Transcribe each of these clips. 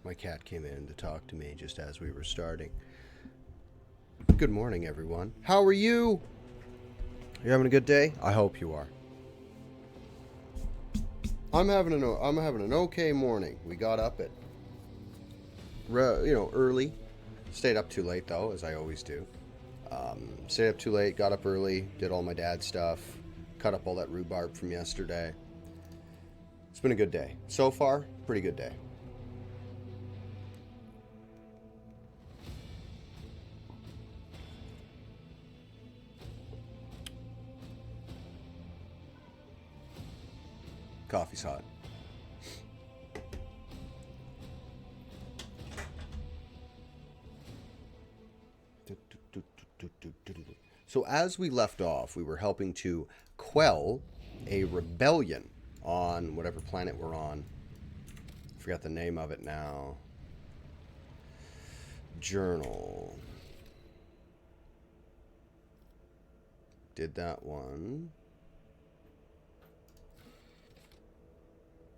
My cat came in to talk to me just as we were starting. Good morning, everyone. How are you? You having a good day? I hope you are. I'm having an okay morning. We got up at early. Stayed up too late though, as I always do. Stayed up too late, got up early, did all my dad's stuff, cut up all that rhubarb from yesterday. It's been a good day. So far, pretty good day. Coffee's hot. So as we left off, we were helping to quell a rebellion on whatever planet we're on. I forgot the name of it now. Journal. Did that one.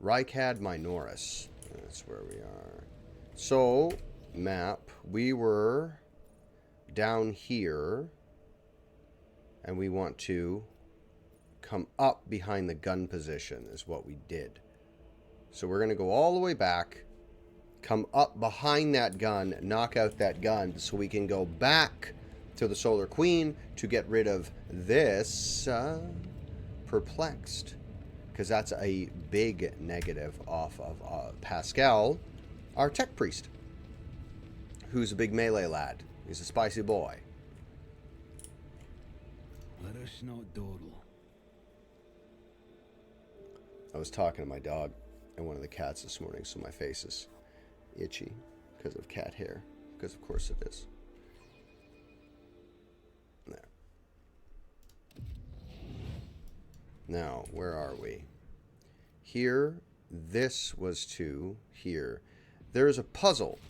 Rykad Minoris. That's where we are. So, map. We were down here. And we want to come up behind the gun position is what we did. So we're going to go all the way back. Come up behind that gun. Knock out that gun. So we can go back to the Solar Queen to get rid of this Perplexed. Because that's a big negative off of Pascal, our tech priest, who's a big melee lad. He's a spicy boy. Let us not dawdle. I was talking to my dog and one of the cats this morning, so my face is itchy because of cat hair. Because of course it is. There. Now, where are we? Here, this was to here. There is a puzzle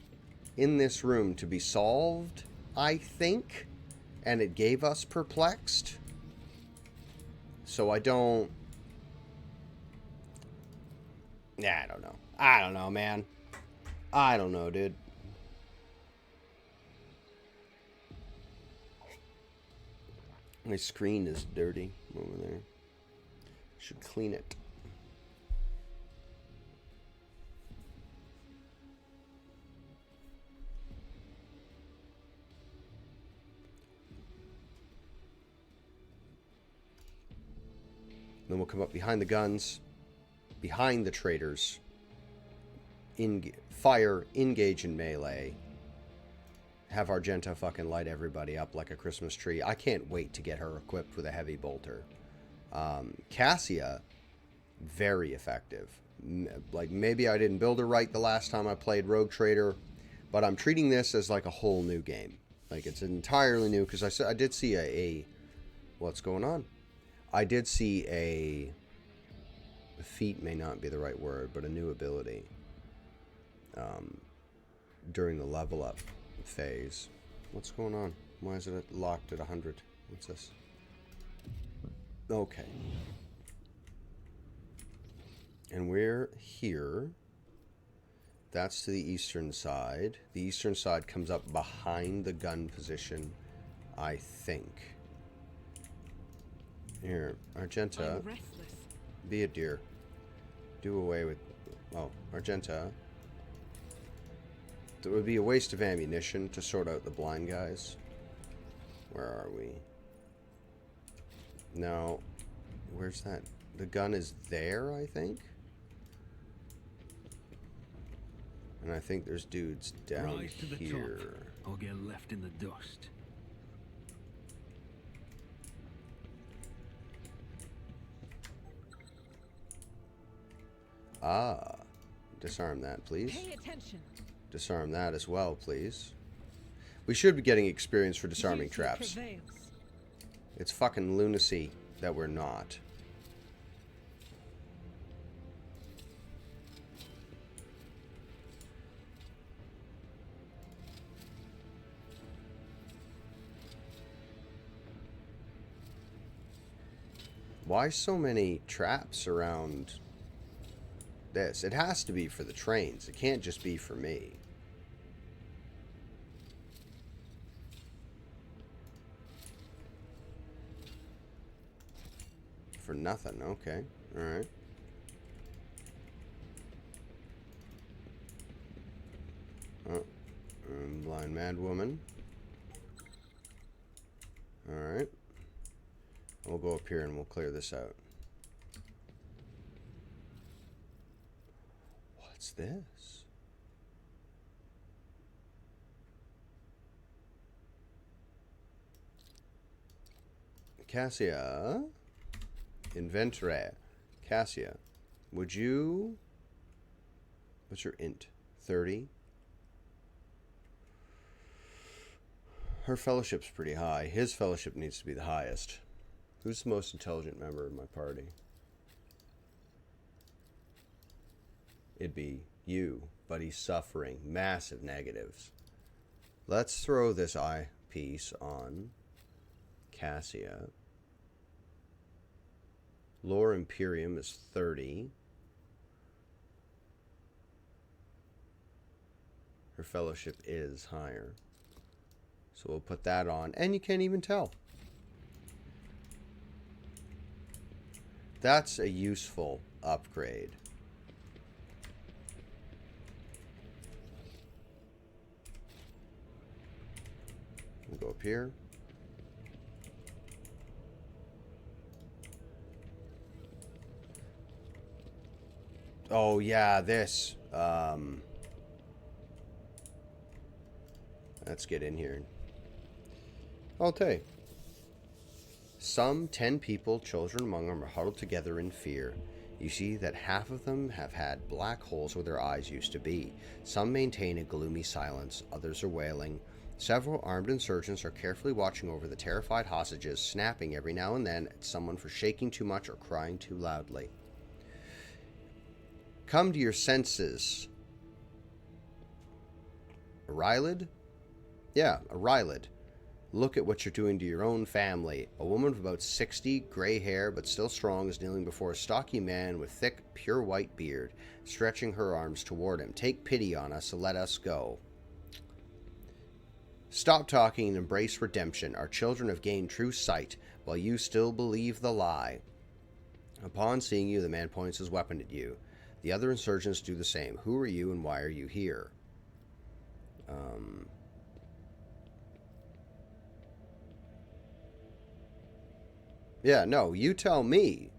in this room to be solved, I think, and it gave us Perplexed. So I don't... I don't know. I don't know, man. I don't know, dude. My screen is dirty over there. Should clean it. Then we'll come up behind the guns, behind the traitors, fire, engage in melee, have Argenta fucking light everybody up like a Christmas tree. I can't wait to get her equipped with a heavy bolter. Cassia, very effective. Like, maybe I didn't build her right the last time I played Rogue Trader, but I'm treating this as like a whole new game. Like, it's entirely new, because I did see a what's going on? I did see a feat, may not be the right word, but a new ability during the level up phase. What's going on? Why is it locked at 100? What's this? Okay. And we're here. That's to the eastern side. The eastern side comes up behind the gun position, I think. Here, Argenta, be a dear. Do away with... Oh, Argenta. It would be a waste of ammunition to sort out the blind guys. Where are we? No. Where's that? The gun is there, I think? And I think there's dudes down Rise to the here. top, or get left in the dust. Ah. Disarm that, please. Pay attention. Disarm that as well, please. We should be getting experience for disarming Duty traps. prevails. It's fucking lunacy that we're not. Why so many traps around this. It has to be for the trains. It can't just be for me. For nothing. Okay. Alright. Oh. Blind mad woman. Alright. We'll go up here and we'll clear this out. What's this? Cassia. Inventory. Cassia. Would you... What's your int? 30? Her fellowship's pretty high. His fellowship needs to be the highest. Who's the most intelligent member of my party? It'd be you, but he's suffering massive negatives. Let's throw this eyepiece on Cassia. Lore Imperium is 30. Her fellowship is higher. So we'll put that on. And you can't even tell. That's a useful upgrade. We'll go up here. Oh, yeah, this. Let's get in here. I'll tell you. Some 10 people, children among them, are huddled together in fear. You see that half of them have had black holes where their eyes used to be. Some maintain a gloomy silence, others are wailing. Several armed insurgents are carefully watching over the terrified hostages, snapping every now and then at someone for shaking too much or crying too loudly. Come to your senses. A Rylid? Yeah, a Rylid. Look at what you're doing to your own family. A woman of about 60, gray hair but still strong, is kneeling before a stocky man with thick, pure white beard, stretching her arms toward him. Take pity on us and let us go. Stop talking and embrace redemption. Our children have gained true sight, while you still believe the lie. Upon seeing you, the man points his weapon at you. The other insurgents do the same. Who are you and why are you here? Yeah, no, you tell me.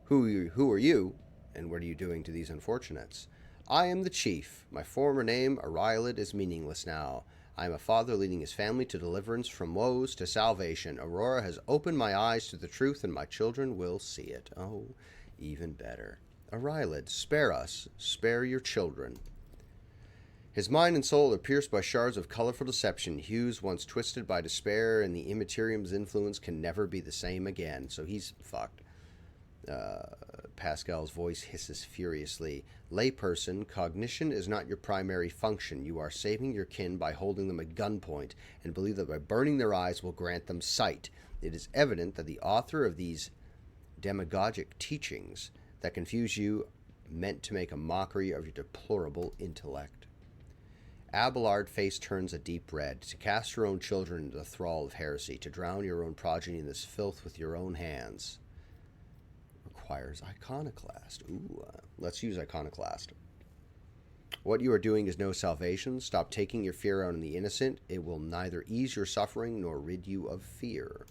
Who are you, and what are you doing to these unfortunates? I am the chief. My former name, Arilid, is meaningless now. I am a father leading his family to deliverance from woes to salvation. Aurora has opened my eyes to the truth, and my children will see it. Oh, even better. Arilid, spare us. Spare your children. His mind and soul are pierced by shards of colorful deception. Hues once twisted by despair and the Immaterium's influence can never be the same again. So he's fucked. Pascal's voice hisses furiously. Layperson, cognition is not your primary function. You are saving your kin by holding them at gunpoint and believe that by burning their eyes will grant them sight. It is evident that the author of these demagogic teachings that confuse you meant to make a mockery of your deplorable intellect. Abelard's face turns a deep red. To cast your own children into the thrall of heresy, to drown your own progeny in this filth with your own hands, requires iconoclast. Ooh, let's use iconoclast. What you are doing is no salvation. Stop taking your fear out on the innocent. It will neither ease your suffering nor rid you of fear.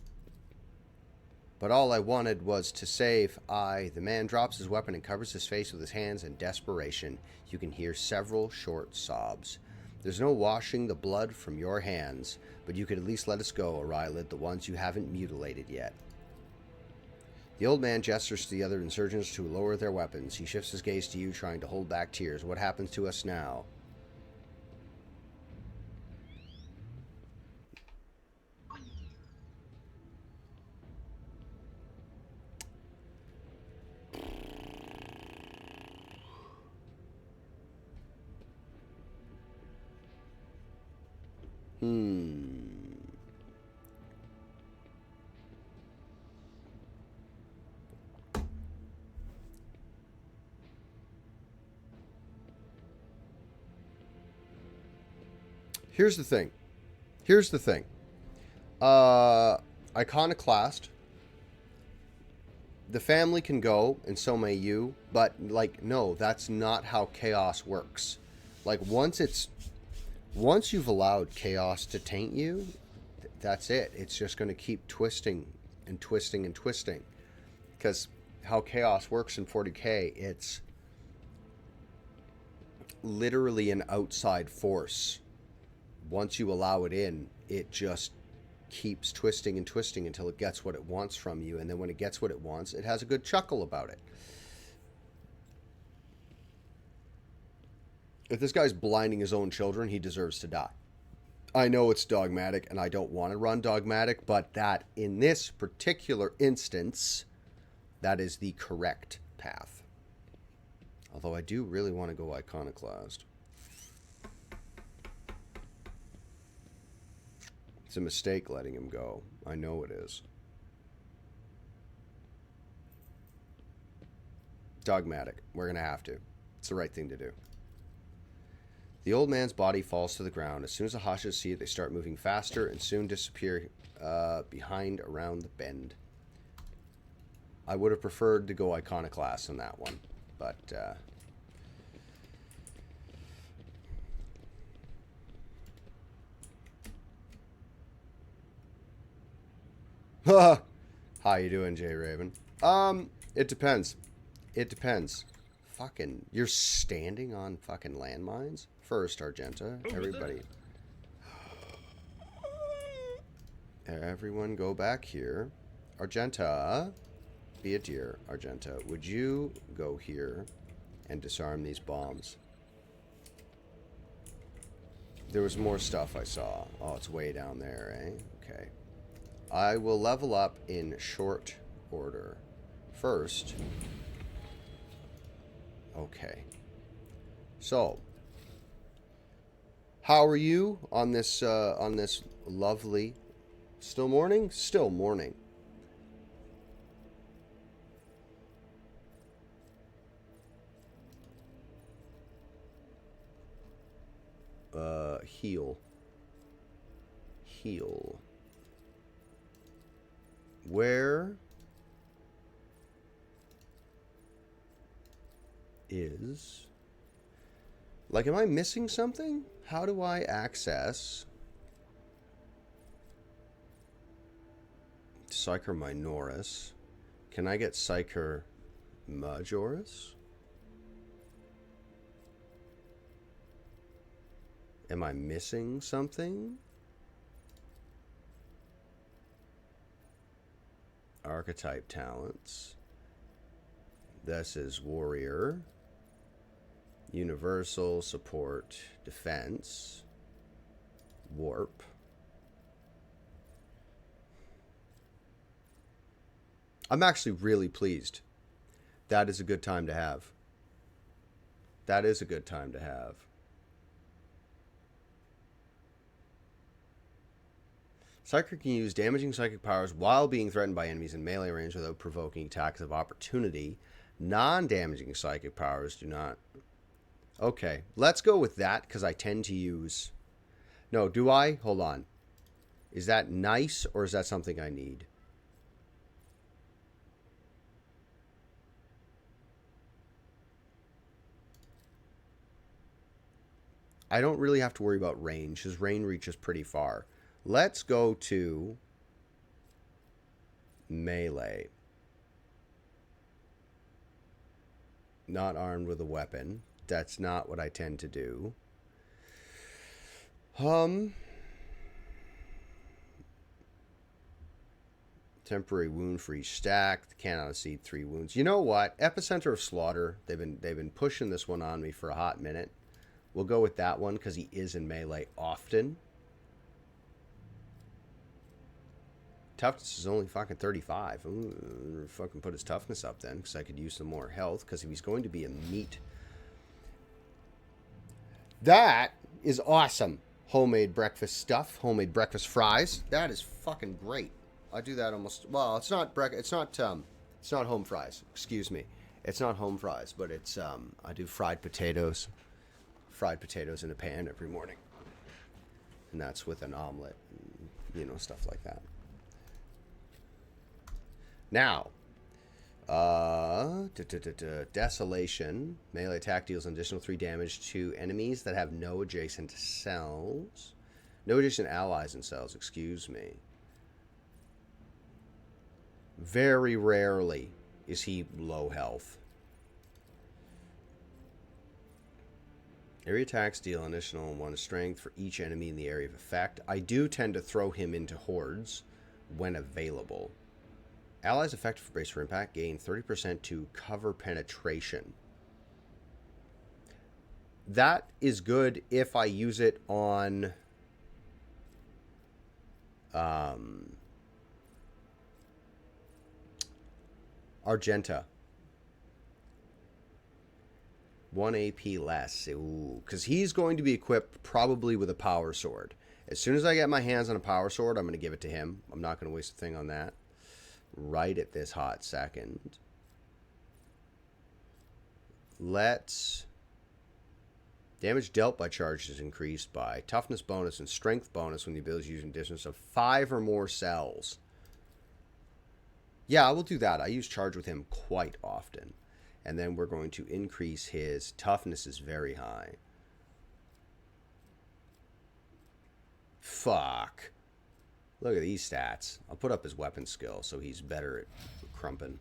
But all I wanted was to save. The man drops his weapon and covers his face with his hands in desperation. You can hear several short sobs. There's no washing the blood from your hands, but you could at least let us go, Arilid, the ones you haven't mutilated yet. The old man gestures to the other insurgents to lower their weapons. He shifts his gaze to you, trying to hold back tears. What happens to us now? Here's the thing. Iconoclast. The family can go, and so may you. But, like, no, that's not how chaos works. Like, once you've allowed chaos to taint you, that's it. It's just going to keep twisting and twisting and twisting. Because how chaos works in 40k, it's literally an outside force. Once you allow it in, it just keeps twisting and twisting until it gets what it wants from you. And then when it gets what it wants, it has a good chuckle about it. If this guy's blinding his own children, he deserves to die. I know it's dogmatic, and I don't want to run dogmatic, but that, in this particular instance, that is the correct path. Although I do really want to go Iconoclast. It's a mistake letting him go. I know it is. Dogmatic. We're going to have to. It's the right thing to do. The old man's body falls to the ground. As soon as the hostages see it, they start moving faster and soon disappear behind around the bend. I would have preferred to go Iconoclast on that one, but how you doing, Jay Raven? It depends. It depends. Fucking, you're standing on fucking landmines? First, Argenta. Everybody. Everyone go back here. Argenta. Be a dear, Argenta. Would you go here and disarm these bombs? There was more stuff I saw. Oh, it's way down there, eh? Okay. I will level up in short order. First. Okay. So, how are you on this lovely... Still morning? Still morning. Heal. Heal. Where is... Like, am I missing something? How do I access Psyker Minoris? Can I get Psyker Majoris? Am I missing something? Archetype talents. This is warrior. Universal, support, defense, warp. I'm actually really pleased. That is a good time to have. That is a good time to have. Psyker can use damaging psychic powers while being threatened by enemies in melee range without provoking attacks of opportunity. Non-damaging psychic powers do not. Okay, let's go with that because I tend to use... No, do I? Hold on. Is that nice or is that something I need? I don't really have to worry about range. His range reaches pretty far. Let's go to melee. Not armed with a weapon. That's not what I tend to do. Temporary wound free stacked. Cannot exceed 3 wounds. You know what? Epicenter of Slaughter. They've been pushing this one on me for a hot minute. We'll go with that one because he is in melee often. Toughness is only fucking 35. Ooh, fucking put his toughness up then because I could use some more health because if he's going to be a meat. That is awesome. Homemade breakfast stuff. Homemade breakfast fries. That is fucking great. I do that almost... Well, it's not home fries. Excuse me. It's not home fries, but it's... I do fried potatoes. Fried potatoes in a pan every morning. And that's with an omelet, and, you know, stuff like that. Now, Desolation. Melee attack deals an additional 3 damage to enemies that have no adjacent cells. No adjacent allies and cells, excuse me. Very rarely is he low health. Area attacks deal an additional 1 strength for each enemy in the area of effect. I do tend to throw him into hordes when available. Allies affected for brace for impact gain 30% to cover penetration. That is good if I use it on Argenta. 1 AP less. Ooh, because he's going to be equipped probably with a power sword. As soon as I get my hands on a power sword, I'm going to give it to him. I'm not going to waste a thing on that. Right at this hot second. Let's... Damage dealt by charge is increased by toughness bonus and strength bonus when the ability is used in distance of 5 or more cells. Yeah, I will do that. I use charge with him quite often. And then we're going to increase his toughness is very high. Fuck. Look at these stats. I'll put up his weapon skill so he's better at crumping.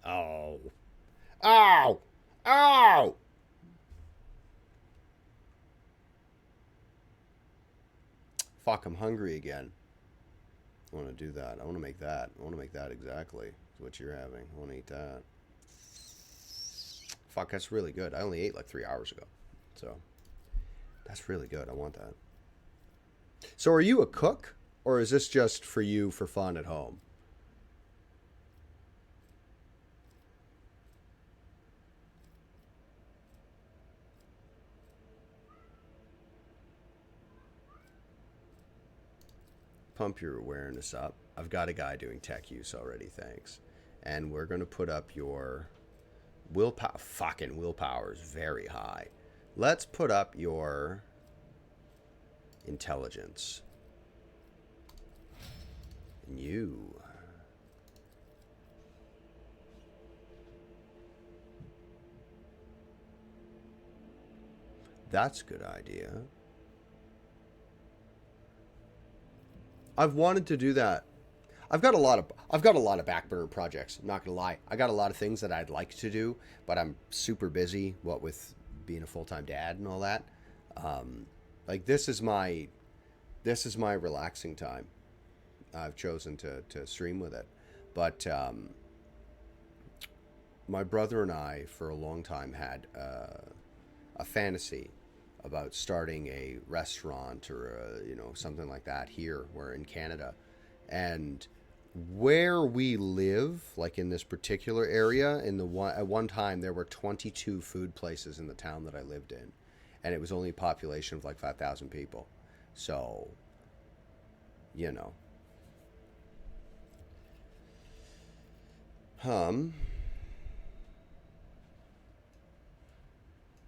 Oh. Ow! Ow! Fuck, I'm hungry again. I want to do that. I want to make that. I want to make that exactly what you're having. I want to eat that. Fuck, that's really good. I only ate like 3 hours ago. So, that's really good. I want that. So are you a cook? Or is this just for you for fun at home? Pump your awareness up. I've got a guy doing tech use already, thanks. And we're going to put up your willpower. Fucking willpower is very high. Let's put up your intelligence. And you. That's a good idea. I've wanted to do that. I've got a lot of back burner projects. I'm not gonna lie. I got a lot of things that I'd like to do, but I'm super busy. What with being a full-time dad and all that. Like this is my relaxing time. I've chosen to stream with it, but my brother and I for a long time had a fantasy about starting a restaurant or something like that here. We're in Canada, and where we live, like in this particular area, at one time there were 22 food places in the town that I lived in, and it was only a population of like 5,000 people. So,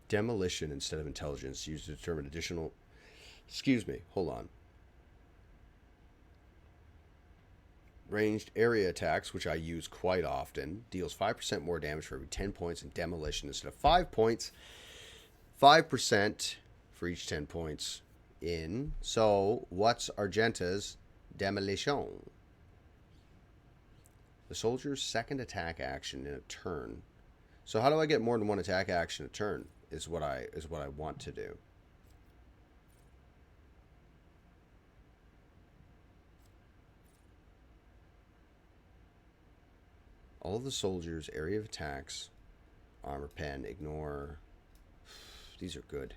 demolition instead of intelligence used to determine additional... Excuse me, hold on. Ranged area attacks, which I use quite often, deals 5% more damage for every 10 points, and demolition instead of 5 points, 5% for each 10 points in. So, what's Argenta's demolition? The soldier's second attack action in a turn. So how do I get more than one attack action a turn? Is what I want to do. All of the soldiers' area of attacks, armor pen, ignore. These are good.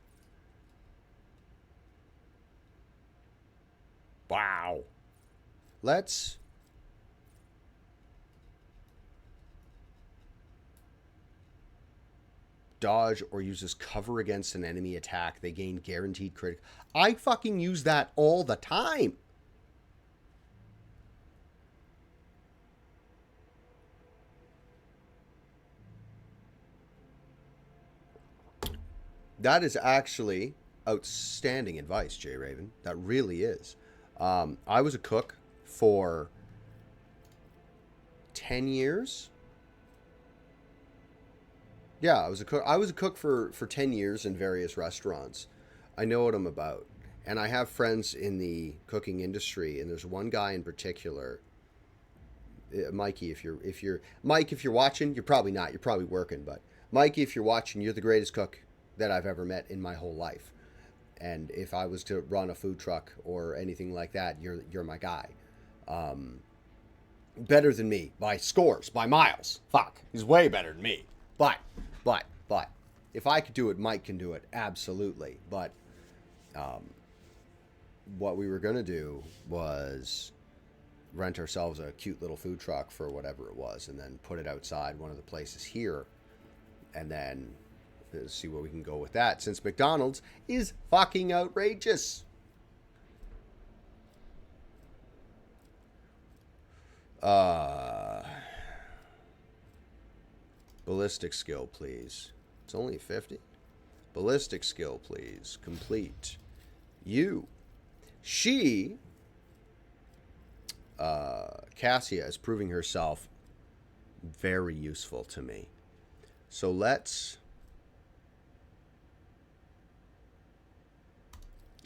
Wow. Let's... dodge or uses cover against an enemy attack. They gain guaranteed crit. I fucking use that all the time. That is actually outstanding advice, Jay Raven. That really is. I was a cook for 10 years. Yeah, I was a cook. I was a cook for 10 years in various restaurants. I know what I'm about. And I have friends in the cooking industry, and there's one guy in particular, Mikey, Mike, if you're watching, you're probably not. You're probably working, but Mikey, if you're watching, you're the greatest cook that I've ever met in my whole life. And if I was to run a food truck or anything like that, you're my guy. Better than me by scores, by miles. Fuck, he's way better than me. But, if I could do it, Mike can do it, absolutely. But, what we were gonna do was rent ourselves a cute little food truck for whatever it was, and then put it outside one of the places here, and then see where we can go with that, since McDonald's is fucking outrageous. Ballistic skill, please. It's only 50. Ballistic skill, please. Complete. She, Cassia, is proving herself very useful to me. So let's...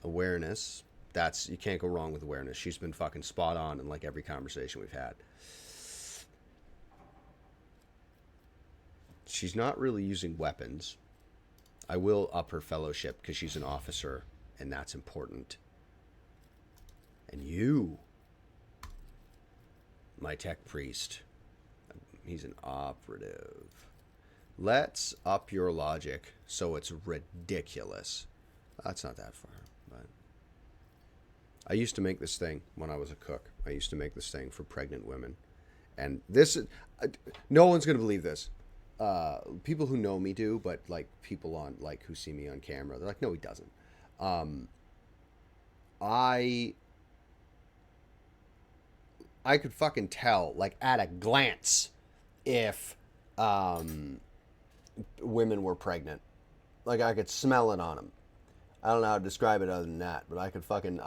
Awareness. You can't go wrong with awareness. She's been fucking spot on in like every conversation we've had. She's not really using weapons. I will up her fellowship because she's an officer, and that's important. And you, my tech priest, he's an operative. Let's up your logic so it's ridiculous. That's not that far, but I used to make this thing when I was a cook. I used to make this thing for pregnant women. And this, no one's going to believe this. People who know me do, but like people on like who see me on camera, they're like, no, he doesn't. I could fucking tell, like at a glance, if women were pregnant. Like I could smell it on them. I don't know how to describe it other than that, but I could fucking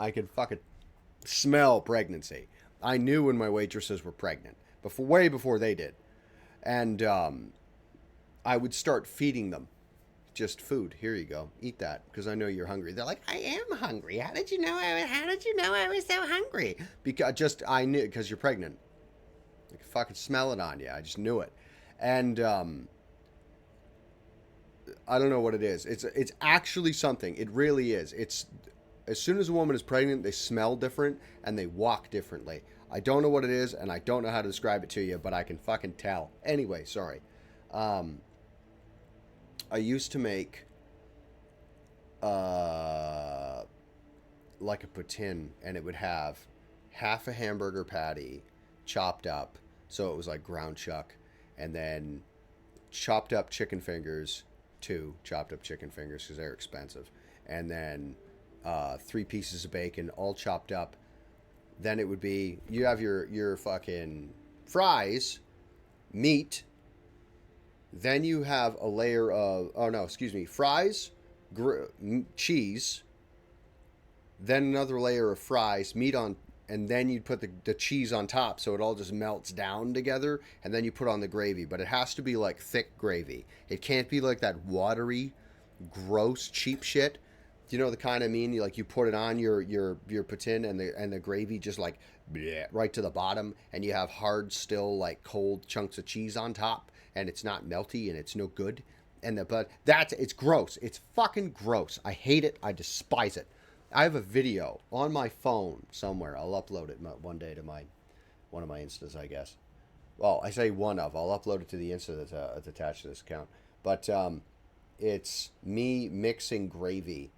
smell pregnancy. I knew when my waitresses were pregnant, way before they did, and I would start feeding them just food. Here you go, eat that, because I know you're hungry. They're like, I am hungry. How did you know I was so hungry? Because I knew, because you're pregnant. I could fucking smell it on you. I just knew it, and I don't know what it is. It's actually something. It really is. It's as soon as a woman is pregnant, they smell different and they walk differently. I don't know what it is, and I don't know how to describe it to you, but I can fucking tell. Anyway, sorry. I used to make like a poutine, and it would have half a hamburger patty chopped up, so it was like ground chuck, and then chopped up chicken fingers, 2 chopped up chicken fingers because they're expensive, and then 3 pieces of bacon all chopped up. Then it would be, you have your fucking fries, meat. Then you have a layer of, fries, cheese. Then another layer of fries, meat on, and then you'd put the cheese on top, so it all just melts down together. And then you put on the gravy, but it has to be like thick gravy. It can't be like that watery, gross, cheap shit. Do you know the kind I mean? You put it on your poutine, and the gravy just like bleh, right to the bottom, and you have hard, still like cold chunks of cheese on top. And it's not melty, and it's no good. But it's gross. It's fucking gross. I hate it. I despise it. I have a video on my phone somewhere. I'll upload it one day to one of my Instas, I guess. Well, I say one of. I'll upload it to the Insta that's attached to this account. But it's me mixing gravy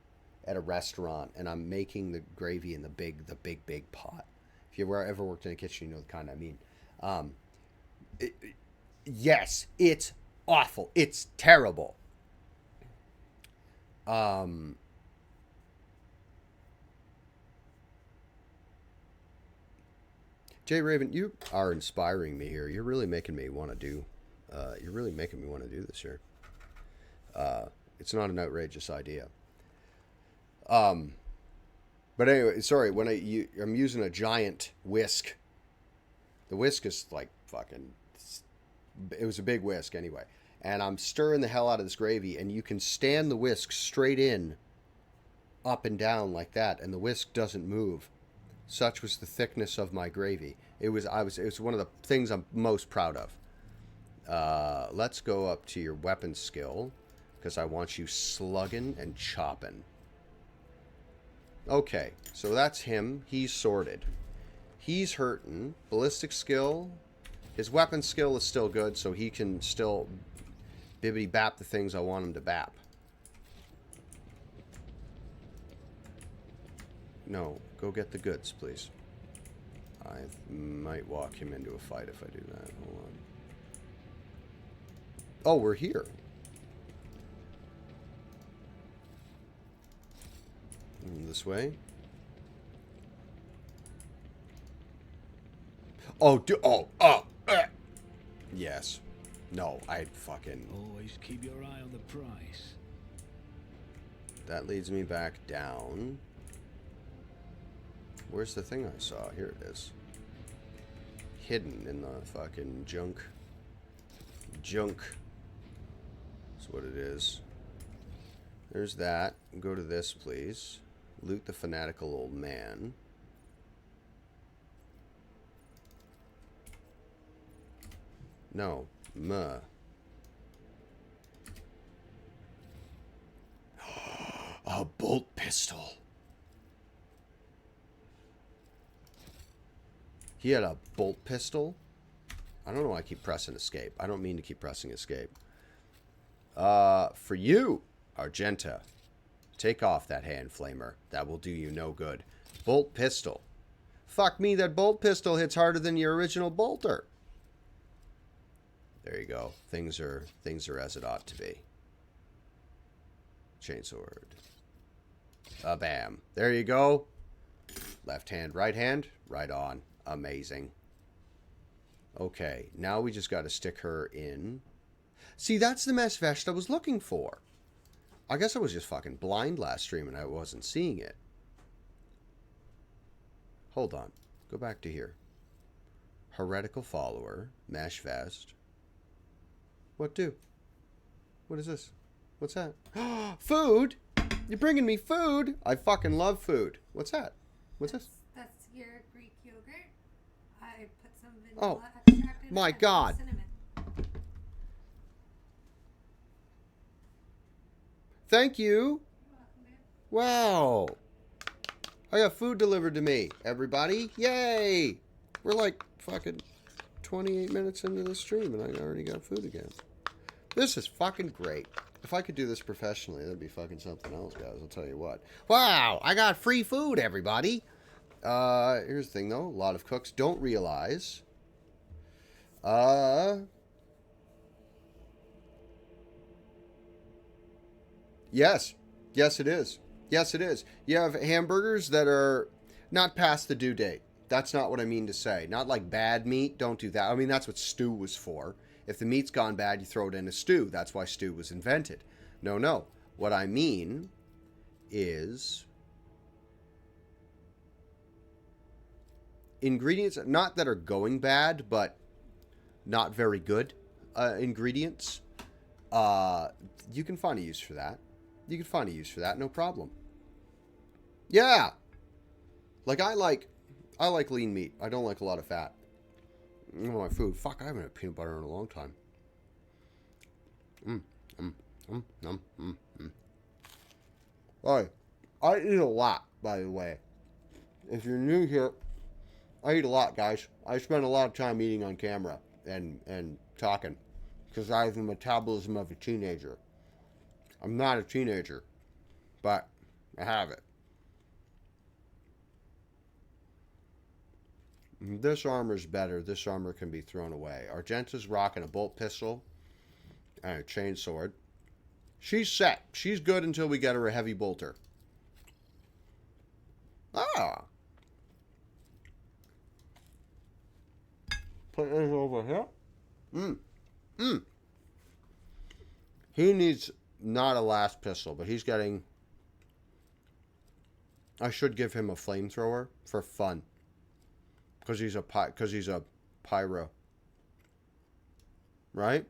at a restaurant, and I'm making the gravy in the big pot. If you've ever worked in a kitchen, you know the kind I mean. Yes, it's awful. It's terrible. Jay Raven, you are inspiring me here. You're really making me want to do. This here. It's not an outrageous idea. But anyway, sorry, when I'm using a giant whisk. The whisk is like fucking... It was a big whisk anyway. And I'm stirring the hell out of this gravy, and you can stand the whisk straight in, up and down like that, and the whisk doesn't move. Such was the thickness of my gravy. It was one of the things I'm most proud of. Let's go up to your weapon skill, because I want you slugging and chopping. Okay, so that's him. He's sorted. He's hurting. Ballistic skill. His weapon skill is still good, so he can still bibbity bap the things I want him to bap. No, go get the goods, please. I might walk him into a fight if I do that. Hold on. Oh, we're here. This way. Oh, yes. No, I fucking... Always keep your eye on the prize. That leads me back down. Where's the thing I saw? Here it is. Hidden in the fucking junk. Junk. That's what it is. There's that. Go to this, please. Loot the fanatical old man. No. Muh. A bolt pistol. He had a bolt pistol? I don't know why I keep pressing escape. I don't mean to keep pressing escape. For you, Argenta. Take off that hand flamer. That will do you no good. Bolt pistol. Fuck me, that bolt pistol hits harder than your original bolter. There you go. Things are as it ought to be. Chainsword. Bam. There you go. Left hand, right hand. Right on. Amazing. Okay, now we just got to stick her in. See, that's the mesh vest I was looking for. I guess I was just fucking blind last stream and I wasn't seeing it. Hold on. Go back to here. Heretical follower. Mesh vest. What do? What is this? What's that? Food? You're bringing me food? I fucking love food. What's that? What's this? That's your Greek yogurt. I put some vanilla extract in My it and God. cinnamon. Thank you. You're welcome, man. Wow. I got food delivered to me, everybody. Yay. We're like fucking 28 minutes into the stream and I already got food again. This is fucking great. If I could do this professionally, that'd be fucking something else, guys. I'll tell you what. Wow, I got free food, everybody. Here's the thing, though. A lot of cooks don't realize. Yes. Yes, it is. Yes, it is. You have hamburgers that are not past the due date. That's not what I mean to say. Not like bad meat. Don't do that. I mean, that's what stew was for. If the meat's gone bad, you throw it in a stew. That's why stew was invented. No. What I mean is ingredients, not that are going bad, but not very good ingredients. You can find a use for that. You can find a use for that, no problem. Yeah. Like I like lean meat. I don't like a lot of fat. My food. Fuck, I haven't had peanut butter in a long time. Alright. I eat a lot, by the way. If you're new here, I eat a lot, guys. I spend a lot of time eating on camera and talking. Because I have the metabolism of a teenager. I'm not a teenager. But I have it. This armor's better. This armor can be thrown away. Argenta's rocking a bolt pistol and a chain sword. She's set. She's good until we get her a heavy bolter. Ah. Put this over here. He needs not a last pistol, but he's getting I should give him a flamethrower for fun. Because he's a pyro. Right?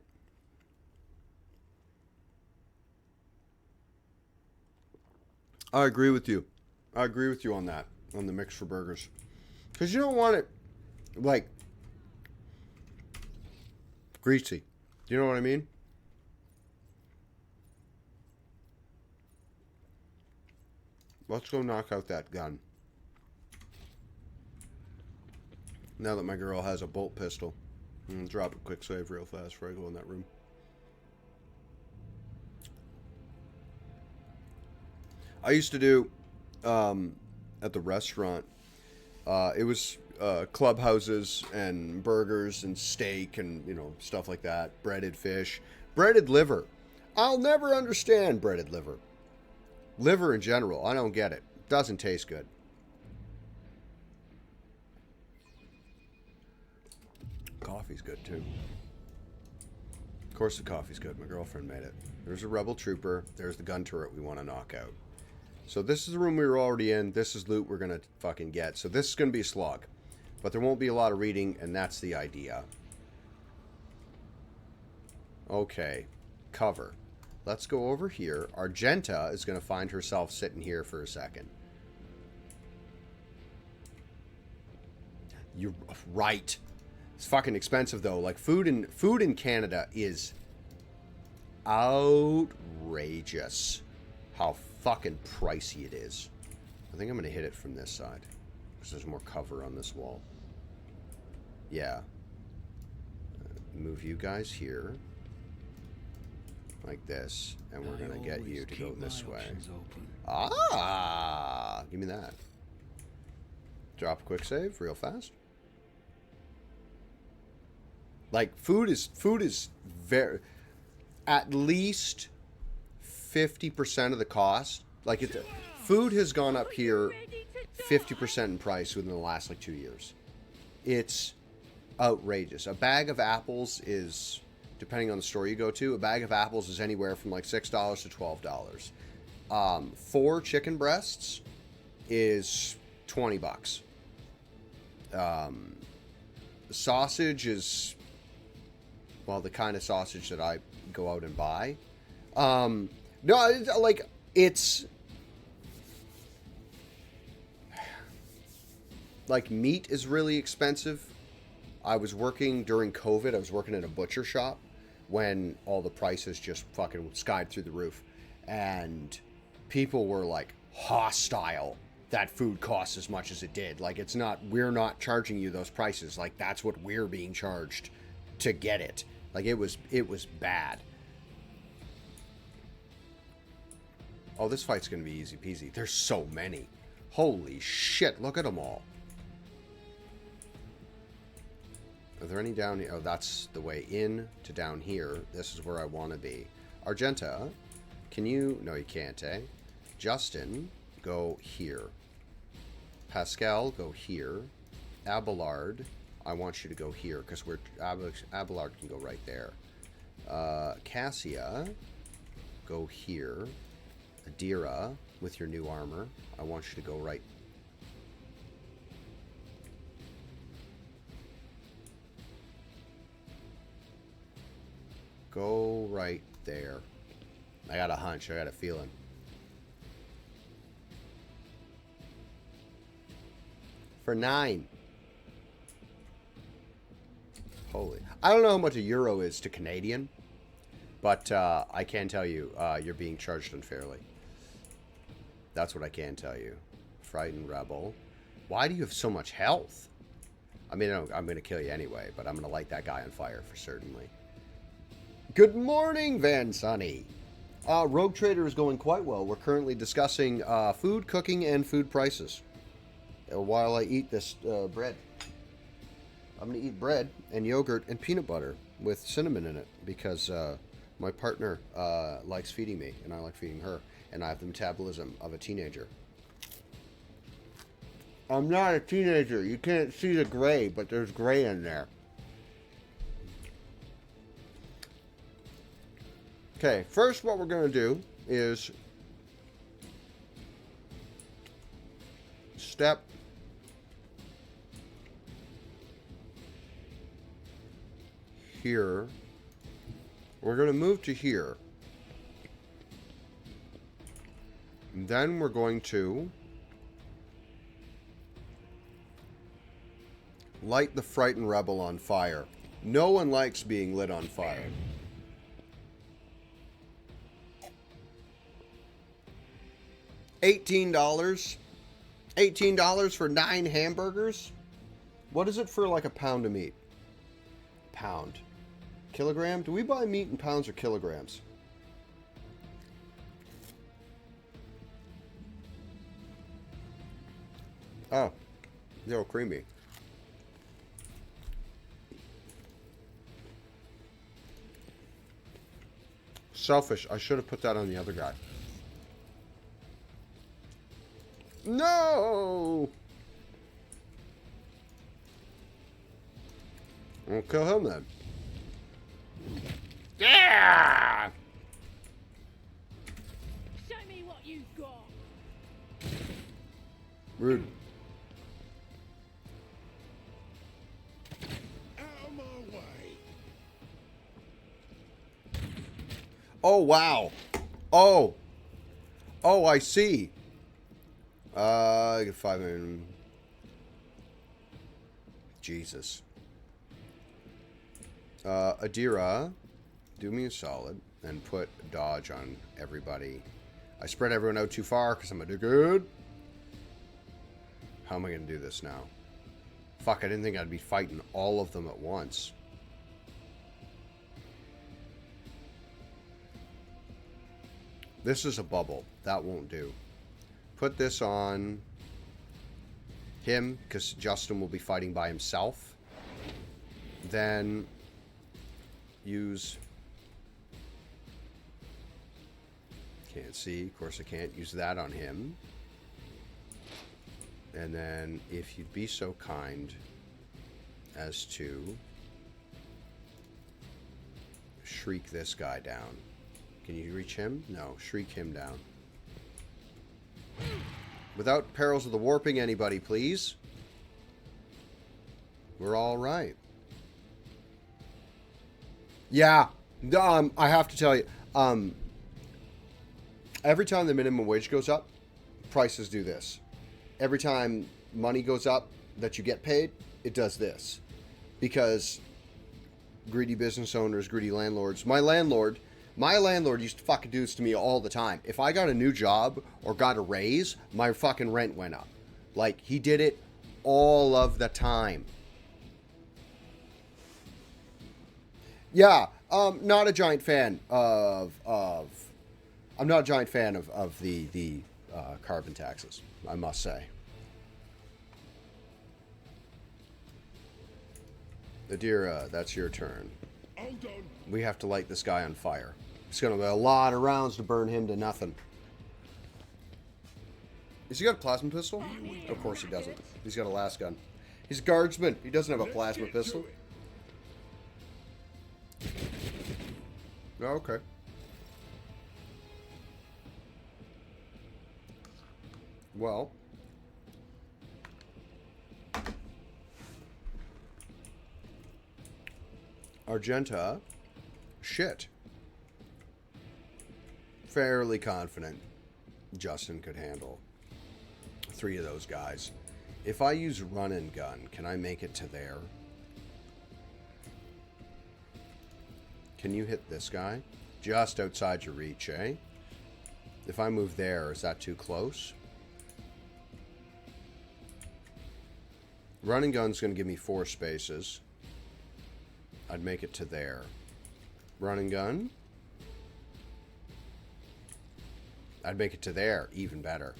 I agree with you. I agree with you on that. On the mix for burgers. Because you don't want it, like, greasy. Do you know what I mean? Let's go knock out that gun. Now that my girl has a bolt pistol. Drop a quick save real fast before I go in that room. I used to do, at the restaurant, it was clubhouses and burgers and steak and, you know, stuff like that. Breaded fish. Breaded liver. I'll never understand breaded liver. Liver in general, I don't get it. Doesn't taste good. Coffee's good too. Of course the coffee's good. My girlfriend made it. There's a rebel trooper. There's the gun turret we want to knock out. So this is the room we were already in. This is loot we're going to fucking get. So this is going to be a slog. But there won't be a lot of reading, and that's the idea. Okay. Cover. Let's go over here. Argenta is going to find herself sitting here for a second. You're right. It's fucking expensive, though. Like, food in Canada is outrageous. How fucking pricey it is. I think I'm going to hit it from this side. Because there's more cover on this wall. Yeah. Move you guys here. Like this. And we're going to get you to go this way. Ah! Give me that. Drop a quick save real fast. Like, food is very... At least 50% of the cost. Like, food has gone up here 50% in price within the last, like, 2 years. It's outrageous. A bag of apples is, depending on the store you go to, a bag of apples is anywhere from, like, $6 to $12. 4 chicken breasts is $20. Sausage is... Well, the kind of sausage that I go out and buy. No, it's... Like, meat is really expensive. I was working during COVID. I was working in a butcher shop when all the prices just fucking skied through the roof. And people were, like, hostile that food costs as much as it did. Like, it's not... We're not charging you those prices. Like, that's what we're being charged to get it. Like, it was bad. Oh, this fight's gonna be easy peasy. There's so many. Holy shit, look at them all. Are there any down here? Oh, that's the way in to down here. This is where I want to be. Argenta, can you... No, you can't, eh? Justin, go here. Pascal, go here. Abelard... I want you to go here because Abelard can go right there. Cassia, go here. Adira, with your new armor, I want you to go right. Go right there. I got a hunch. I got a feeling. For 9. Holy. I don't know how much a euro is to Canadian, but I can tell you you're being charged unfairly. That's what I can tell you. Frightened Rebel. Why do you have so much health? I mean, I'm going to kill you anyway, but I'm going to light that guy on fire for certainly. Good morning, Van Sunny. Rogue Trader is going quite well. We're currently discussing food, cooking, and food prices while I eat this bread. I'm going to eat bread and yogurt and peanut butter with cinnamon in it because my partner likes feeding me and I like feeding her. And I have the metabolism of a teenager. I'm not a teenager. You can't see the gray, but there's gray in there. Okay, first what we're going to do is step. Here. We're going to move to here. And then we're going to light the frightened rebel on fire. No one likes being lit on fire. $18. $18 for 9 hamburgers? What is it for like a pound of meat? Pound. Kilogram? Do we buy meat in pounds or kilograms? Oh. They're creamy. Selfish. I should have put that on the other guy. No! We'll kill him then. Yeah! Show me what you've got. Rude. Out of my way. Oh, wow. Oh. Oh, I see. I get 5 million. Jesus. Adira, do me a solid and put dodge on everybody. I spread everyone out too far because I'm a good. How am I going to do this now? Fuck, I didn't think I'd be fighting all of them at once. This is a bubble. That won't do. Put this on him, because Justin will be fighting by himself. Then use... Can't see. Of course I can't use that on him. And then, if you'd be so kind as to shriek this guy down. Can you reach him? No, shriek him down. Without perils of the warping anybody, please. We're all right. Yeah, I have to tell you, every time the minimum wage goes up, prices do this. Every time money goes up that you get paid, it does this. Because greedy business owners, greedy landlords. My landlord used to fucking do this to me all the time. If I got a new job or got a raise, my fucking rent went up. Like, he did it all of the time. Yeah, not a giant fan of I'm not a giant fan of the carbon taxes, I must say. Adira, that's your turn. I'm done. We have to light this guy on fire. It's going to be a lot of rounds to burn him to nothing. Has he got a plasma pistol? Of course he doesn't. He's got a last gun. He's a guardsman. He doesn't have a plasma pistol. Oh, okay. Well. Argenta. Shit. Fairly confident Justin could handle 3 of those guys. If I use run and gun, can I make it to there? Can you hit this guy? Just outside your reach, eh? If I move there, is that too close? Run and gun's going to give me 4 spaces. I'd make it to there. Run and gun. I'd make it to there. Even better.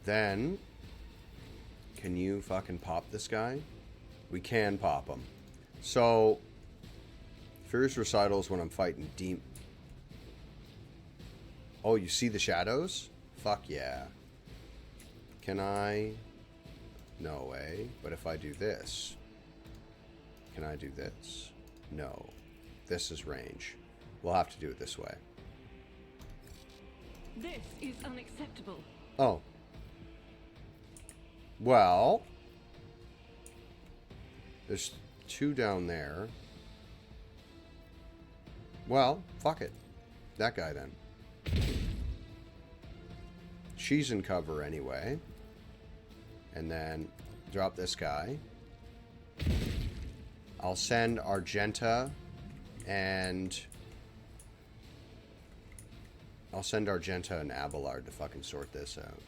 Then, can you fucking pop this guy? We can pop him. So, Furious Recitals when I'm fighting deep. Oh, you see the shadows? Fuck yeah. Can I... No way. But if I do this... Can I do this? No. This is range. We'll have to do it this way. This is unacceptable. Oh. Well. There's 2 down there. Well, fuck it. That guy then. She's in cover anyway. And then drop this guy. I'll send Argenta and... I'll send Argenta and Abelard to fucking sort this out.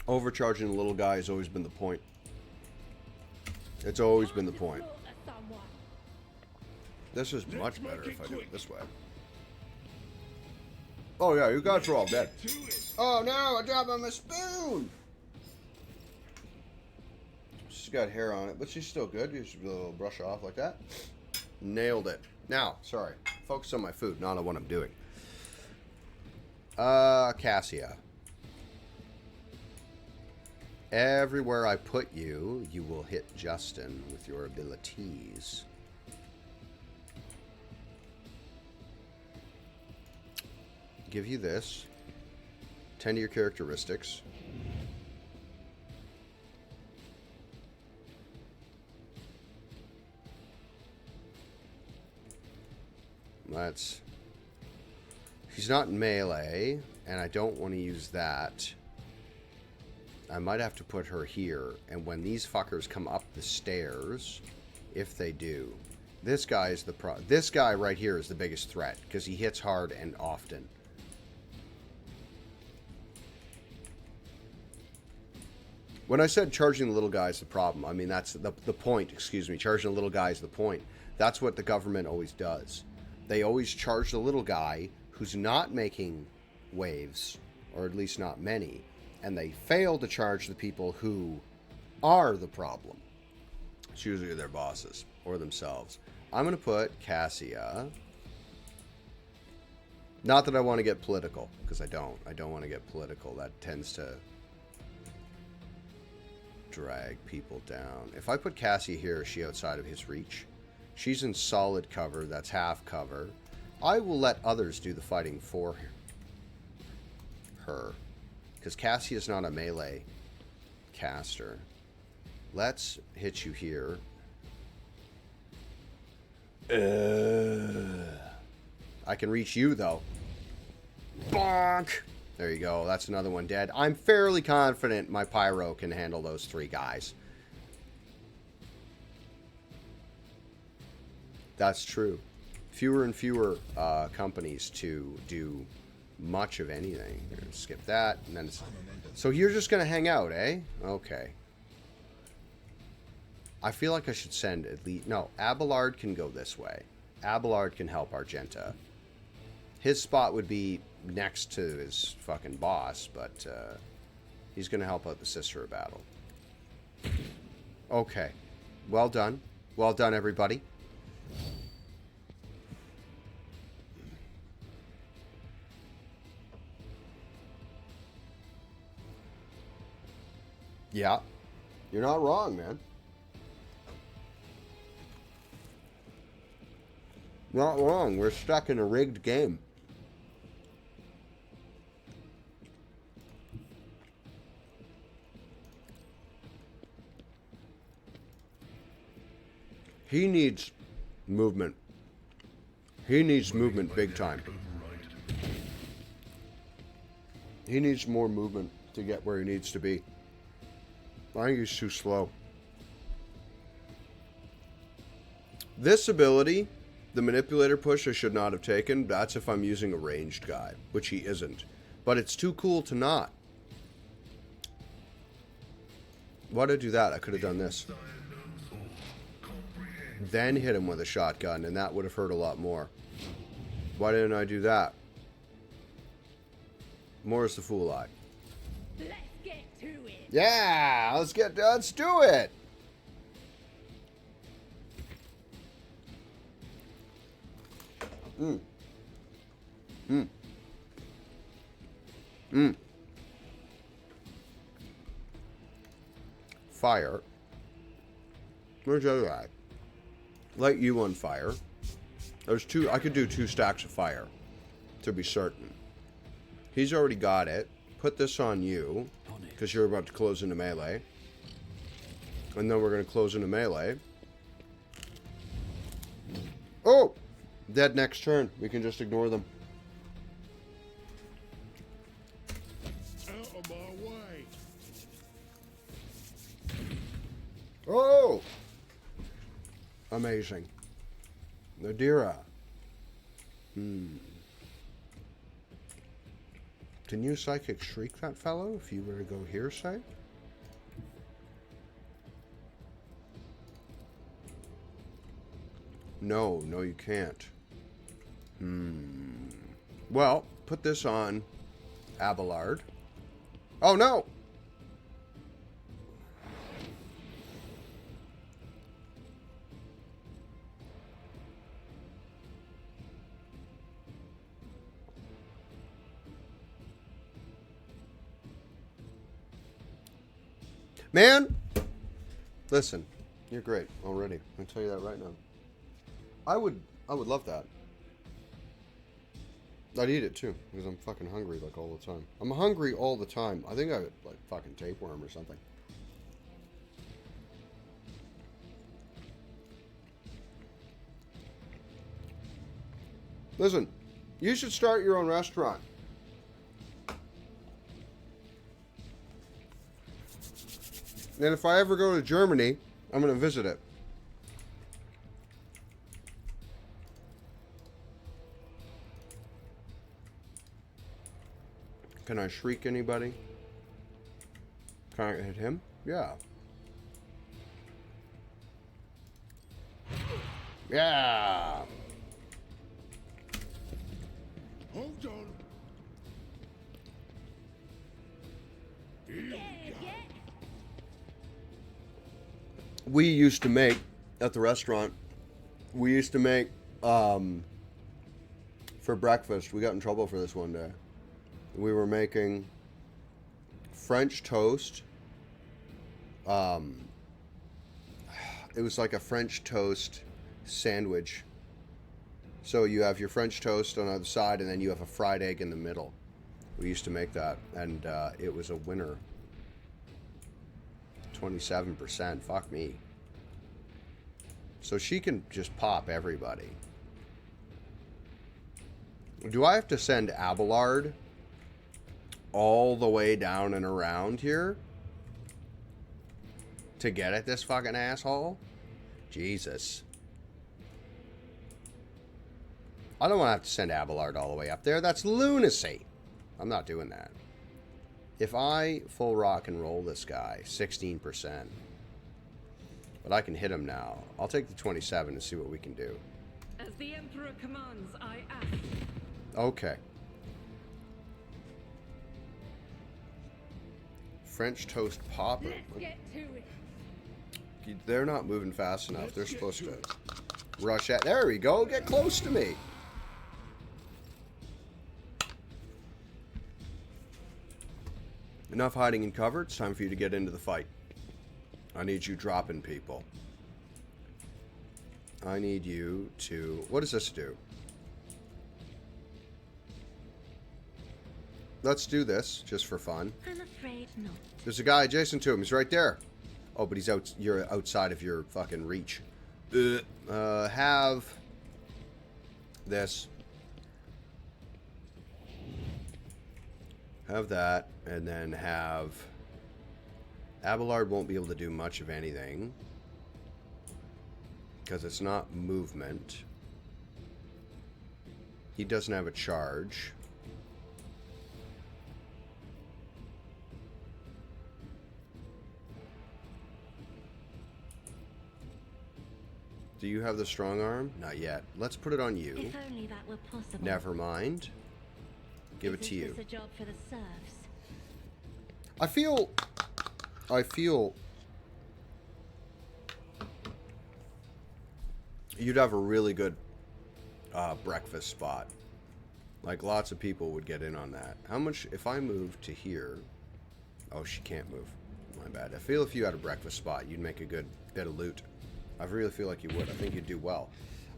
Overcharging the little guy has always been the point. It's always been the point. This is much better if I do it this way. Oh yeah, you guys are all dead. Oh no, I dropped on my spoon! She's got hair on it, but she's still good. You should do a little brush off like that. Nailed it. Now, sorry. Focus on my food, not on what I'm doing. Cassia. Everywhere I put you, you will hit Justin with your abilities. Give you this. 10 to your characteristics. Let's... She's not in melee, and I don't want to use that. I might have to put her here, and when these fuckers come up the stairs, if they do, this guy is the this guy right here is the biggest threat, because he hits hard and often. When I said charging the little guy is the problem, I mean that's the point, excuse me, charging the little guy is the point. That's what the government always does. They always charge the little guy who's not making waves, or at least not many, and they fail to charge the people who are the problem. It's usually their bosses or themselves. I'm going to put Cassia. Not that I want to get political, because I don't. I don't want to get political. That tends to drag people down. If I put Cassia here, is she outside of his reach? She's in solid cover. That's half cover. I will let others do the fighting for her. Because Cassia's not a melee caster. Let's hit you here. I can reach you, though. Bonk! There you go. That's another one dead. I'm fairly confident my pyro can handle those 3 guys. That's true. Fewer and fewer companies to do much of anything. We're gonna skip that, and then it's... So you're just gonna hang out, eh? Okay. I feel like I should send at least... No, Abelard can go this way. Abelard can help Argenta. His spot would be next to his fucking boss, but he's gonna help out the Sister of Battle. Okay. Well done. Well done, everybody. Yeah, you're not wrong, man. Not wrong. We're stuck in a rigged game. He needs movement. He needs movement big time. He needs more movement to get where he needs to be. I think he's too slow. This ability, the manipulator push, I should not have taken. That's if I'm using a ranged guy, which he isn't. But it's too cool to not. Why did I do that? I could have done this. Then hit him with a shotgun, and that would have hurt a lot more. Why didn't I do that? More's the fool eye. Let's get to it. Yeah, let's do it. Fire. Where's the other guy? Light you on fire. There's two. I could do 2 stacks of fire, to be certain. He's already got it. Put this on you, because you're about to close into melee. And then we're going to close into melee. Oh! Dead next turn. We can just ignore them. Out of my way. Oh! Amazing. Nadira. Can you psychic shriek that fellow if you were to go here, say? No, you can't. Well, put this on Abelard. Oh, no! Man! Listen, you're great already. I'll tell you that right now. I would love that. I'd eat it too, because I'm fucking hungry like all the time. I'm hungry all the time. I think I would like fucking tapeworm or something. Listen, you should start your own restaurant. And if I ever go to Germany, I'm going to visit it. Can I shriek anybody? Can I hit him? Yeah. Yeah. Hold on. We used to make, at the restaurant, we used to make, for breakfast, we got in trouble for this one day. We were making French toast. It was like a French toast sandwich. So you have your French toast on either side, and then you have a fried egg in the middle. We used to make that, and it was a winner. 27%. Fuck me. So she can just pop everybody. Do I have to send Abelard all the way down and around here to get at this fucking asshole? Jesus. I don't want to have to send Abelard all the way up there. That's lunacy. I'm not doing that. If I full rock and roll this guy, 16%. But I can hit him now. I'll take the 27 and see what we can do. As the Emperor commands, I act. Okay. French toast popper. Let's get to it. They're not moving fast enough. They're supposed to rush at. There we go. Get close to me. Enough hiding in cover. It's time for you to get into the fight. I need you dropping people. I need you to... What does this do? Let's do this, just for fun. I'm afraid not. There's a guy adjacent to him. He's right there. Oh, but he's out. You're outside of your fucking reach. Have this. Have that, and then have... Abelard won't be able to do much of anything because it's not movement. He doesn't have a charge. Do you have the strong arm? Not yet. Let's put it on you. If only that were possible. Never mind. Give it to you. Is this a job for the serfs? I feel you'd have a really good breakfast spot Like, lots of people would get in on that. How much, if I move to here... Oh, she can't move. My bad. I feel if you had a breakfast spot, you'd make a good bit of loot. I really feel like you would. I think you'd do well.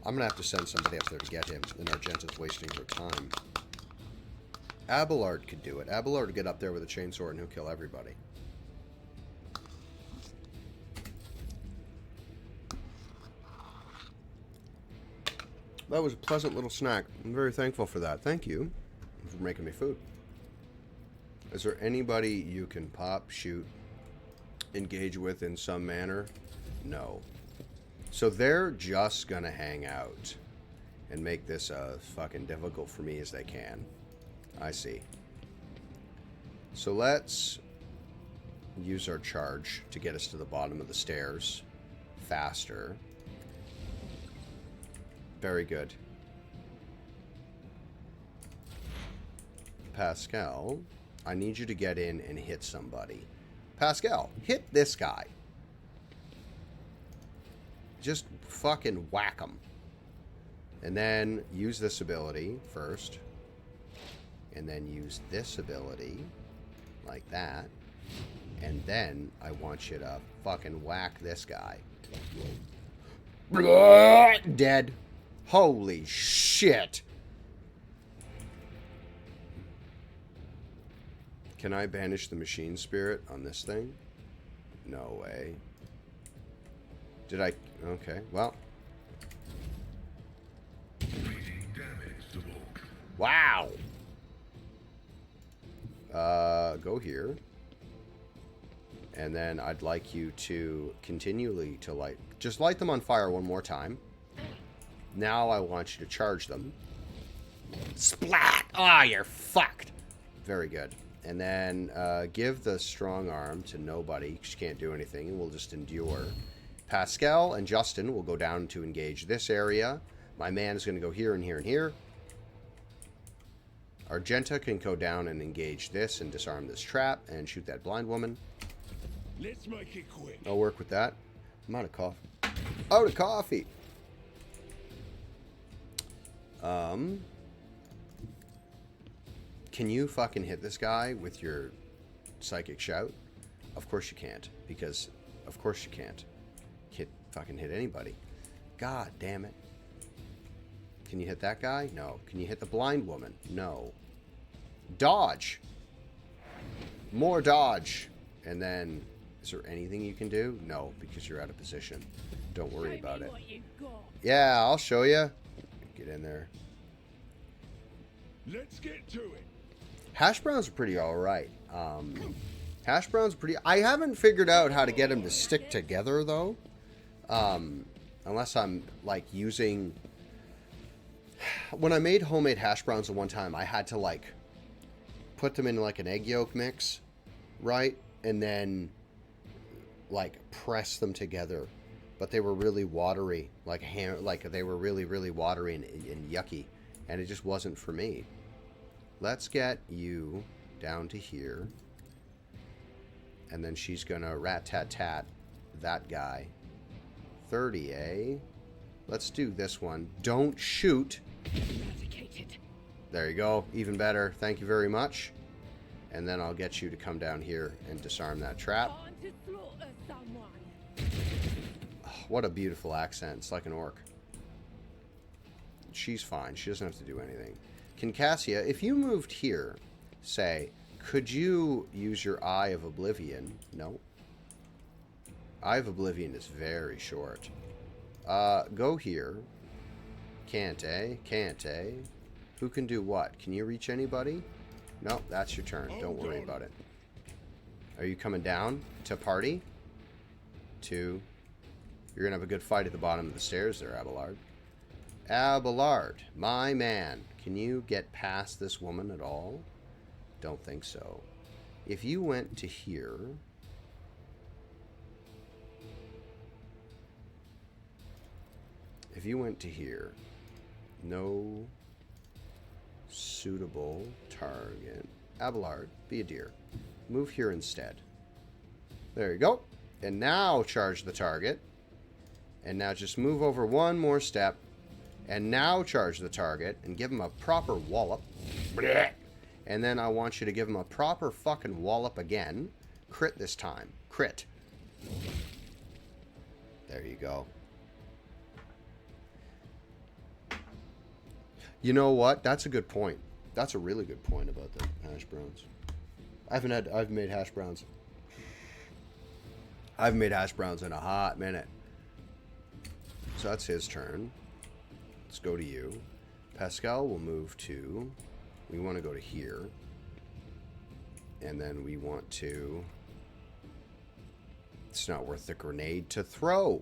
I'm going to have to send somebody up there to get him, and Argenta's wasting her time. Abelard could do it. Abelard would get up there with a chainsaw and he'll kill everybody. That was a pleasant little snack. I'm very thankful for that. Thank you for making me food. Is there anybody you can pop, shoot, engage with in some manner? No. So they're just gonna hang out and make this as fucking difficult for me as they can. I see. So let's use our charge to get us to the bottom of the stairs faster. Very good. Pascal, I need you to get in and hit somebody. Pascal, hit this guy. Just fucking whack him. And then use this ability first. And then use this ability like that. And then I want you to fucking whack this guy. Dead. Holy shit. Can I banish the machine spirit on this thing? No way. Did I? Okay, well. Wow. Go here. And then I'd like you to continually to light. Just light them on fire one more time. Now I want you to charge them. Splat! Ah, oh, you're fucked. Very good. And then give the strong arm to nobody. She can't do anything, and we'll just endure. Pascal and Justin will go down to engage this area. My man is going to go here and here and here. Argenta can go down and engage this and disarm this trap and shoot that blind woman. Let's make it quick. I'll work with that. I'm out of coffee. Out of coffee. Can you fucking hit this guy with your psychic shout? Of course you can't, because of course you can't. Fucking hit anybody. God damn it. Can you hit that guy? No. Can you hit the blind woman? No. Dodge. More dodge. And then, is there anything you can do? No, because you're out of position. Don't worry about it. Yeah, I'll show you. Get in there. Let's get to it. Hash browns are pretty alright. Hash browns are pretty... I haven't figured out how to get them to stick together, though. Unless I'm, like, using... When I made homemade hash browns at one time, I had to, like, put them in, like, an egg yolk mix, right? And then, like, press them together. But they were really watery. Like, they were really, really watery and yucky. And it just wasn't for me. Let's get you down to here. And then she's gonna rat-tat-tat that guy. 30, eh? Let's do this one. Don't shoot. There you go. Even better. Thank you very much. And then I'll get you to come down here and disarm that trap. Oh, what a beautiful accent. It's like an orc. She's fine. She doesn't have to do anything. Can Cassia, if you moved here, say, could you use your Eye of Oblivion? No. Eye of Oblivion is very short. Go here. Can't, eh? Can't, eh? Who can do what? Can you reach anybody? No, that's your turn. Don't worry about it. Are you coming down to party? 2. You're going to have a good fight at the bottom of the stairs there, Abelard. Abelard, my man. Can you get past this woman at all? Don't think so. If you went to here... If you went to here, no suitable target. Abelard, be a dear. Move here instead. There you go. And now charge the target. And now just move over one more step. And now charge the target and give him a proper wallop. Blech. And then I want you to give him a proper fucking wallop again. Crit this time. Crit. There you go. You know what? That's a good point. That's a really good point about the hash browns. I've made hash browns. I've made hash browns in a hot minute. So that's his turn. Let's go to you. Pascal will move to... We want to go to here. And then we want to... It's not worth the grenade to throw.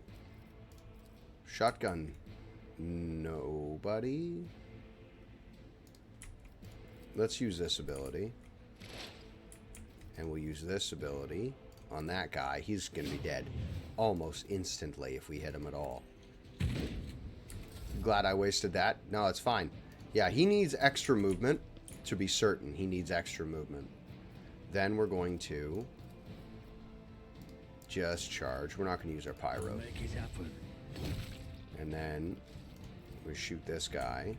Shotgun. Nobody. Let's use this ability. And we'll use this ability on that guy. He's going to be dead almost instantly if we hit him at all. Glad I wasted that. No, it's fine. Yeah, he needs extra movement. To be certain, he needs extra movement. Then we're going to just charge. We're not going to use our pyro. Make it happen. And then we shoot this guy.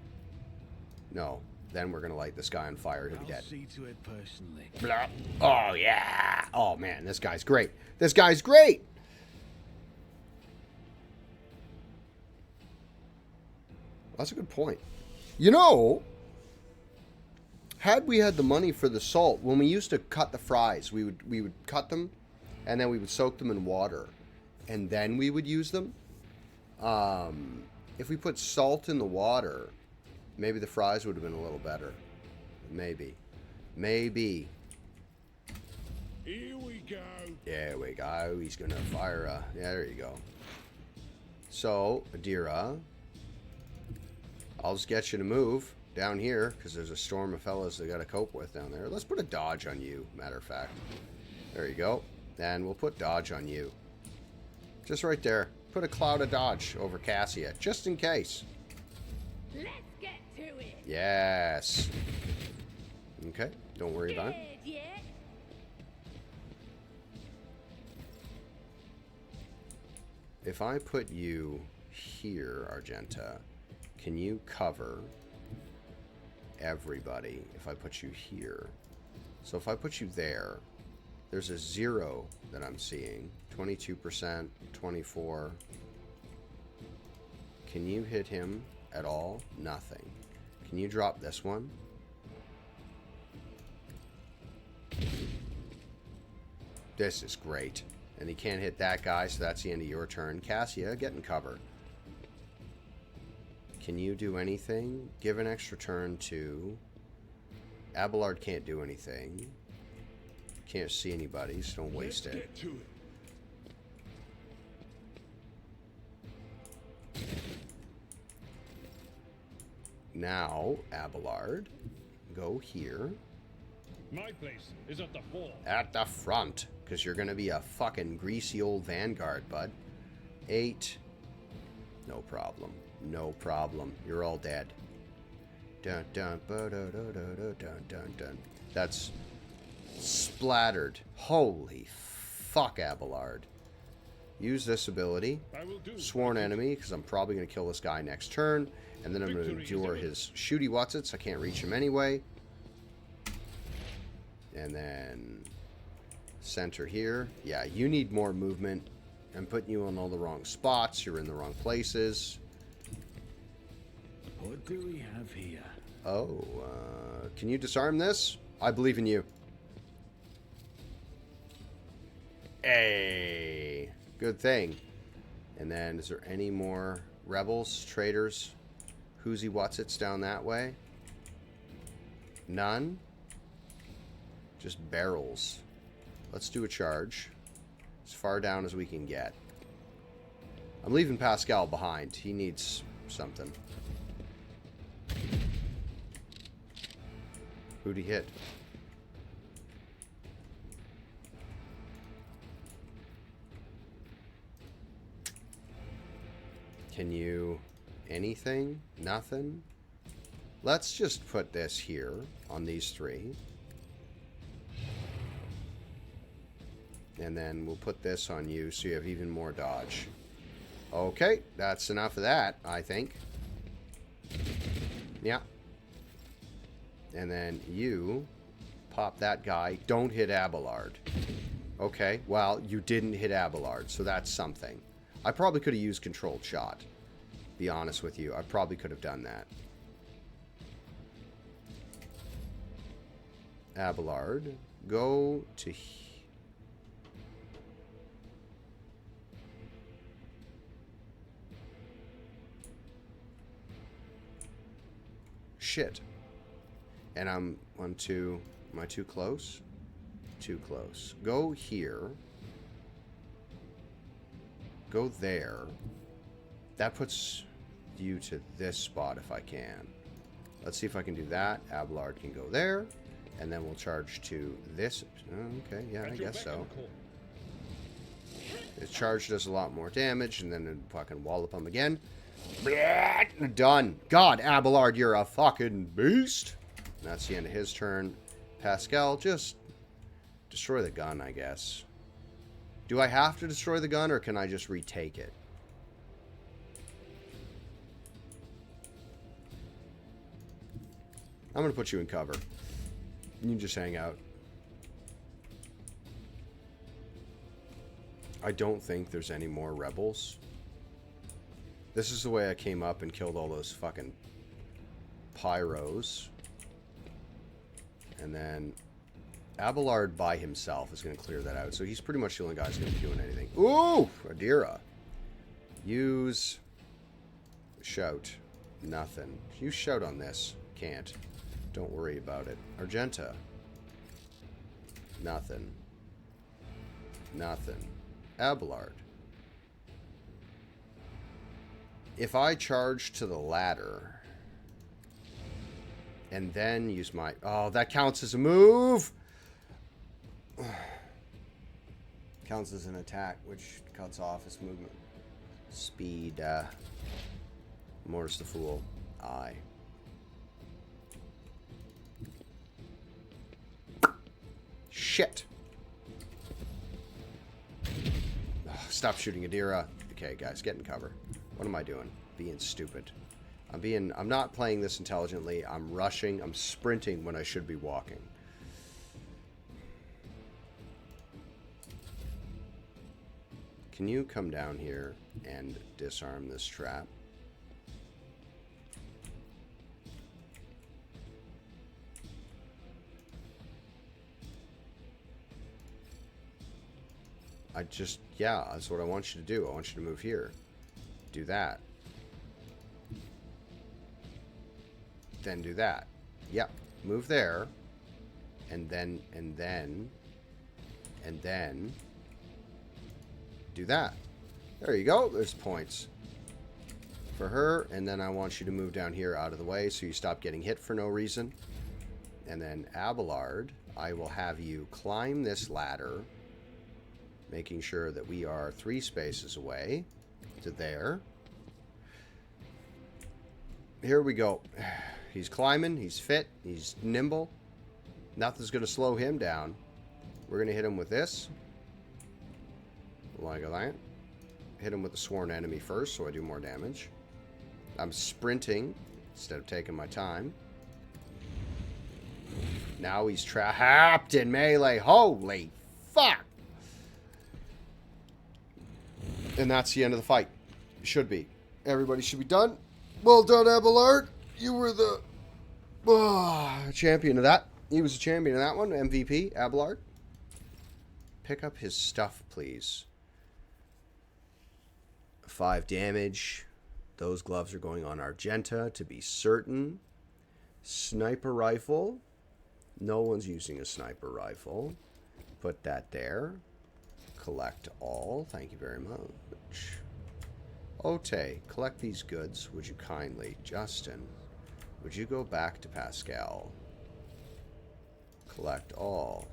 No. Then we're going to light this guy on fire. He'll be dead. I'll see to it personally. Blah. Oh, yeah. Oh, man. This guy's great. This guy's great. That's a good point. You know, had we had the money for the salt, when we used to cut the fries, we would cut them, and then we would soak them in water, and then we would use them. If we put salt in the water, maybe the fries would have been a little better. Maybe. Maybe. Here we go. There we go. He's going to fire a... Yeah, there you go. So, Adira, I'll just get you to move down here, because there's a storm of fellas they got to cope with down there. Let's put a dodge on you, matter of fact. There you go. And we'll put dodge on you. Just right there. Put a cloud of dodge over Cassia, just in case. Let's get to it. Yes. Okay, don't worry about it. Yeah. If I put you here, Argenta, can you cover everybody if I put you here? So if I put you there, there's a 0 that I'm seeing. 22%, 24. Can you hit him at all? Nothing. Can you drop this one? This is great. And he can't hit that guy, so that's the end of your turn. Cassia, get in cover. Can you do anything? Give an extra turn to... Abelard can't do anything. Can't see anybody, so don't waste it. Get to it. Now, Abelard, go here. My place is at the fore. At the front, because you're going to be a fucking greasy old vanguard, bud. 8. No problem. No problem. You're all dead. Dun dun ba da da da da dun dun dun. That's splattered. Holy fuck, Abelard. Use this ability. I will do. Sworn enemy, because I'm probably going to kill this guy next turn. And then I'm going to endure his shooty whatsits. I can't reach him anyway. And then center here. Yeah, you need more movement. I'm putting you on all the wrong spots. You're in the wrong places. What do we have here? Oh, can you disarm this? I believe in you. Hey, good thing. And then, is there any more rebels, traitors, whoozy whatsits down that way? None? Just barrels. Let's do a charge. As far down as we can get. I'm leaving Pascal behind. He needs something. Who'd he hit? Can you... anything? Nothing? Let's just put this here on these 3. And then we'll put this on you so you have even more dodge. Okay, that's enough of that, I think. Yeah. And then you pop that guy. Don't hit Abelard. Okay, well, you didn't hit Abelard, so that's something. I probably could have used controlled shot. Be honest with you. I probably could have done that. Abelard, go to... Shit. And I'm one, two. Am I too close? Too close. Go here. Go there. That puts you to this spot if I can. Let's see if I can do that. Abelard can go there. And then we'll charge to this. Okay, yeah, I guess so. It charged us a lot more damage, and then it fucking wallop him again. Done. God, Abelard, you're a fucking beast. And that's the end of his turn. Pascal, just destroy the gun, I guess. Do I have to destroy the gun, or can I just retake it? I'm going to put you in cover. You can just hang out. I don't think there's any more rebels. This is the way I came up and killed all those fucking pyros. And then Abelard by himself is going to clear that out. So he's pretty much the only guy who's going to be doing anything. Ooh! Adira. Use... Shout. Nothing. Use shout on this. Can't. Don't worry about it. Argenta. Nothing. Nothing. Abelard. If I charge to the ladder and then use my... Oh, that counts as a move! Counts as an attack, which cuts off his movement. Speed. Mortis the Fool. Aye. Shit. Ugh, stop shooting Adira. Okay, guys, get in cover. What am I doing? Being stupid. I'm not playing this intelligently. I'm rushing. I'm sprinting when I should be walking. Can you come down here and disarm this trap? Yeah, that's what I want you to do. I want you to move here. Do that. Then do that. Yep. Move there. And then do that. There you go. There's points for her. And then I want you to move down here out of the way so you stop getting hit for no reason. And then Abelard, I will have you climb this ladder, making sure that we are 3 spaces away to there. Here we go. He's climbing. He's fit. He's nimble. Nothing's going to slow him down. We're going to hit him with this. Like that. Hit him with the sworn enemy first so I do more damage. I'm sprinting instead of taking my time. Now he's trapped in melee. Holy fuck! And that's the end of the fight. Should be. Everybody should be done. Well done, Abelard. You were the champion of that. He was a champion of that one. MVP, Abelard. Pick up his stuff, please. 5 damage. Those gloves are going on Argenta to be certain. Sniper rifle. No one's using a sniper rifle. Put that there. Collect all. Thank you very much. Ote, collect these goods, would you kindly? Justin, would you go back to Pascal? Collect all.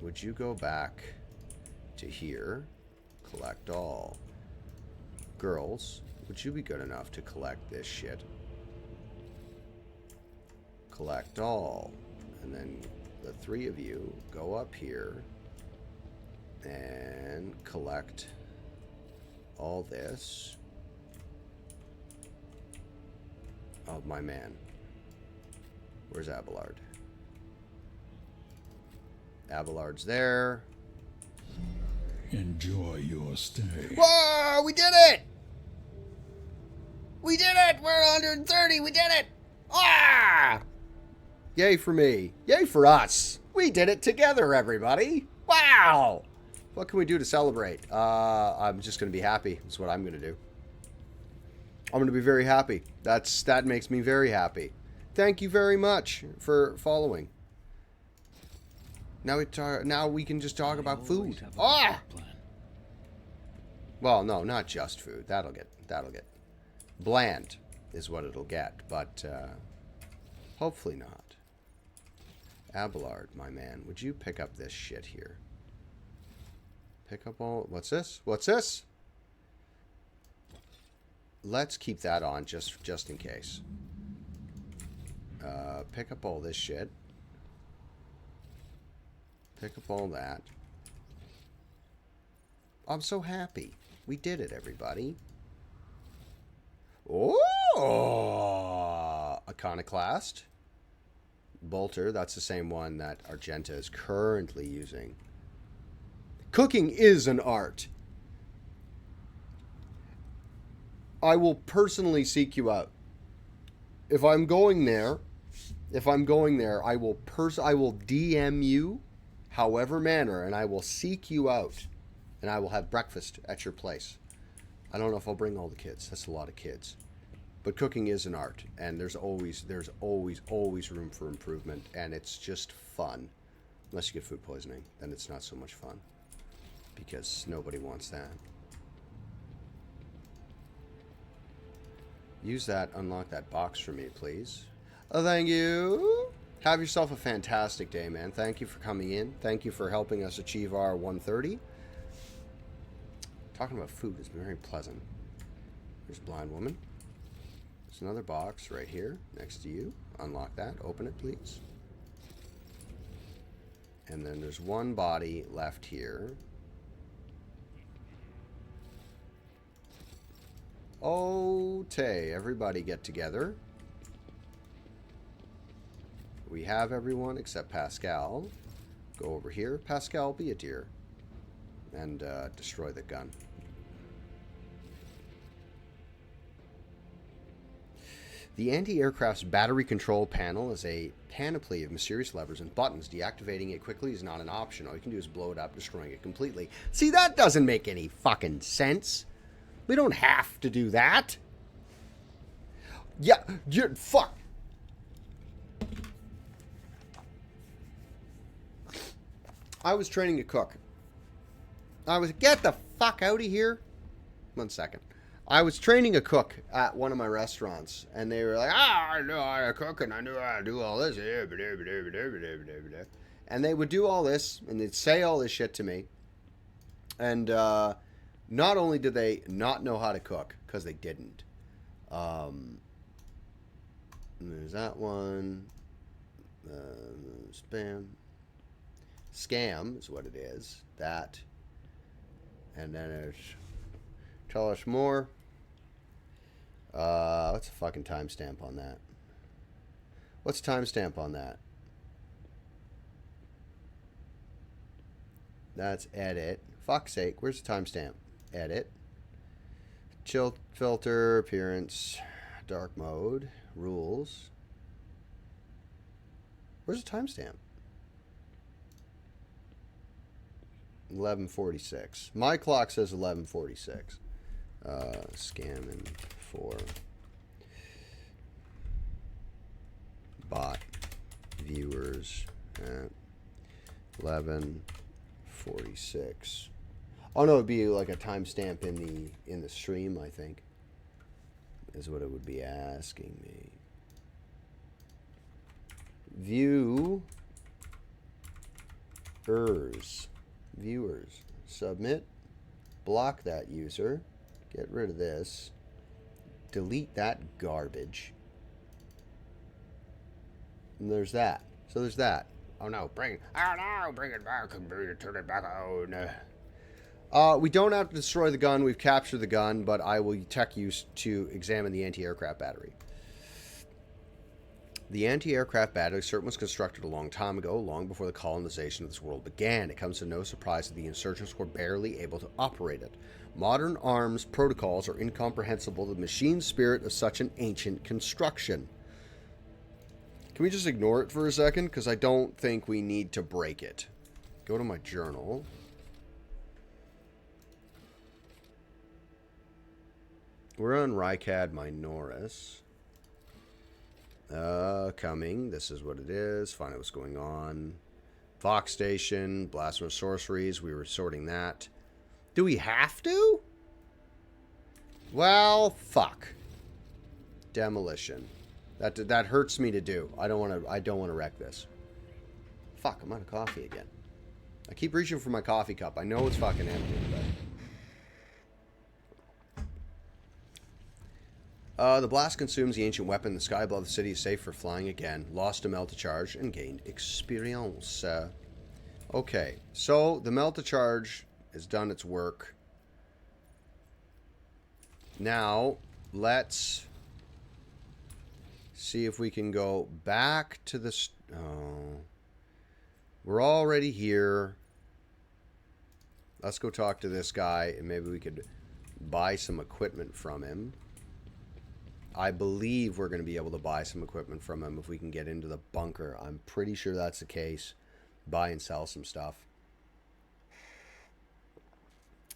Would you go back to here? Collect all. Girls, would you be good enough to collect this shit? Collect all. And then the 3 of you go up here and collect all this. Oh, my man. Where's Abelard? Abelard's there. Enjoy your stay. Whoa! We did it! We did it! We're at 130! We did it! Ah! Yay for me. Yay for us. We did it together, everybody. Wow! What can we do to celebrate? I'm just going to be happy. That's what I'm going to do. I'm going to be very happy. That makes me very happy. Thank you very much for following. Now we can just talk about food. Ah! Well, no, not just food. That'll get bland is what it'll get, but hopefully not. Abelard, my man, would you pick up this shit here? Pick up all... What's this? What's this? Let's keep that on just in case. Pick up all this shit. Pick up all that. I'm so happy. We did it, everybody. Oh! Iconoclast. Bolter, that's the same one that Argenta is currently using. Cooking is an art. I will personally seek you out. If I'm going there, I will DM you, however manner, and I will seek you out, and I will have breakfast at your place. I don't know if I'll bring all the kids. That's a lot of kids. But cooking is an art, and there's always room for improvement, and it's just fun. Unless you get food poisoning, then it's not so much fun, because nobody wants that. Use that, unlock that box for me, please. Oh, thank you. Have yourself a fantastic day, man. Thank you for coming in. Thank you for helping us achieve our 130. Talking about food is very pleasant. There's a blind woman. There's another box right here next to you. Unlock that. Open it, please. And then there's one body left here. Okay, everybody get together. We have everyone except Pascal. Go over here. Pascal, be a dear. And destroy the gun. The anti-aircraft's battery control panel is a panoply of mysterious levers and buttons. Deactivating it quickly is not an option. All you can do is blow it up, destroying it completely. See, that doesn't make any fucking sense. We don't have to do that. Yeah, fuck. I was training a cook. Get the fuck out of here. 1 second. I was training a cook at one of my restaurants, and they were like, I know how to cook, and I knew how to do all this. And they would do all this, and they'd say all this shit to me. And not only did they not know how to cook, because they didn't. There's that one. Spam. Scam is what it is. That. And then there's... Tell us more. What's the fucking timestamp on that? What's the timestamp on that? That's edit. Fuck's sake, where's the timestamp? Edit. Chill filter, appearance, dark mode, rules. Where's the timestamp? 11:46. My clock says 11:46. Scamming for bot viewers at 11:46. Oh no, it'd be like a timestamp in the stream, I think. Is what it would be asking me. Viewers. Submit. Block that user. Get rid of this. Delete that garbage. And there's that. So there's that. Oh no, bring it back and turn it back on. We don't have to destroy the gun. We've captured the gun, but I will tech use to examine the anti-aircraft battery. The anti-aircraft battle cert was constructed a long time ago, long before the colonization of this world began. It comes to no surprise that the insurgents were barely able to operate it. Modern arms protocols are incomprehensible to the machine spirit of such an ancient construction. Can we just ignore it for a second? Because I don't think we need to break it. Go to my journal. We're on Rycad Minoris. Coming. This is what it is. Find out what's going on. Fox Station. Blasphemous Sorceries. We were sorting that. Do we have to? Well, fuck. Demolition. That hurts me to do. I don't want to wreck this. Fuck, I'm out of coffee again. I keep reaching for my coffee cup. I know it's fucking empty, but... the blast consumes the ancient weapon. The sky above the city is safe for flying again. Lost a melt-to-charge and gained experience. Okay, so the melt-to-charge has done its work. Now, let's see if we can go back to the... Oh, we're already here. Let's go talk to this guy, and maybe we could buy some equipment from him. I believe we're going to be able to buy some equipment from him if we can get into the bunker. I'm pretty sure that's the case. Buy and sell some stuff.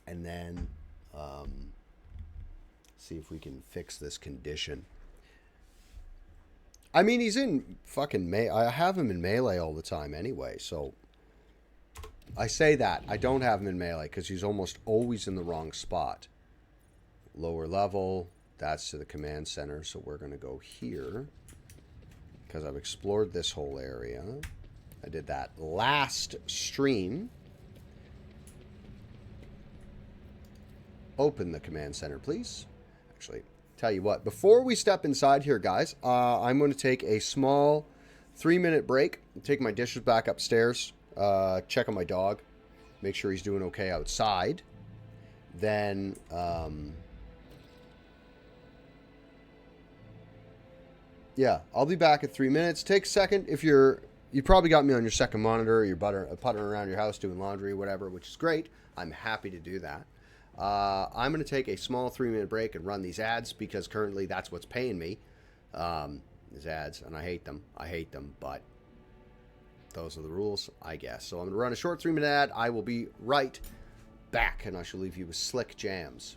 And then see if we can fix this condition. I mean, he's in fucking melee. I have him in melee all the time anyway, so... I say that. I don't have him in melee because he's almost always in the wrong spot. Lower level... That's to the command center, so we're going to go here because I've explored this whole area. I did that last stream. Open the command center, please. Actually, tell you what, before we step inside here, guys, I'm going to take a small 3-minute break, take my dishes back upstairs, check on my dog, make sure he's doing okay outside. Then... yeah, I'll be back at 3 minutes. Take a second if you probably got me on your second monitor, or you're puttering around your house doing laundry or whatever, which is great. I'm happy to do that. I'm going to take a small 3-minute break and run these ads because currently that's what's paying me. These ads, and I hate them. I hate them, but those are the rules, I guess. So I'm going to run a short 3-minute ad. I will be right back, and I shall leave you with slick jams.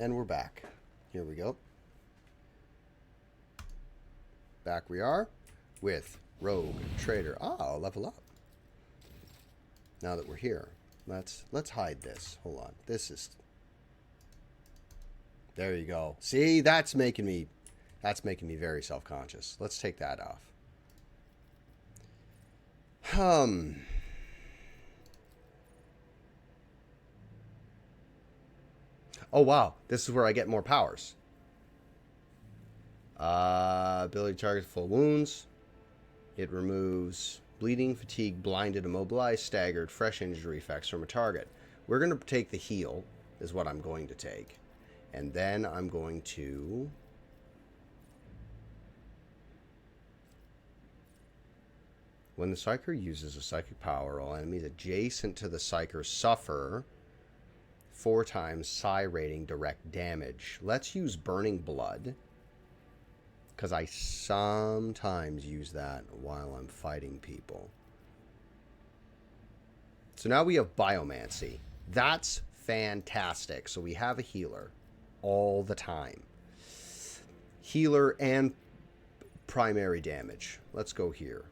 And we're back. Here we go. Back we are with Rogue Trader. Ah, level up. Now that we're here, let's hide this. Hold on. This is... There you go. See, that's making me very self-conscious. Let's take that off. Oh, wow. This is where I get more powers. Ability to target full wounds. It removes bleeding, fatigue, blinded, immobilized, staggered, fresh injury effects from a target. We're going to take the heal, is what I'm going to take. And then I'm going to... When the Psyker uses a psychic power, all enemies adjacent to the Psyker suffer 4 times psi rating direct damage. Let's use Burning Blood, because I sometimes use that while I'm fighting people. So now we have Biomancy. That's fantastic. So we have a healer all the time. Healer and primary damage. Let's go here.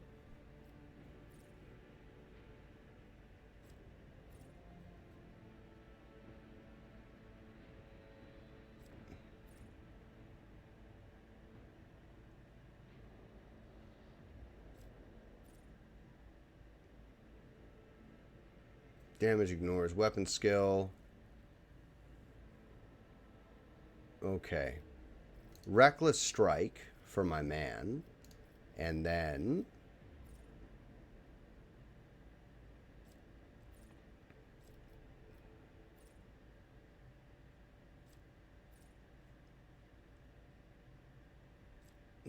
Damage ignores weapon skill. Okay. Reckless Strike for my man. And then...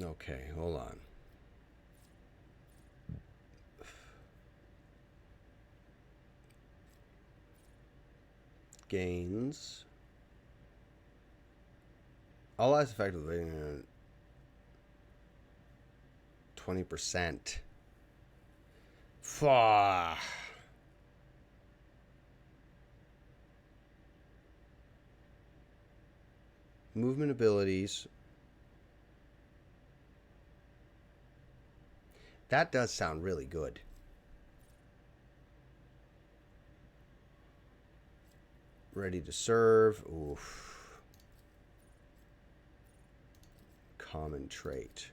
Okay, hold on. Gains. All last effectively 20%. Fah. Movement abilities. That does sound really good. Ready to serve. Oof. Common trait.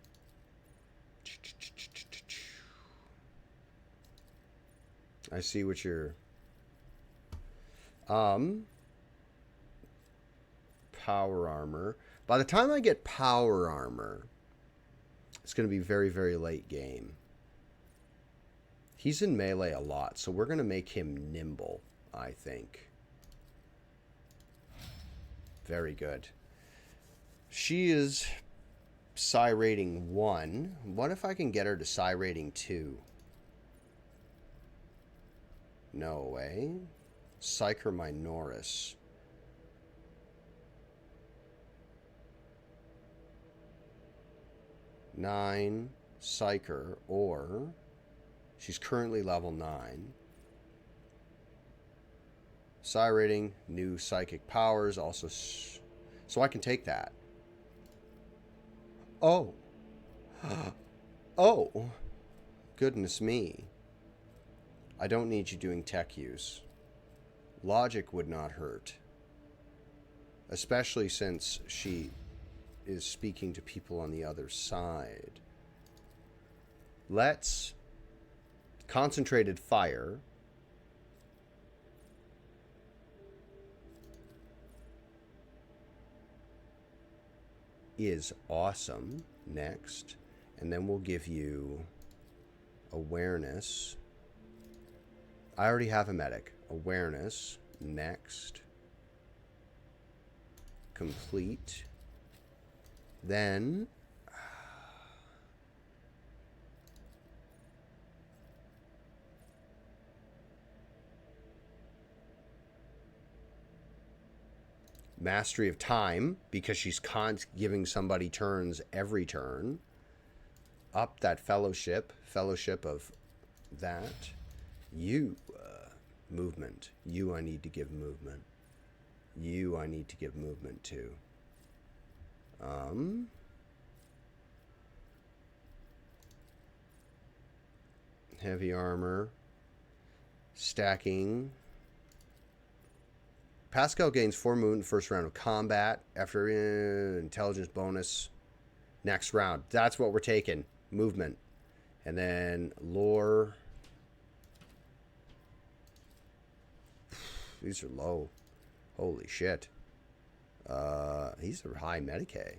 I see what you're... Power armor. By the time I get power armor, it's going to be very, very late game. He's in melee a lot, so we're going to make him nimble, I think. Very good. She is psi rating 1. What if I can get her to psi rating 2? No way. Psyker Minoris. Nine Psyker, or she's currently level 9. Psi rating, new psychic powers, also... So I can take that. Oh. Oh. Goodness me. I don't need you doing tech use. Logic would not hurt. Especially since she is speaking to people on the other side. Let's... Concentrated fire... is awesome. Next. And then we'll give you awareness. I already have a medic. Awareness. Next. Complete. Then mastery of time, because she's giving somebody turns every turn. Up that fellowship of that. You movement. You I need to give movement. You I need to give movement to. Heavy armor. Stacking. Pascal gains 4 movement first round of combat. After intelligence bonus next round. That's what we're taking. Movement. And then lore. These are low. Holy shit. He's a high Medicaid.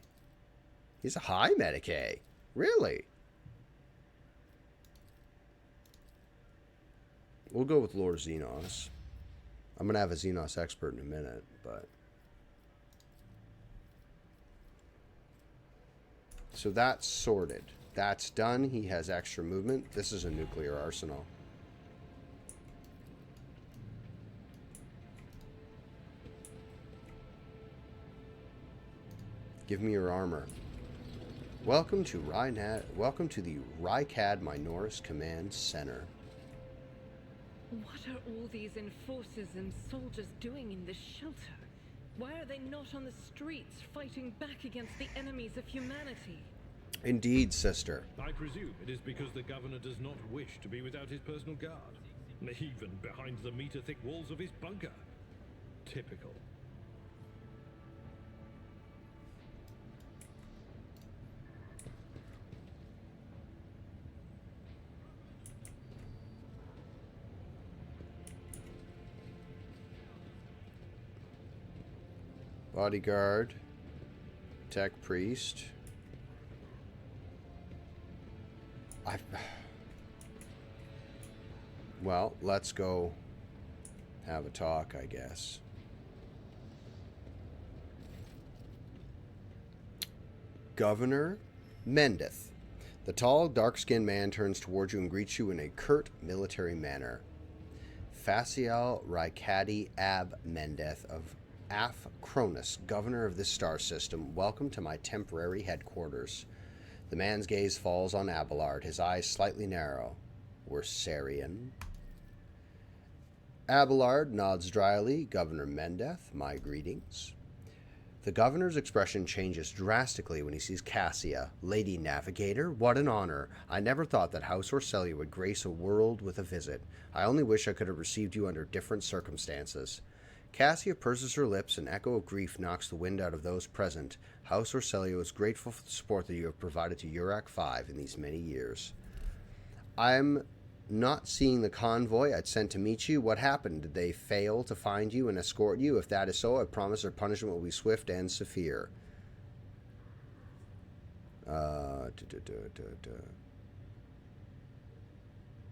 He's a high Medicaid. Really? We'll go with Lord Xenos. I'm going to have a Xenos expert in a minute, but... So that's sorted. That's done. He has extra movement. This is a nuclear arsenal. Give me your armor. Welcome to Welcome to the Owlcat Minoris Command Center. What are all these enforcers and soldiers doing in this shelter? Why are they not on the streets fighting back against the enemies of humanity? Indeed, sister. I presume it is because the governor does not wish to be without his personal guard, even behind the meter-thick walls of his bunker. Typical. Bodyguard. Tech priest. Well, let's go have a talk, I guess. Governor Mendeth. The tall, dark-skinned man turns towards you and greets you in a curt military manner. Facial Rykadi Ab Mendeth of Af Koronus, governor of this star system, welcome to my temporary headquarters. The man's gaze falls on Abelard, his eyes slightly narrow. We're Sarian. Abelard nods dryly. Governor Mendeth, my greetings. The governor's expression changes drastically when he sees Cassia. Lady Navigator, what an honor. I never thought that House Orcelia would grace a world with a visit. I only wish I could have received you under different circumstances. Cassia purses her lips, an echo of grief knocks the wind out of those present. House Orcelia is grateful for the support that you have provided to Urac 5 in these many years. I'm not seeing the convoy I'd sent to meet you. What happened? Did they fail to find you and escort you? If that is so, I promise their punishment will be swift and severe.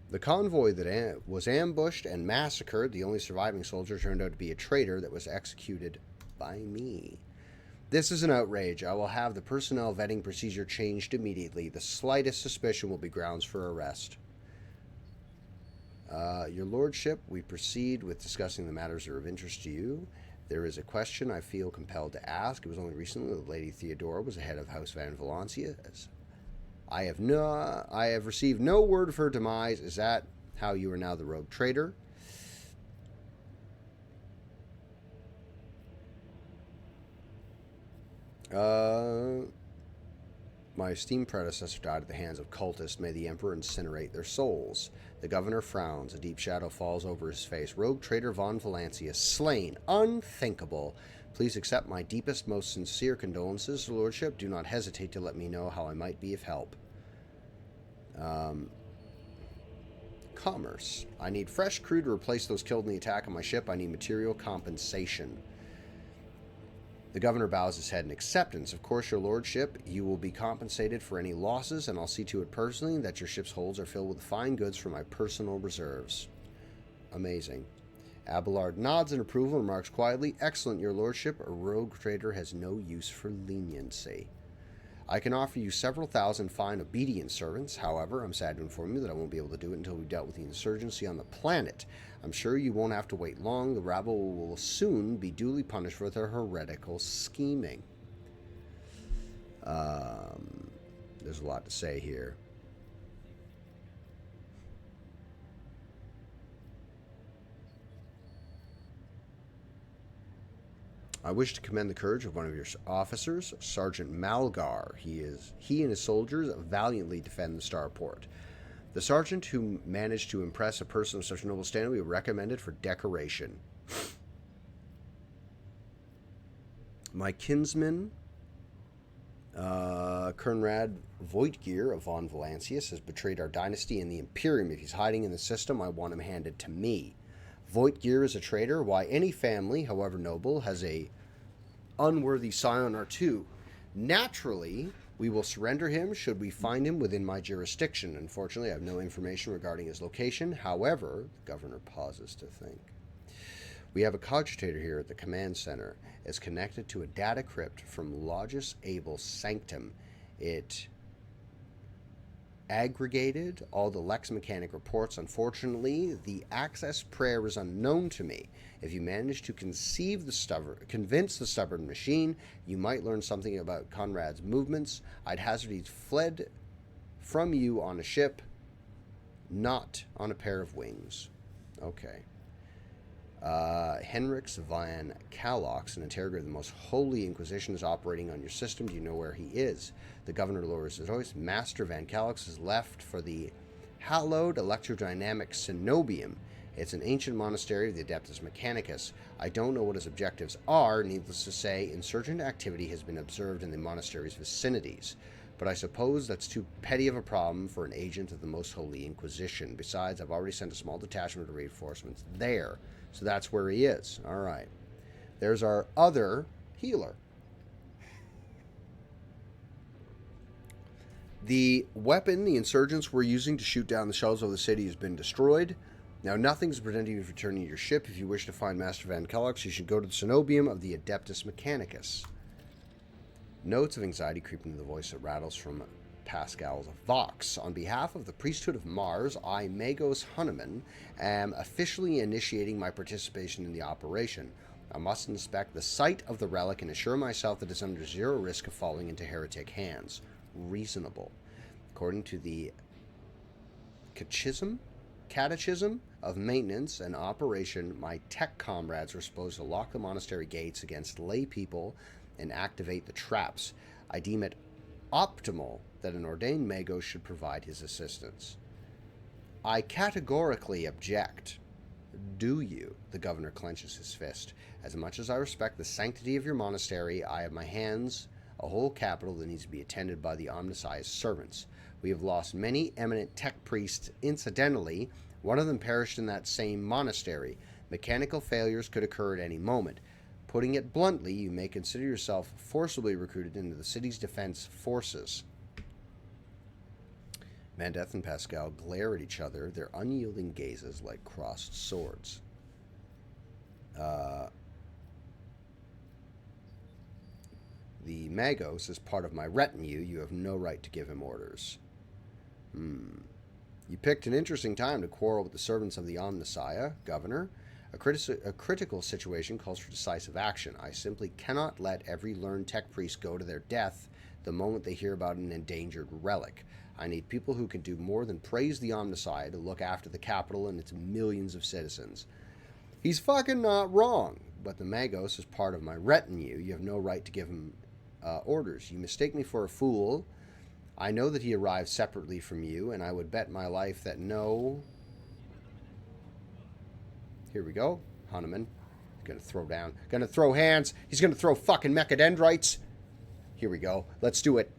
The convoy that was ambushed and massacred, the only surviving soldier turned out to be a traitor that was executed by me. This is an outrage. I will have the personnel vetting procedure changed immediately. The slightest suspicion will be grounds for arrest. Your lordship, we proceed with discussing the matters that are of interest to you. There is a question I feel compelled to ask. It was only recently that Lady Theodora was the head of House Van Valancius. I have received no word of her demise. Is that how you are now the rogue traitor? My esteemed predecessor died at the hands of cultists. May the Emperor incinerate their souls. The governor frowns. A deep shadow falls over his face. Rogue traitor Von Valancius, slain. Unthinkable. Please accept my deepest, most sincere condolences, lordship. Do not hesitate to let me know how I might be of help. Commerce. I need fresh crew to replace those killed in the attack on my ship. I need material compensation. The governor bows his head in acceptance. Of course, your lordship, you will be compensated for any losses, and I'll see to it personally that your ship's holds are filled with fine goods from my personal reserves. Amazing. Abelard nods in approval and remarks quietly, excellent, your lordship. A rogue trader has no use for leniency. I can offer you several thousand fine obedient servants. However, I'm sad to inform you that I won't be able to do it until we've dealt with the insurgency on the planet. I'm sure you won't have to wait long. The rabble will soon be duly punished for their heretical scheming. There's a lot to say here. I wish to commend the courage of one of your officers, Sergeant Malgar. He and his soldiers valiantly defend the starport. The sergeant who managed to impress a person of such noble standing will be recommended for decoration. My kinsman, Conrad Voigtgear of von Valancius, has betrayed our dynasty and the Imperium. If he's hiding in the system, I want him handed to me. Voigtgear is a traitor. Why, any family, however noble, has a unworthy scion or two. Naturally, we will surrender him should we find him within my jurisdiction. Unfortunately, I have no information regarding his location. However, the governor pauses to think. We have a cogitator here at the command center. It's connected to a data crypt from Logis Abel's sanctum. It aggregated all the Lex Mechanic reports. Unfortunately, the access prayer is unknown to me. If you manage to convince the stubborn machine, you might learn something about Conrad's movements. I'd hazard he's fled from you on a ship, not on a pair of wings. Okay. Henrix Van Calox, an interrogator of the most holy Inquisition, is operating on your system. Do you know where he is? The governor lowers his voice. Master Van Calox has left for the hallowed electrodynamic cenobium. It's an ancient monastery of the Adeptus Mechanicus. I don't know what his objectives are. Needless to say, insurgent activity has been observed in the monastery's vicinities. But I suppose that's too petty of a problem for an agent of the most holy Inquisition. Besides, I've already sent a small detachment of reinforcements there. So that's where he is. All right. There's our other healer. The weapon the insurgents were using to shoot down the shells of the city has been destroyed. Now, nothing's preventing you from returning to your ship. If you wish to find Master Van Kellox, you should go to the cenobium of the Adeptus Mechanicus. Notes of anxiety creep into the voice that rattles from Pascal's Vox. On behalf of the priesthood of Mars, I, Magos Hunneman, am officially initiating my participation in the operation. I must inspect the site of the relic and assure myself that it's under zero risk of falling into heretic hands. Reasonable. According to the Catechism of Maintenance and Operation, my tech comrades were supposed to lock the monastery gates against lay people and activate the traps. I deem it optimal that an ordained Magos should provide his assistance. I categorically object. Do you? The governor clenches his fist. As much as I respect the sanctity of your monastery, I have my hands a whole capital that needs to be attended by the Omnisci's servants. We have lost many eminent tech priests incidentally. One of them perished in that same monastery. Mechanical failures could occur at any moment. Putting it bluntly, you may consider yourself forcibly recruited into the city's defense forces. Mandeth and Pascal glare at each other, their unyielding gazes like crossed swords. The Magos is part of my retinue. You have no right to give him orders. You picked an interesting time to quarrel with the servants of the Omnissiah, Governor. A critical situation calls for decisive action. I simply cannot let every learned tech priest go to their death the moment they hear about an endangered relic. I need people who can do more than praise the Omnissiah to look after the capital and its millions of citizens. He's fucking not wrong, but the Magos is part of my retinue. You have no right to give him orders. You mistake me for a fool. I know that he arrived separately from you, and I would bet my life that no... Here we go. Hunneman. Gonna throw down. Gonna throw hands. He's gonna throw fucking mechadendrites. Here we go. Let's do it.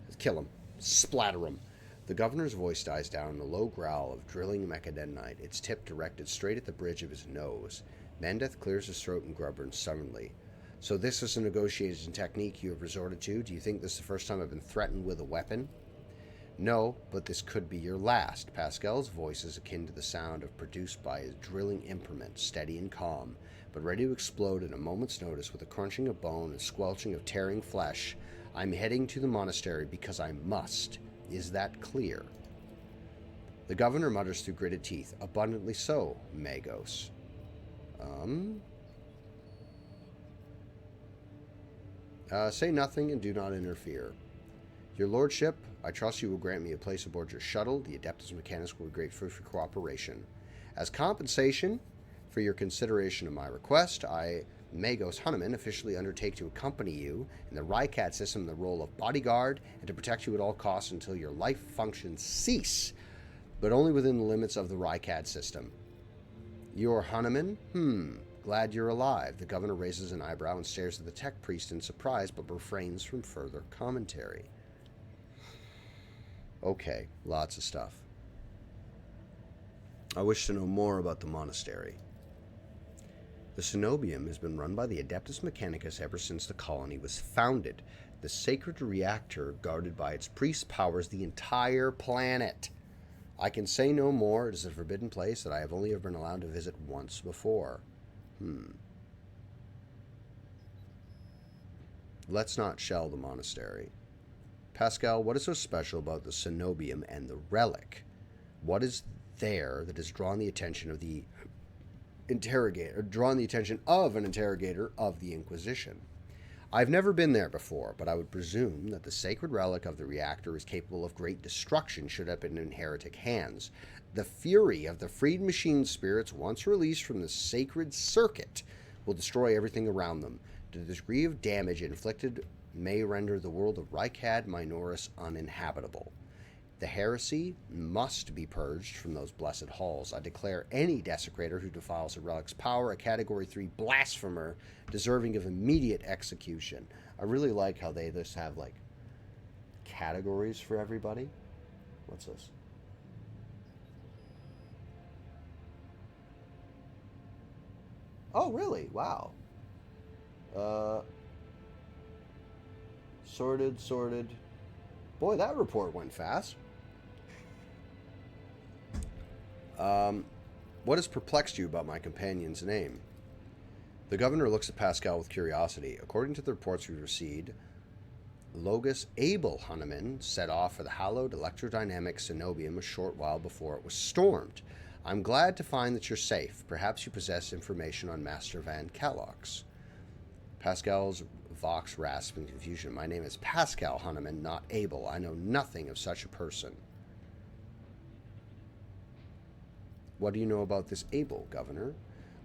Let's kill him. Splatter him. The governor's voice dies down in a low growl of drilling mechadendrite, its tip directed straight at the bridge of his nose. Mandeth clears his throat and grubbers stubbornly. So this is a negotiation technique you have resorted to? Do you think this is the first time I've been threatened with a weapon? No, but this could be your last. Pascal's voice is akin to the sound produced by his drilling implement, steady and calm, but ready to explode at a moment's notice with a crunching of bone and squelching of tearing flesh. I'm heading to the monastery because I must. Is that clear? The governor mutters through gritted teeth. Abundantly so, Magos. Say nothing and do not interfere. Your lordship, I trust you will grant me a place aboard your shuttle. The Adeptus Mechanicus will be grateful for cooperation. As compensation, For your consideration of my request, I, Magos Hunneman, officially undertake to accompany you in the Rycat system in the role of bodyguard and to protect you at all costs until your life functions cease, but only within the limits of the Rycat system. You're Hunneman? Glad you're alive. The governor raises an eyebrow and stares at the tech priest in surprise, but refrains from further commentary. Okay, lots of stuff. I wish to know more about the monastery. The Cenobium has been run by the Adeptus Mechanicus ever since the colony was founded. The sacred reactor guarded by its priests powers the entire planet. I can say no more. It is a forbidden place that I have only ever been allowed to visit once before. Let's not shell the monastery. Pascal, what is so special about the Cenobium and the relic? What is there that has drawn the attention of the an interrogator of the Inquisition? I've never been there before, but I would presume that the sacred relic of the reactor is capable of great destruction should it have been in heretic hands. The fury of the freed machine spirits, once released from the sacred circuit, will destroy everything around them. The degree of damage inflicted may render the world of Rycad Minoris uninhabitable. The heresy must be purged from those blessed halls. I declare any desecrator who defiles the relic's power a Category 3 blasphemer, deserving of immediate execution. I really like how they just have, like, categories for everybody. What's this? Oh, really? Wow. Sorted. Boy, that report went fast. What has perplexed you about my companion's name? The governor looks at Pascal with curiosity. According to the reports we've received, Logus Abel Hunneman set off for the hallowed electrodynamic Cenobium a short while before it was stormed. I'm glad to find that you're safe. Perhaps you possess information on Master Van Kallox. Pascal's vox rasped in confusion. My name is Pascal Hunneman, not Abel. I know nothing of such a person. What do you know about this Abel, Governor?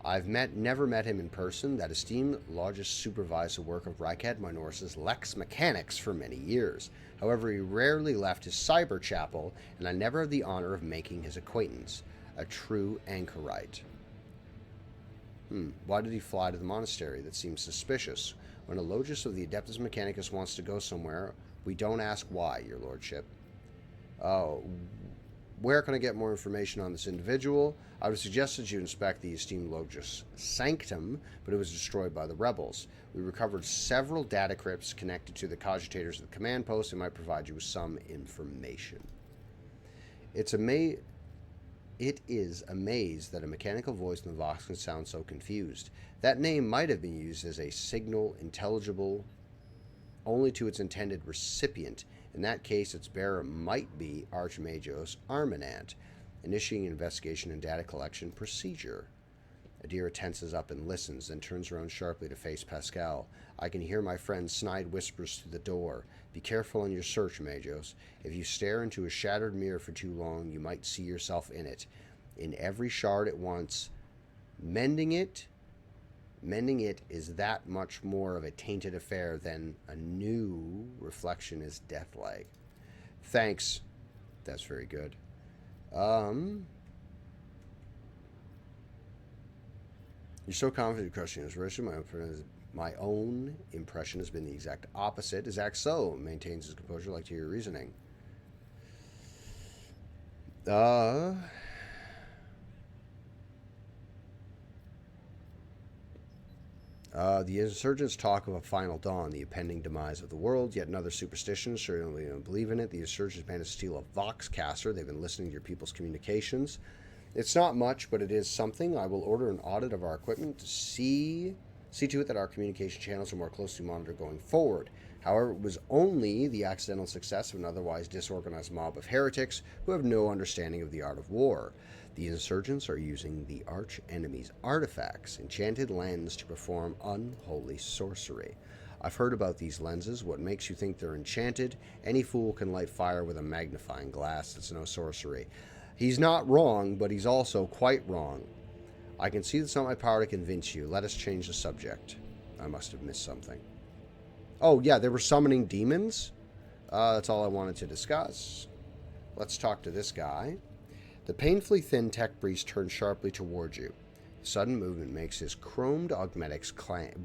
I've never met him in person. That esteemed logist supervised the work of Rycad Minoris' Lex Mechanics for many years. However, he rarely left his cyber chapel, and I never had the honor of making his acquaintance. A true anchorite. Why did he fly to the monastery? That seems suspicious. When a logist of the Adeptus Mechanicus wants to go somewhere, we don't ask why, your lordship. Oh, where can I get more information on this individual? I would suggest that you inspect the esteemed logist's sanctum, but it was destroyed by the rebels. We recovered several data crypts connected to the cogitators of the command post and might provide you with some information. It is amazed that a mechanical voice in the Vox can sound so confused. That name might have been used as a signal intelligible only to its intended recipient. In that case, its bearer might be Archmagos Arminant, initiating an investigation and data collection procedure. Adira tenses up and listens, then turns around sharply to face Pascal. I can hear my friend snide whispers through the door. Be careful on your search, Magos. If you stare into a shattered mirror for too long, you might see yourself in it. In every shard at once. Mending it is that much more of a tainted affair than a new reflection is death-like. Thanks. That's very good. You're so confident, question is my own impression has been the exact opposite. Is Axo maintains his composure, like to your reasoning. The insurgents talk of a final dawn, the impending demise of the world, yet another superstition. Certainly don't believe in it. The insurgents plan to steal a Voxcaster. They've been listening to your people's communications. It's not much, but it is something. I will order an audit of our equipment to see to it that our communication channels are more closely monitored going forward. However, it was only the accidental success of an otherwise disorganized mob of heretics who have no understanding of the art of war. The insurgents are using the arch-enemy's artifacts, enchanted lens, to perform unholy sorcery. I've heard about these lenses. What makes you think they're enchanted? Any fool can light fire with a magnifying glass. It's no sorcery. He's not wrong, but he's also quite wrong. I can see that's not my power to convince you. Let us change the subject. I must have missed something. Oh, yeah, they were summoning demons. That's all I wanted to discuss. Let's talk to this guy. The painfully thin tech priest turns sharply towards you. Sudden movement makes his chromed augmetics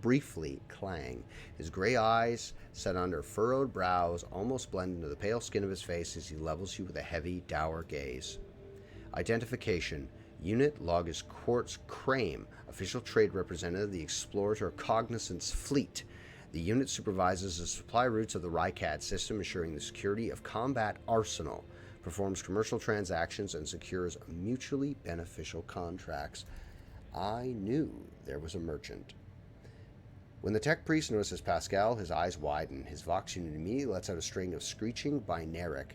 briefly clang. His gray eyes, set under furrowed brows, almost blend into the pale skin of his face as he levels you with a heavy, dour gaze. Identification. Unit log is Quartz Crame, official trade representative of the Explorator Cognizance Fleet. The unit supervises the supply routes of the RICAD system, ensuring the security of combat arsenal, performs commercial transactions, and secures mutually beneficial contracts. I knew there was a merchant. When the tech priest notices Pascal, his eyes widen. His Vox unit immediately lets out a string of screeching binaric,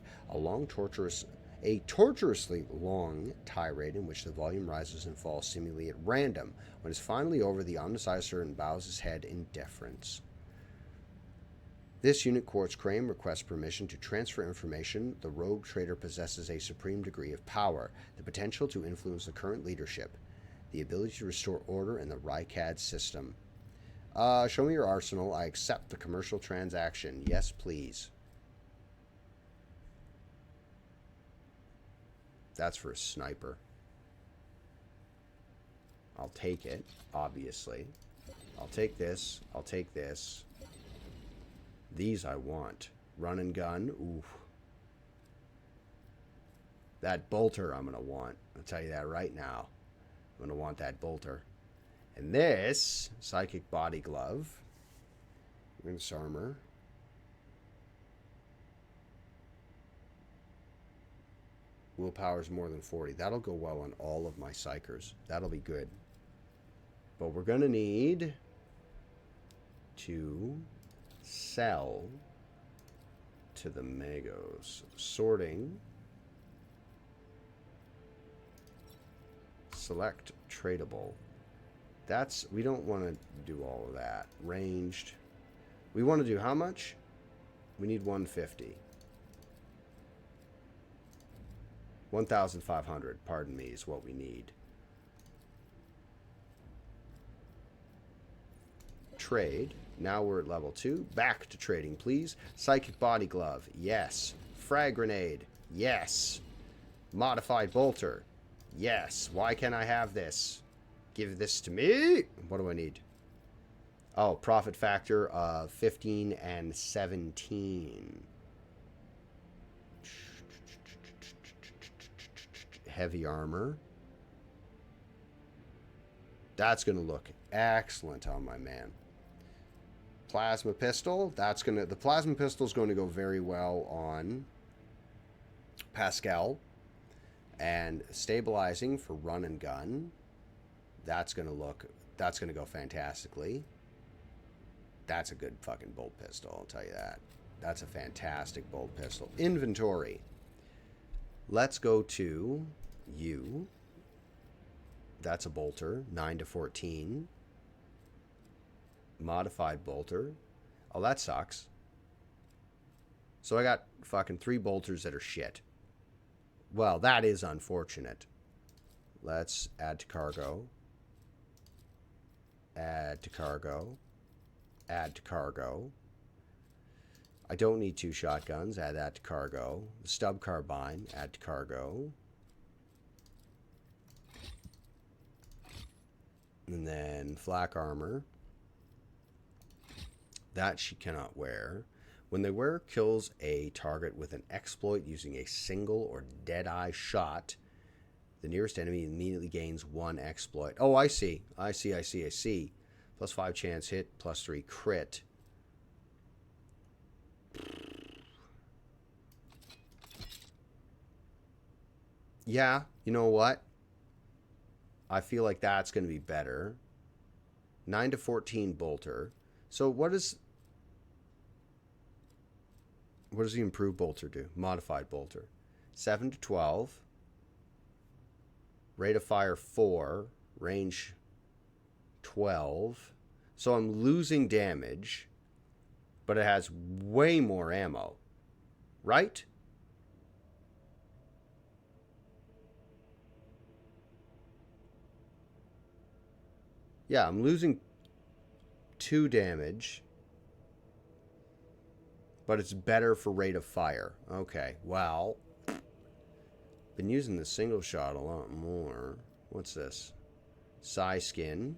a tortuously long tirade in which the volume rises and falls seemingly at random. When it's finally over, the Omnicizer bows his head in deference. This unit, Quartz Crane, requests permission to transfer information. The rogue trader possesses a supreme degree of power, the potential to influence the current leadership, the ability to restore order in the RICAD system. Show me your arsenal. I accept the commercial transaction. Yes, please. That's for a sniper. I'll take it, obviously. I'll take this. I'll take this. These I want. Run and gun. Ooh. That bolter I'm going to want. I'll tell you that right now. I'm going to want that bolter. And this, psychic body glove. Rinse armor. Willpower is more than 40. That'll go well on all of my psychers. That'll be good. But we're going to need to sell to the Magos. Sorting. Select tradable. We don't want to do all of that. Ranged. We want to do how much? We need 150. 1,500, pardon me, is what we need. Trade. Now we're at level 2. Back to trading, please. Psychic body glove. Yes. Frag grenade. Yes. Modified bolter. Yes. Why can't I have this? Give this to me. What do I need? Oh, profit factor of 15 and 17. Heavy armor. That's going to look excellent on my man. Plasma pistol. The plasma pistol is going to go very well on Pascal. And stabilizing for run and gun. That's going to go fantastically. That's a good fucking bolt pistol, I'll tell you that. That's a fantastic bolt pistol. Inventory. Let's go to you. That's a bolter. 9 to 14. Modified bolter. Oh, that sucks. So I got fucking 3 bolters that are shit. Well, that is unfortunate. Let's add to cargo. Add to cargo. Add to cargo. I don't need 2 shotguns. Add that to cargo. The stub carbine. Add to cargo. And then flak armor. That she cannot wear. When they wear, kills a target with an exploit using a single or dead-eye shot. The nearest enemy immediately gains 1 exploit. Oh, I see. I see. Plus 5 chance hit, plus 3 crit. Yeah, you know what? I feel like that's going to be better. 9 to 14 bolter. So what does the improved bolter do? Modified bolter. 7 to 12. Rate of fire 4. Range 12. So I'm losing damage, but it has way more ammo. Right? Yeah, I'm losing 2 damage. But it's better for rate of fire. Okay, well. Been using the single shot a lot more. What's this? Psy skin.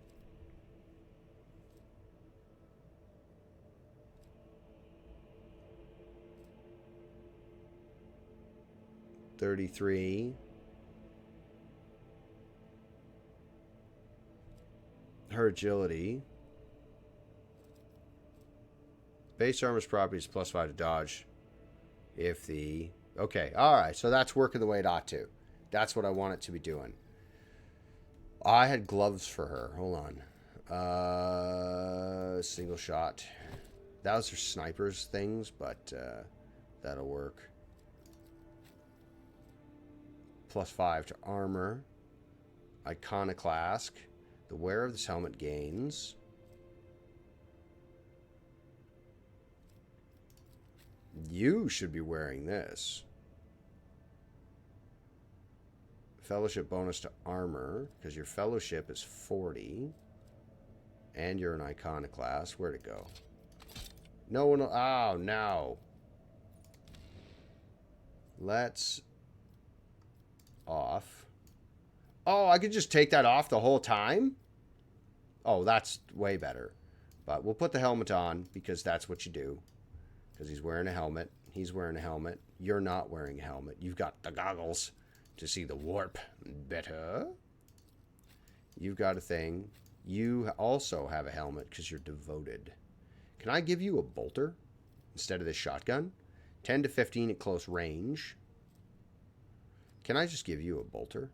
$33. Her agility. Base armor's properties +5 to dodge. If the... Okay, alright, so that's working the way it ought to. That's what I want it to be doing. I had gloves for her. Hold on. Single shot. That was her sniper's things, but that'll work. +5 to armor. Iconoclast. The wearer of this helmet gains. You should be wearing this. Fellowship bonus to armor, because your fellowship is 40. And you're an iconoclast. Where'd it go? No one... Oh, no. Let's... Off. Oh, I could just take that off the whole time? Oh, that's way better. But we'll put the helmet on, because that's what you do. Because he's wearing a helmet. He's wearing a helmet. You're not wearing a helmet. You've got the goggles to see the warp better. You've got a thing. You also have a helmet because you're devoted. Can I give you a bolter instead of this shotgun? 10 to 15 at close range. Can I just give you a bolter?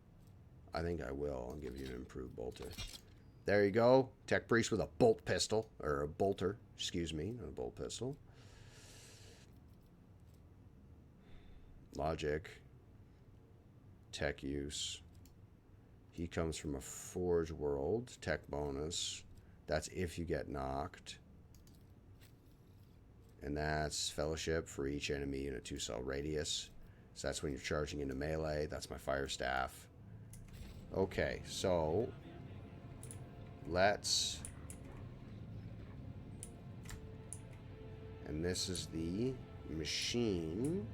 I think I will. I'll give you an improved bolter. There you go. Tech priest with a bolt pistol. Or a bolter. Excuse me. Not a bolt pistol. Logic. Tech use. He comes from a forge world. Tech bonus. That's if you get knocked. And that's fellowship for each enemy in a 2-cell radius. So that's when you're charging into melee. That's my fire staff. Okay, so let's... And this is the machine.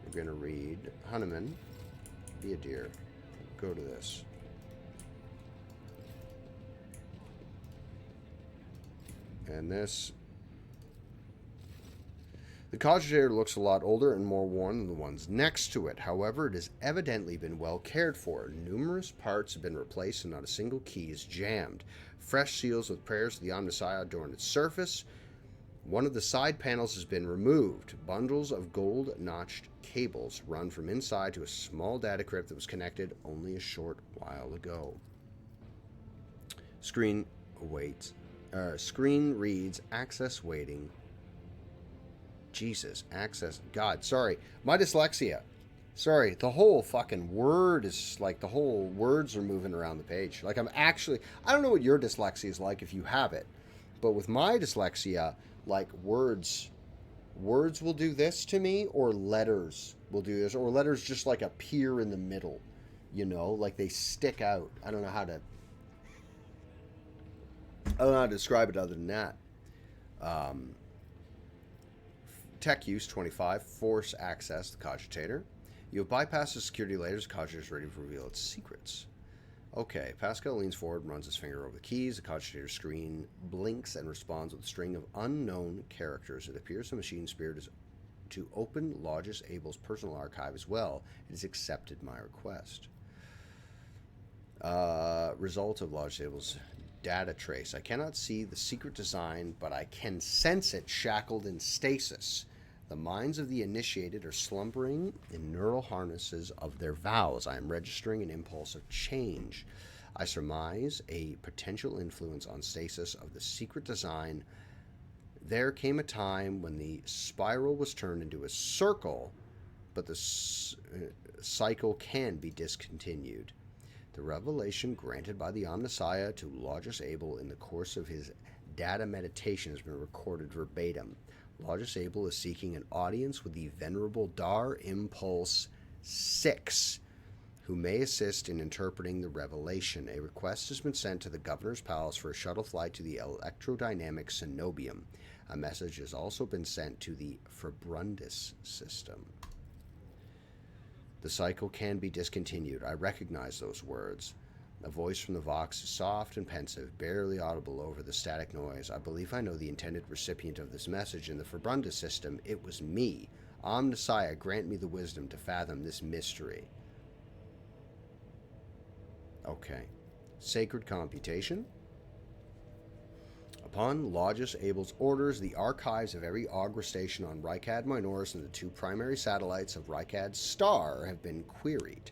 We're going to read Hunneman. Be a deer. Go to this. And this... The cogitator looks a lot older and more worn than the ones next to it. However, it has evidently been well cared for. Numerous parts have been replaced and not a single key is jammed. Fresh seals with prayers to the Omnissiah adorn its surface. One of the side panels has been removed. Bundles of gold-notched cables run from inside to a small data crypt that was connected only a short while ago. Screen awaits. Screen reads access waiting. Jesus, access. God, sorry. My dyslexia. Sorry, the whole fucking word is like the whole words are moving around the page. Like I'm actually, I don't know what your dyslexia is like if you have it, but with my dyslexia, like words will do this to me, or letters will do this, or letters just like appear in the middle, you know, like they stick out. I don't know how to describe it other than that. Tech use 25, force access the cogitator. You have bypassed the security layers. The cogitator is ready to reveal its secrets. Okay, Pascal leans forward and runs his finger over the keys. The cogitator screen blinks and responds with a string of unknown characters. It appears the machine spirit is to open Logis Abel's personal archive as well. It has accepted my request. Result of Logis Abel's data trace. I cannot see the secret design, but I can sense it shackled in stasis. The minds of the initiated are slumbering in neural harnesses of their vows. I am registering an impulse of change. I surmise a potential influence on stasis of the secret design. There came a time when the spiral was turned into a circle, but the cycle can be discontinued. The revelation granted by the Omnissiah to Logis Abel in the course of his data meditation has been recorded verbatim. Logis Abel is seeking an audience with the venerable Dar Impulse 6. who may assist in interpreting the revelation. A request has been sent to the Governor's Palace for a shuttle flight to the electrodynamic cenobium. A message has also been sent to the Februndis system. The cycle can be discontinued. I recognize those words. A voice from the Vox is soft and pensive, barely audible over the static noise. I believe I know the intended recipient of this message in the Februndis system. It was me. Omnissiah, grant me the wisdom to fathom this mystery. Okay. Sacred computation. Upon Logis Abel's orders, the archives of every Augur station on Rykad Minoris and the 2 primary satellites of Rykad's star have been queried.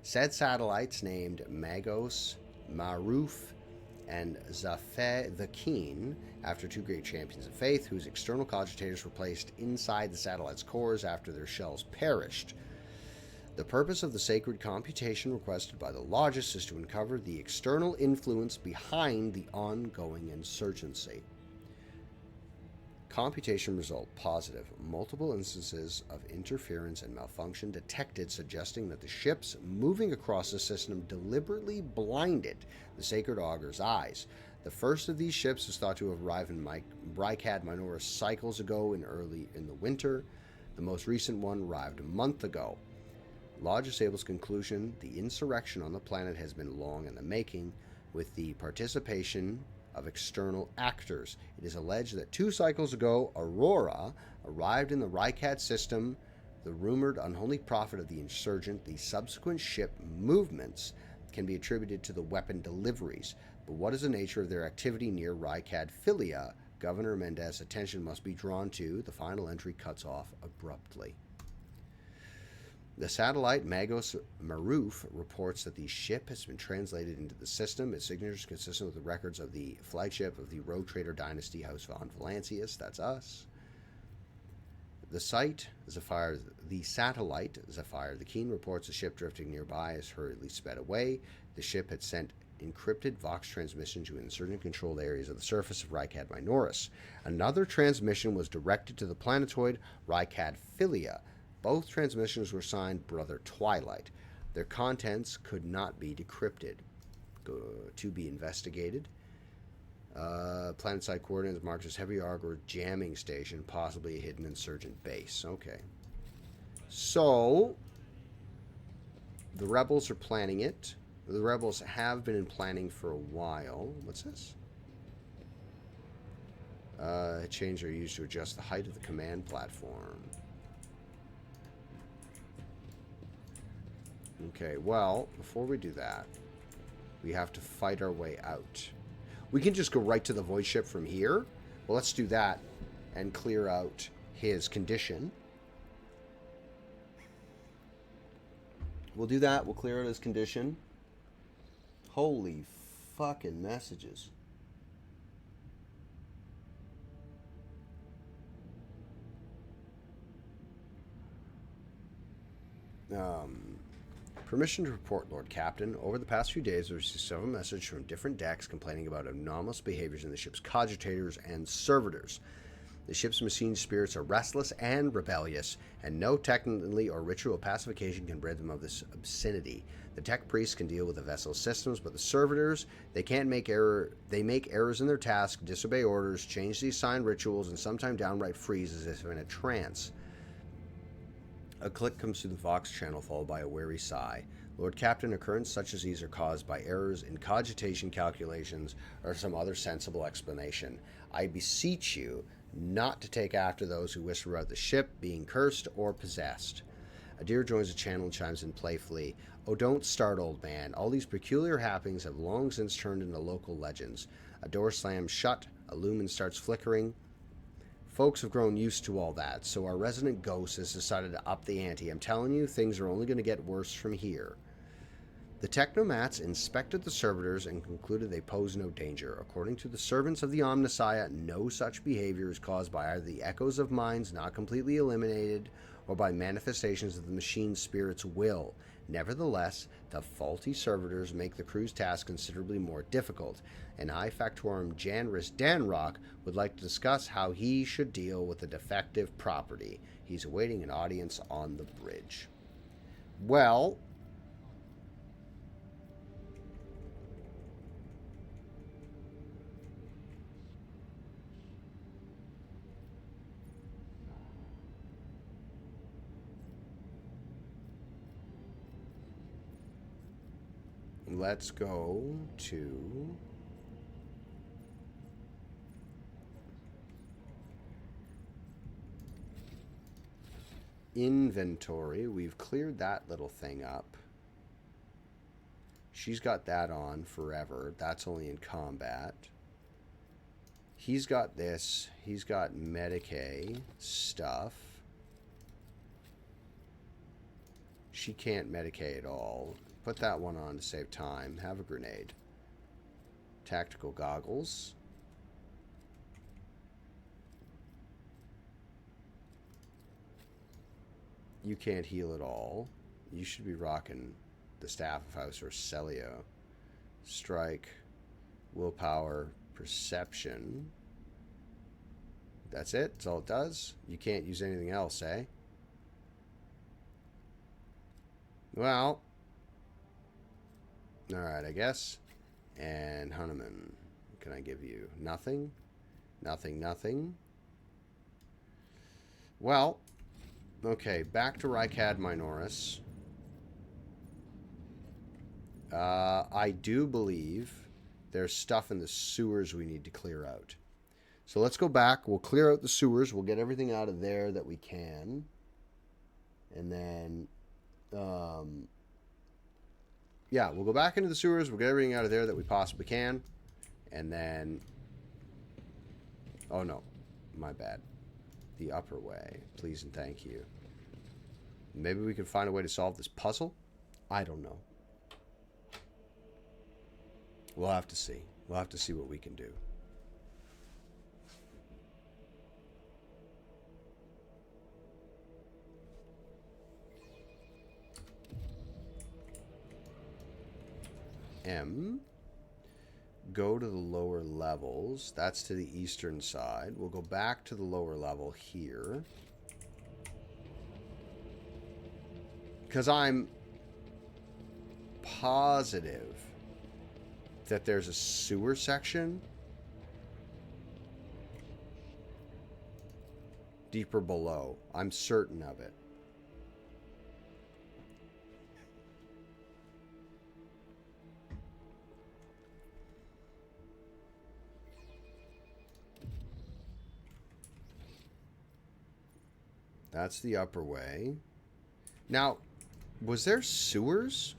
Said satellites named Magos, Maruf, and Zafeh the Keen, after 2 great champions of faith whose external cogitators were placed inside the satellite's cores after their shells perished. The purpose of the sacred computation requested by the Logis is to uncover the external influence behind the ongoing insurgency. Computation result positive. Multiple instances of interference and malfunction detected, suggesting that the ships moving across the system deliberately blinded the Sacred Augur's eyes. The first of these ships is thought to have arrived in Rykad Minoris cycles ago in the winter. The most recent one arrived a month ago. Logis Abel's conclusion: the insurrection on the planet has been long in the making, with the participation of external actors. It is alleged that 2 cycles ago, Aurora arrived in the Rykad system, the rumored unholy prophet of the insurgent. The subsequent ship movements can be attributed to the weapon deliveries, but what is the nature of their activity near Rykad Philia? Governor Mendez's attention must be drawn to. The final entry cuts off abruptly. The satellite Magos Maruf reports that the ship has been translated into the system. Its signature is consistent with the records of the flagship of the Rogue Trader Dynasty, House von Valancius. That's us. The satellite Zephyr the Keen reports a ship drifting nearby has hurriedly sped away. The ship had sent encrypted Vox transmission to insurgent controlled areas of the surface of Rykad Minoris. Another transmission was directed to the planetoid Rykad Philia. Both transmissions were signed Brother Twilight. Their contents could not be decrypted. To be investigated. Planetside coordinates marked as Heavy Augur jamming station, possibly a hidden insurgent base. Okay. So, the rebels are planning it. The rebels have been in planning for a while. What's this? Chains are used to adjust the height of the command platform. Okay, well, before we do that, we have to fight our way out. We can just go right to the void ship from here. Well, let's do that and clear out his condition. We'll do that. We'll clear out his condition. Holy fucking messages. Permission to report, Lord Captain. Over the past few days, I've received several messages from different decks complaining about anomalous behaviors in the ship's cogitators and servitors. The ship's machine spirits are restless and rebellious, and no technically or ritual pacification can rid them of this obscenity. The tech priests can deal with the vessel's systems, but the servitors, they make errors in their task, disobey orders, change the assigned rituals, and sometimes downright freeze as if in a trance. A click comes through the Vox channel, followed by a weary sigh. Lord Captain, occurrences such as these are caused by errors in cogitation calculations or some other sensible explanation. I beseech you not to take after those who whisper about the ship being cursed or possessed. Adir joins the channel and chimes in playfully. Oh, don't start, old man. All these peculiar happenings have long since turned into local legends. A door slams shut, a lumen starts flickering. Folks have grown used to all that, so our resident ghost has decided to up the ante. I'm telling you, things are only going to get worse from here. The technomats inspected the servitors and concluded they pose no danger. According to the servants of the Omnissiah, no such behavior is caused by either the echoes of minds not completely eliminated or by manifestations of the machine spirit's will. Nevertheless, the faulty servitors make the crew's task considerably more difficult, and I Factorum Janris Danrock would like to discuss how he should deal with the defective property. He's awaiting an audience on the bridge. Well, let's go to... inventory. We've cleared that little thing up. She's got that on forever. That's only in combat. He's got this. He's got Medicae stuff. She can't Medicae at all. Put that one on to save time. Have a grenade. Tactical goggles. You can't heal at all. You should be rocking the Staff of House or Celio. Strike, willpower, perception. That's it. That's all it does. You can't use anything else, eh? Well. Alright, I guess. And Hunneman. Can I give you nothing? Nothing, nothing. Well. Okay, back to Rykad Minoris. I do believe there's stuff in the sewers we need to clear out. So let's go back. We'll clear out the sewers. We'll get everything out of there that we can. And then, yeah, we'll go back into the sewers. We'll get everything out of there that we possibly can. And then, oh no, my bad. The upper way, please and thank you. Maybe we can find a way to solve this puzzle? I don't know. We'll have to see. We'll have to see what we can do. M. Go to the lower levels. That's to the eastern side. We'll go back to the lower level here. Because I'm positive that there's a sewer section deeper below. I'm certain of it. That's the upper way. Now, was there sewers?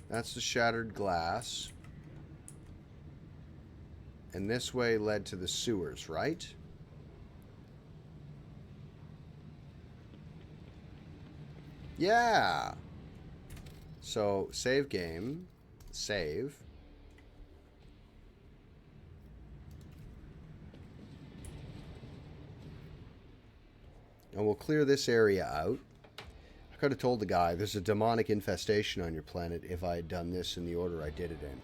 That's the shattered glass. And this way led to the sewers, right? Yeah. So, save game. Save. And we'll clear this area out. I could have told the guy there's a demonic infestation on your planet if I had done this in the order I did it in.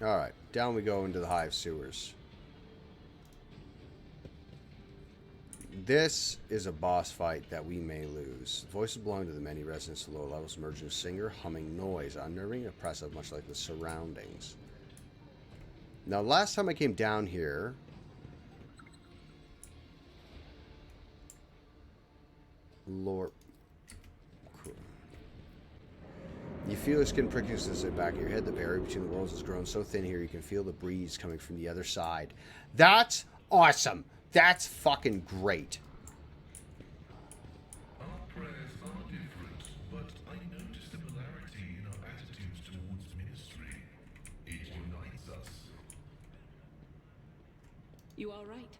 Alright, down we go into the hive sewers. This is a boss fight that we may lose. Voices belong to the many residents of lower levels, emerging a singer, humming noise, unnerving, oppressive, much like the surroundings. Now, last time I came down here, Lord, you feel your skin pricking against the back of your head. The barrier between the worlds has grown so thin here you can feel the breeze coming from the other side. That's awesome. That's fucking great. Our prayers are different, but I notice similarity in our attitudes towards ministry. It unites us. You are right.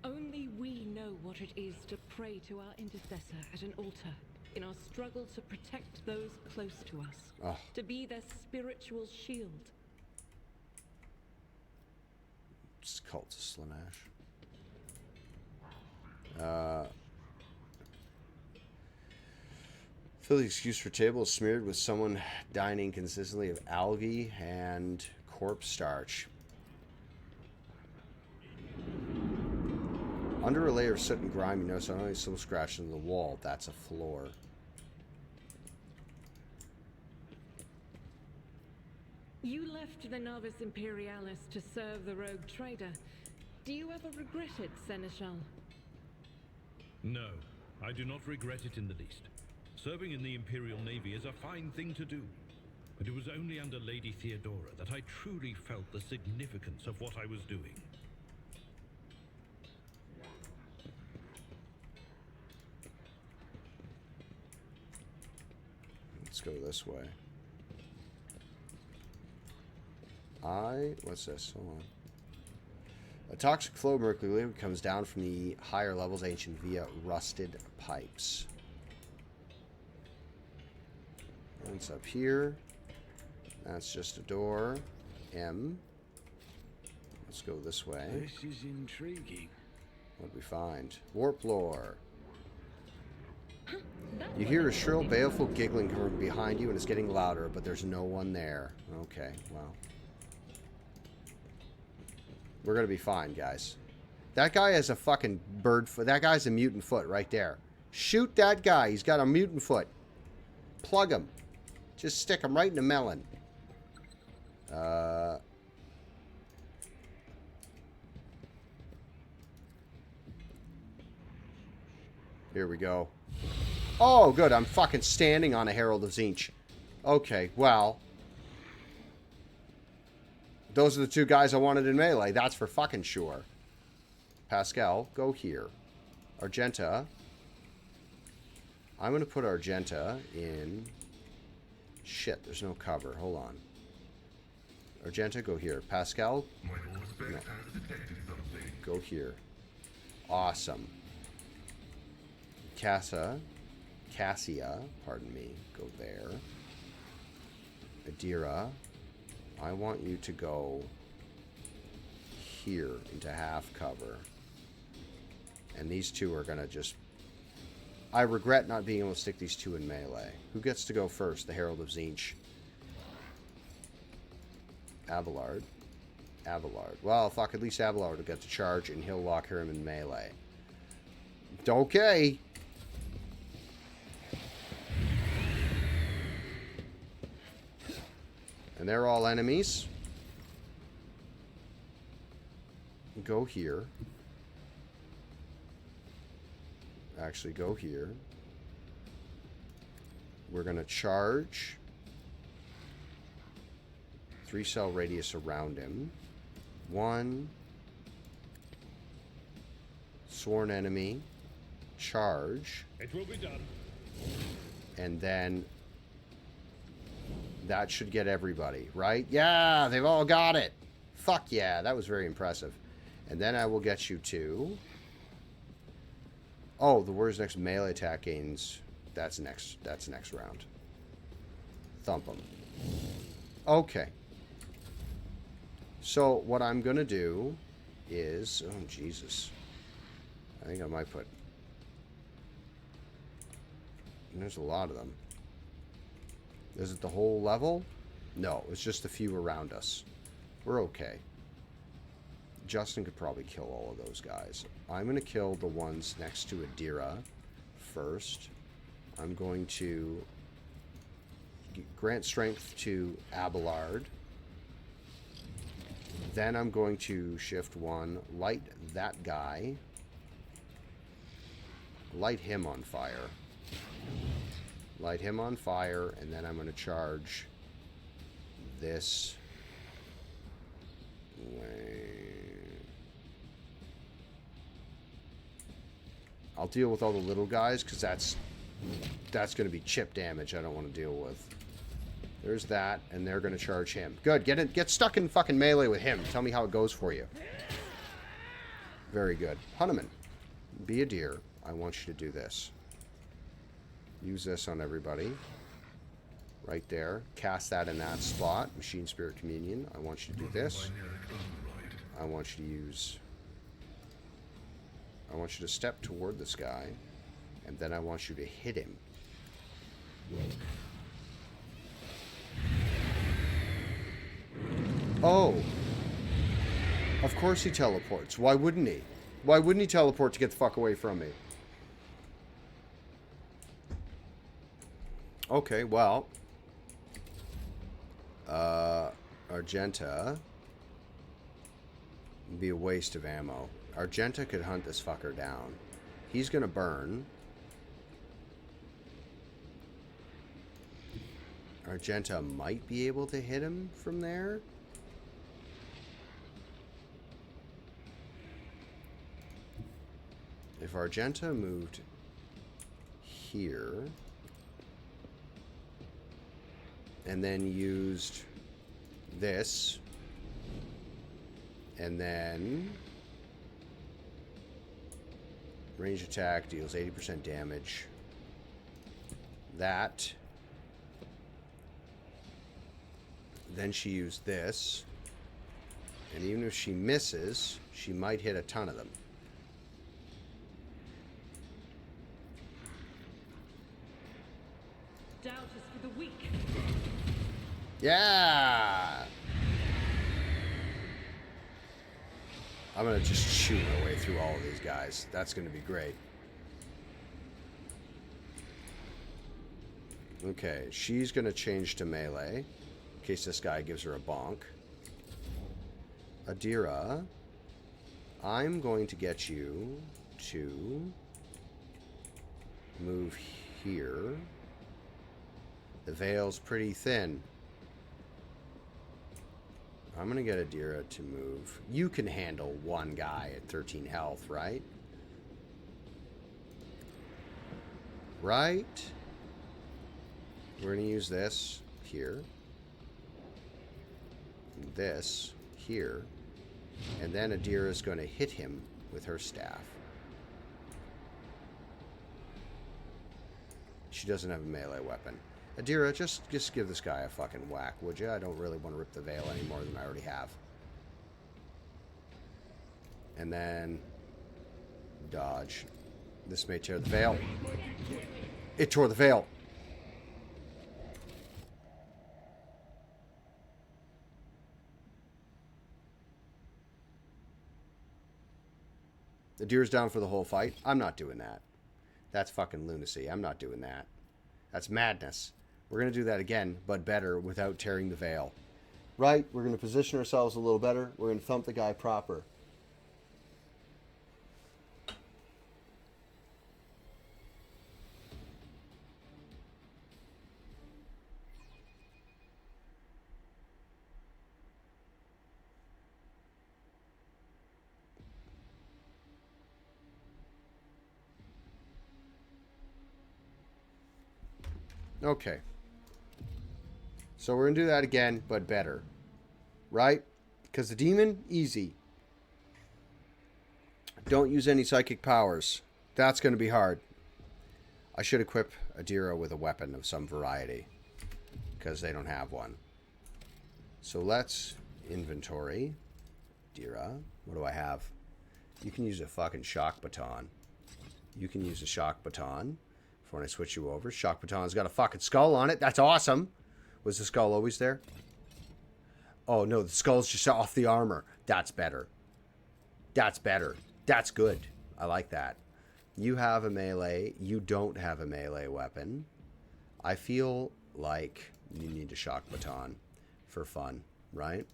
Only we know what it is to pray to our intercessor at an altar in our struggle to protect those close to us, to be their spiritual shield. It's called Slanesh. Fill the excuse for table is smeared with someone dining consistently of algae and corpse starch. Under a layer of soot and grime, you notice only some scratches in the wall. That's a floor. You left the Navis Imperialis to serve the rogue trader. Do you ever regret it, Seneschal? No, I do not regret it in the least. Serving in the Imperial Navy is a fine thing to do. But it was only under Lady Theodora that I truly felt the significance of what I was doing. Let's go this way. What's this? Hold on. A toxic flow of mercury comes down from the higher levels ancient via rusted pipes. And it's up here. That's just a door. M. Let's go this way. This is intriguing. What'd we find? Warp lore. You hear a shrill, baleful giggling coming from behind you, and it's getting louder, but there's no one there. Okay, well. We're gonna be fine, guys. That guy has a fucking bird foot. That guy's a mutant foot right there. Shoot that guy. He's got a mutant foot. Plug him. Just stick him right in the melon. Here we go. Oh, good. I'm fucking standing on a Herald of Tzeentch. Okay, well. Those are the two guys I wanted in melee. That's for fucking sure. Pascal, go here. Argenta. I'm going to put Argenta in... Shit, there's no cover. Hold on. Argenta, go here. Pascal, My Auspex has detected something. go here. Awesome. Cassia, pardon me, go there. Adira, I want you to go here into half cover. And these two are going to just... I regret not being able to stick these two in melee. Who gets to go first? The Herald of Tzeentch. Abelard. Well, fuck, at least Abelard will get to charge and he'll lock him in melee. Okay. And they're all enemies. Go here. Actually, go here. We're going to charge. 3-cell radius around him. 1. Sworn enemy. Charge. It will be done. And then that should get everybody, right? Yeah, they've all got it. Fuck yeah, that was very impressive. And then I will get you to... Oh, the word's next melee attack gains. That's next round. Thump them. Okay. So what I'm going to do is... Oh, Jesus. I think I might put... There's a lot of them. Is it the whole level? No, it's just a few around us. We're okay. Justin could probably kill all of those guys. I'm going to kill the ones next to Adira first. I'm going to grant strength to Abelard. Then I'm going to shift 1, light that guy. Light him on fire. Light him on fire, and then I'm going to charge this way. I'll deal with all the little guys, because that's going to be chip damage I don't want to deal with. There's that, and they're going to charge him. Good, get stuck in fucking melee with him. Tell me how it goes for you. Very good. Hunneman, be a deer. I want you to do this. Use this on everybody. Right there. Cast that in that spot. Machine Spirit Communion. I want you to do this. I want you to use... I want you to step toward this guy. And then I want you to hit him. Oh. Of course he teleports. Why wouldn't he? Why wouldn't he teleport to get the fuck away from me? Okay, well. Argenta would be a waste of ammo. Argenta could hunt this fucker down. He's gonna burn. Argenta might be able to hit him from there. If Argenta moved here and then used this and then range attack deals 80% damage. That. Then she used this. And even if she misses, she might hit a ton of them. Doubt is for the weak. Yeah! I'm gonna just shoot my way through all of these guys. That's gonna be great. Okay, she's gonna change to melee. In case this guy gives her a bonk. Adira, I'm going to get you to move here. The veil's pretty thin. I'm going to get Adira to move. You can handle one guy at 13 health, right? Right? We're going to use this here. This here. And then Adira is going to hit him with her staff. She doesn't have a melee weapon. Adira, just give this guy a fucking whack, would you? I don't really want to rip the veil any more than I already have. And then dodge. This may tear the veil. It tore the veil. Adira's down for the whole fight. I'm not doing that. That's fucking lunacy. I'm not doing that. That's madness. We're going to do that again, but better, without tearing the veil. Right? We're going to position ourselves a little better. We're going to thump the guy proper. Okay. So we're going to do that again, but better. Right? Because the demon, easy. Don't use any psychic powers. That's going to be hard. I should equip Adira with a weapon of some variety. Because they don't have one. So let's inventory. Adira. What do I have? You can use a fucking shock baton. You can use a shock baton. For when I switch you over. Shock baton's got a fucking skull on it. That's awesome. Was the skull always there? Oh, no. The skull's just off the armor. That's better. That's better. That's good. I like that. You have a melee. You don't have a melee weapon. I feel like you need a shock baton for fun, right?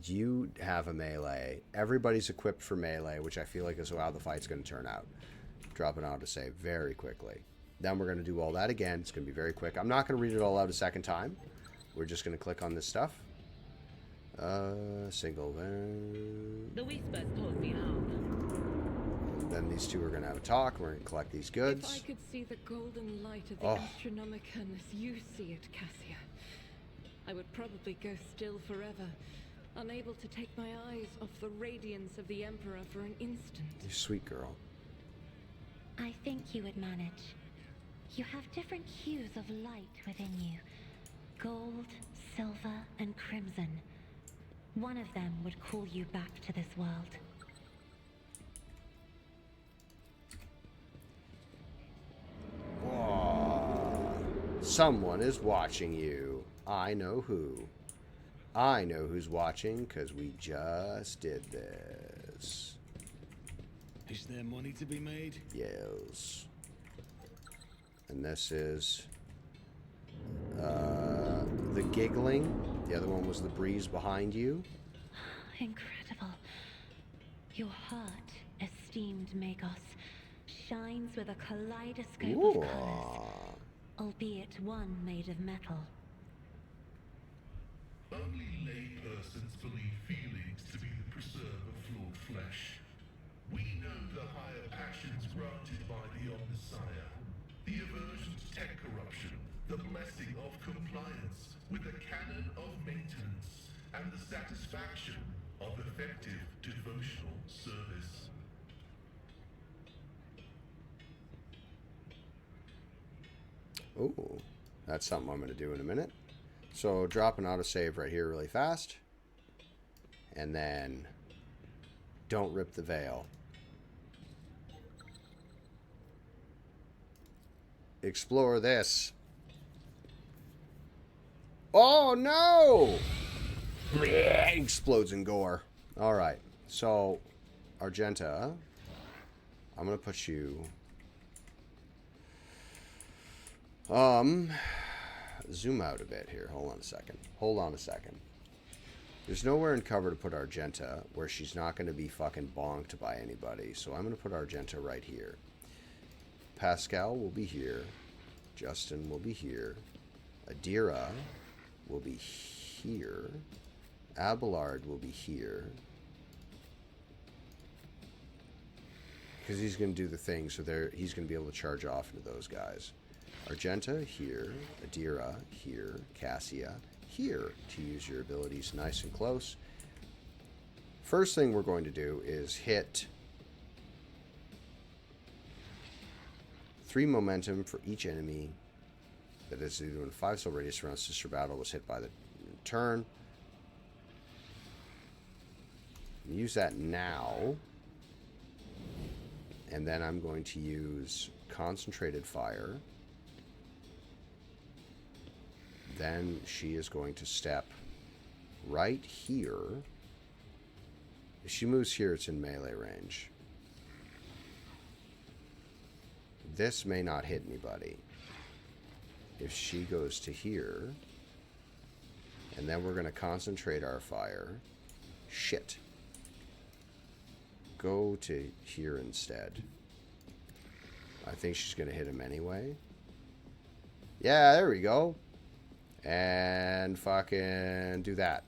You have a melee. Everybody's equipped for melee, which I feel like is how the fight's going to turn out. Drop an autosave very quickly. Then we're going to do all that again. It's going to be very quick. I'm not going to read it all out a second time. We're just going to click on this stuff. Single. The whispers told me how. Then these two are going to have a talk. We're going to collect these goods. If I could see the golden light of the Astronomicon as you see it, Cassia, I would probably go still forever, unable to take my eyes off the radiance of the Emperor for an instant. You sweet girl. I think you would manage. You have different hues of light within you. Gold, silver, and crimson. One of them would call you back to this world. Whoa. Someone is watching you. I know who. I know who's watching because we just did this. Is there money to be made? Yes. And this is the giggling. The other one was the breeze behind you. Incredible. Your heart, esteemed Magos, shines with a kaleidoscope Ooh. of colors, albeit one made of metal. Only laypersons believe feelings to be the preserve of flawed flesh. We know the higher passions granted by the Omnissiah, the aversion to tech corruption, the blessing of compliance with the canon of maintenance, and the satisfaction of effective devotional service. Ooh, that's something I'm going to do in a minute. So drop an autosave right here really fast. And then don't rip the veil. Explore this. Oh no! Explodes in gore. Alright, so Argenta, I'm going to put you... zoom out a bit here. Hold on a second. Hold on a second. There's nowhere in cover to put Argenta where she's not going to be fucking bonked by anybody. So I'm going to put Argenta right here. Pascal will be here. Justin will be here. Adira will be here. Abelard will be here. Because he's going to do the thing, so he's going to be able to charge off into those guys. Argenta here, Adira here, Cassia here to use your abilities nice and close. First thing we're going to do is hit 3 momentum for each enemy that is either in 5 cell radius around sister battle was hit by the turn. Use that now. And then I'm going to use concentrated fire. Then she is going to step right here. If she moves here, it's in melee range. This may not hit anybody. If she goes to here, and then we're going to concentrate our fire. Shit. Go to here instead. I think she's going to hit him anyway. Yeah, there we go. And fucking do that.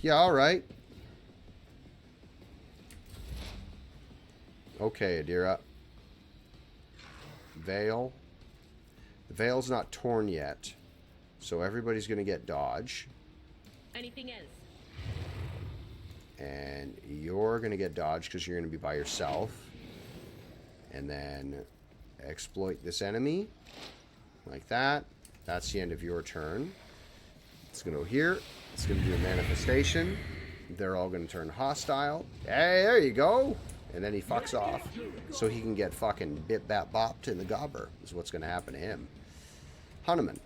Yeah, alright. Okay, Adira. Veil. The veil's not torn yet. So everybody's going to get dodge. Anything else? And you're going to get dodge because you're going to be by yourself. And then exploit this enemy. Like that. That's the end of your turn. It's going to go here. It's going to do a manifestation. They're all going to turn hostile. Hey, there you go. And then he fucks off. So he can get fucking bit bat bopped in the gobber. Is what's going to happen to him. Hanuman.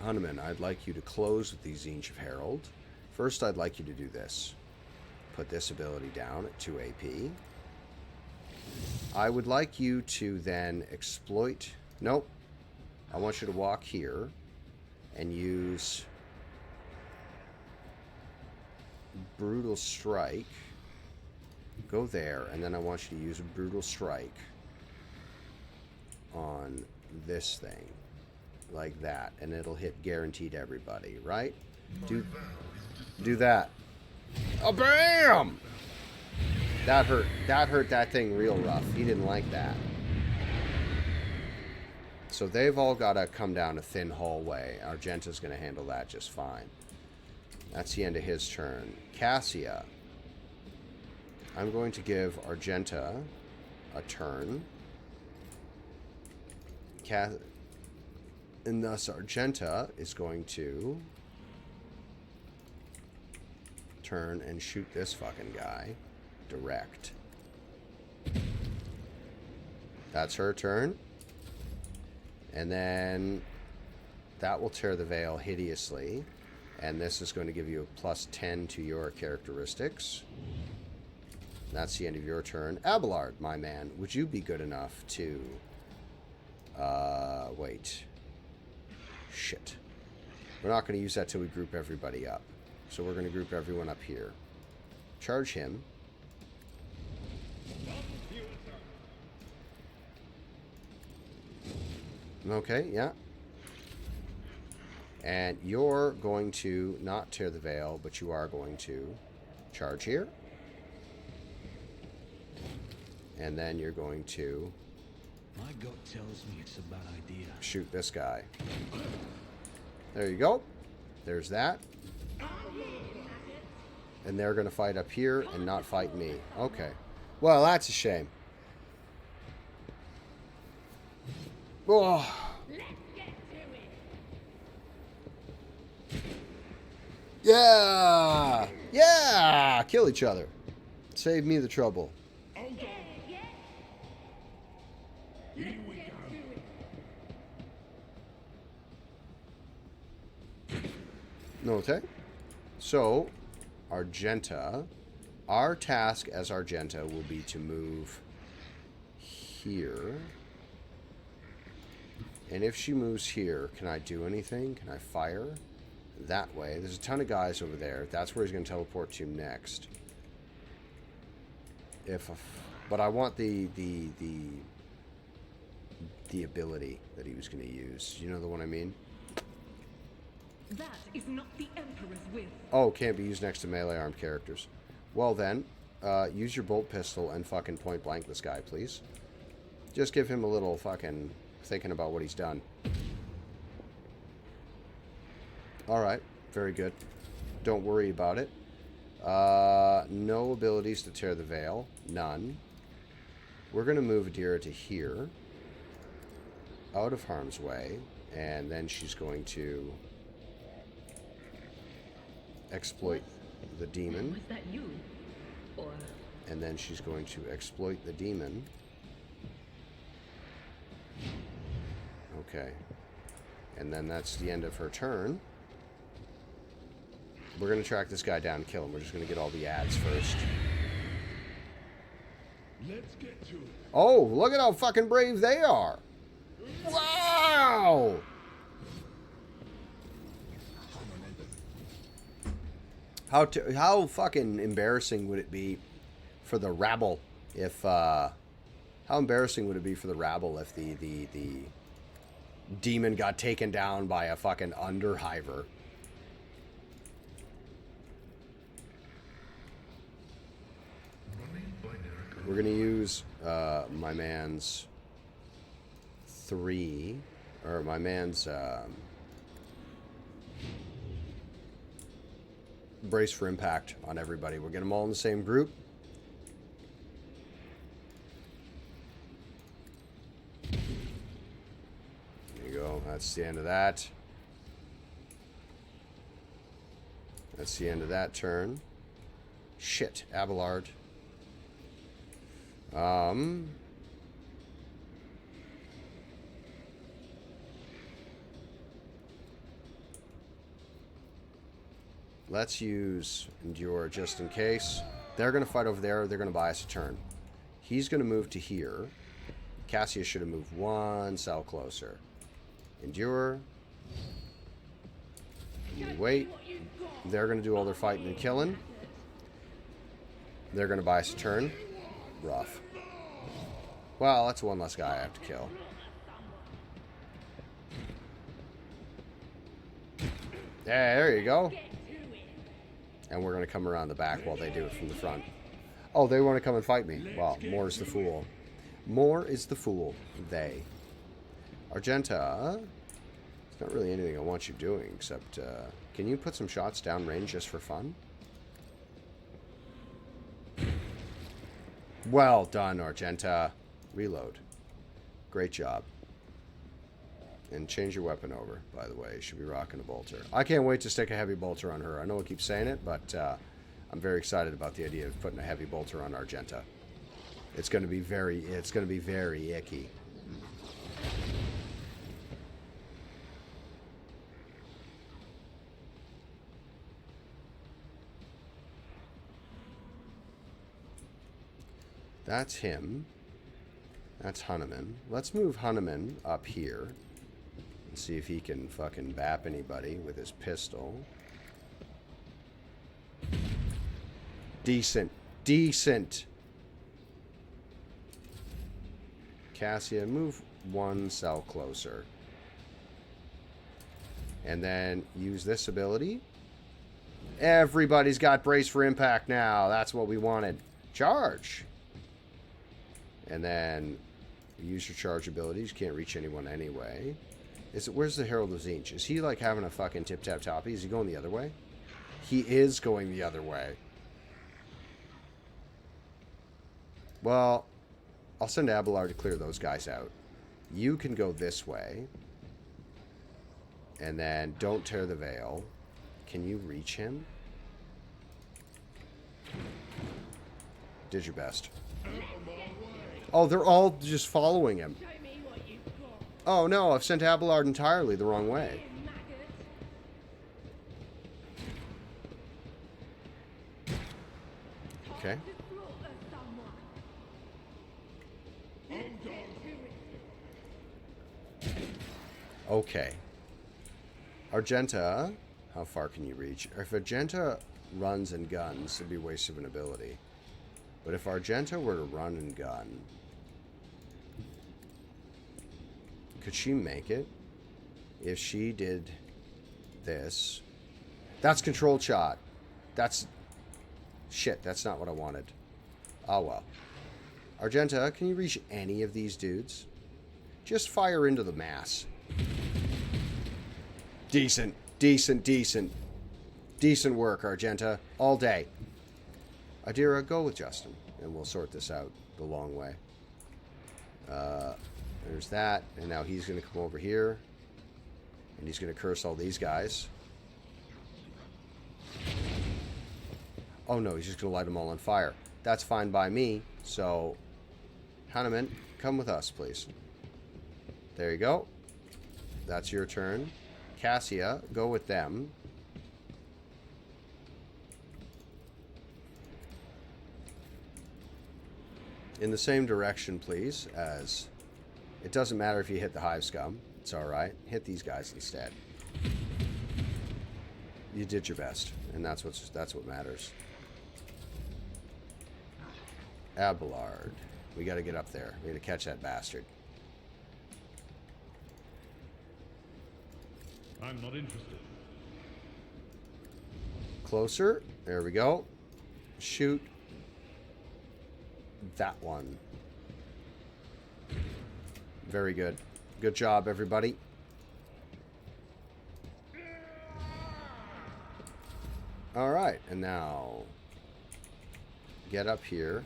Hanuman, I'd like you to close with the Zinch of Herald. First, I'd like you to do this. Put this ability down at 2 AP. I would like you to then exploit... Nope. I want you to walk here and use Brutal Strike. Go there, and then I want you to use a Brutal Strike on this thing. Like that. And it'll hit guaranteed everybody, right? Do that. Oh, bam! That hurt. That hurt that thing real rough. He didn't like that. So they've all got to come down a thin hallway. Argenta's going to handle that just fine. That's the end of his turn. Cassia. I'm going to give Argenta a turn. And thus Argenta is going to turn and shoot this fucking guy direct. That's her turn. And then that will tear the veil hideously. And this is going to give you a plus 10 to your characteristics. That's the end of your turn. Abelard, my man, would you be good enough to... wait. Shit. We're not going to use that till we group everybody up. So we're going to group everyone up here. Charge him. Okay, yeah. And you're going to not tear the veil, but you are going to charge here. And then you're going to... My gut tells me it's a bad idea. shoot this guy. There you go. There's that. And they're going to fight up here and not fight me. Okay. Well, that's a shame. Oh. Yeah! Yeah! Kill each other. Save me the trouble. Okay. So, Argenta, our task as Argenta will be to move here. And if she moves here, can I do anything? Can I fire? That way. There's a ton of guys over there. That's where he's going to teleport to next. But I want the ability that he was going to use. You know the one I mean? That is not the Emperor's will. Oh, can't be used next to melee armed characters. Well then, use your bolt pistol and fucking point blank this guy, please. Just give him a little fucking thinking about what he's done. Alright, very good. Don't worry about it. No abilities to tear the veil. None. We're going to move Adira to here. Out of harm's way. And then she's going to exploit the demon. Was that you? Or... And then she's going to exploit the demon. Okay. And then that's the end of her turn. We're going to track this guy down and kill him. We're just going to get all the ads first. Let's get to it. Oh, look at how fucking brave they are. Wow! How fucking embarrassing would it be for the rabble if, how embarrassing would it be for the rabble if the demon got taken down by a fucking underhiver? We're going to use my man's brace for impact on everybody. We'll get them all in the same group. There you go. That's the end of that. That's the end of that turn. Shit, Abelard. Let's use Endure just in case. They're going to fight over there. They're going to buy us a turn. He's going to move to here. Cassius should have moved one cell closer. Endure. You wait. They're going to do all their fighting and killing. They're going to buy us a turn. Rough. Well, that's one less guy I have to kill. Yeah, there you go. And we're going to come around the back while they do it from the front. Oh, they want to come and fight me. Well, more is the fool. More is the fool. They. Argenta. There's not really anything I want you doing except... can you put some shots downrange just for fun? Well done, Argenta. Reload. Great job. And change your weapon over, by the way. You should be rocking a bolter. I can't wait to stick a heavy bolter on her. I know I keep saying it, but I'm very excited about the idea of putting a heavy bolter on Argenta. It's going to be very icky. That's him. That's Hunneman. Let's move Hunneman up here and see if he can fucking bap anybody with his pistol. Decent. Decent. Cassia, move one cell closer. And then use this ability. Everybody's got brace for impact now. That's what we wanted. Charge. And then use your charge abilities. You can't reach anyone anyway. Where's the Herald of Tzeentch? Is he like having a fucking tip-tap-toppy? Is he going the other way? He is going the other way. Well, I'll send Abelard to clear those guys out. You can go this way. And then don't tear the veil. Can you reach him? Did your best. Oh, they're all just following him. Oh no, I've sent Abelard entirely the wrong way. Okay. Okay. Argenta, how far can you reach? If Argenta runs and guns, it'd be a waste of an ability. But if Argenta were to run and gun, could she make it? If she did this. That's controlled shot. That's... Shit, that's not what I wanted. Oh well. Argenta, can you reach any of these dudes? Just fire into the mass. Decent, decent, decent. Decent work, Argenta. All day. Adira, go with Justin, and we'll sort this out the long way. There's that, and now he's going to come over here, and he's going to curse all these guys. Oh no, he's just going to light them all on fire. That's fine by me, so... Hanneman, come with us, please. There you go. That's your turn. Cassia, go with them. In the same direction, please, as... It doesn't matter if you hit the hive scum. It's alright. Hit these guys instead. You did your best, and that's what matters. Abelard. We gotta get up there. We gotta catch that bastard. I'm not interested. Closer. There we go. Shoot. That one. Very good. Good job, everybody. Alright, and now get up here.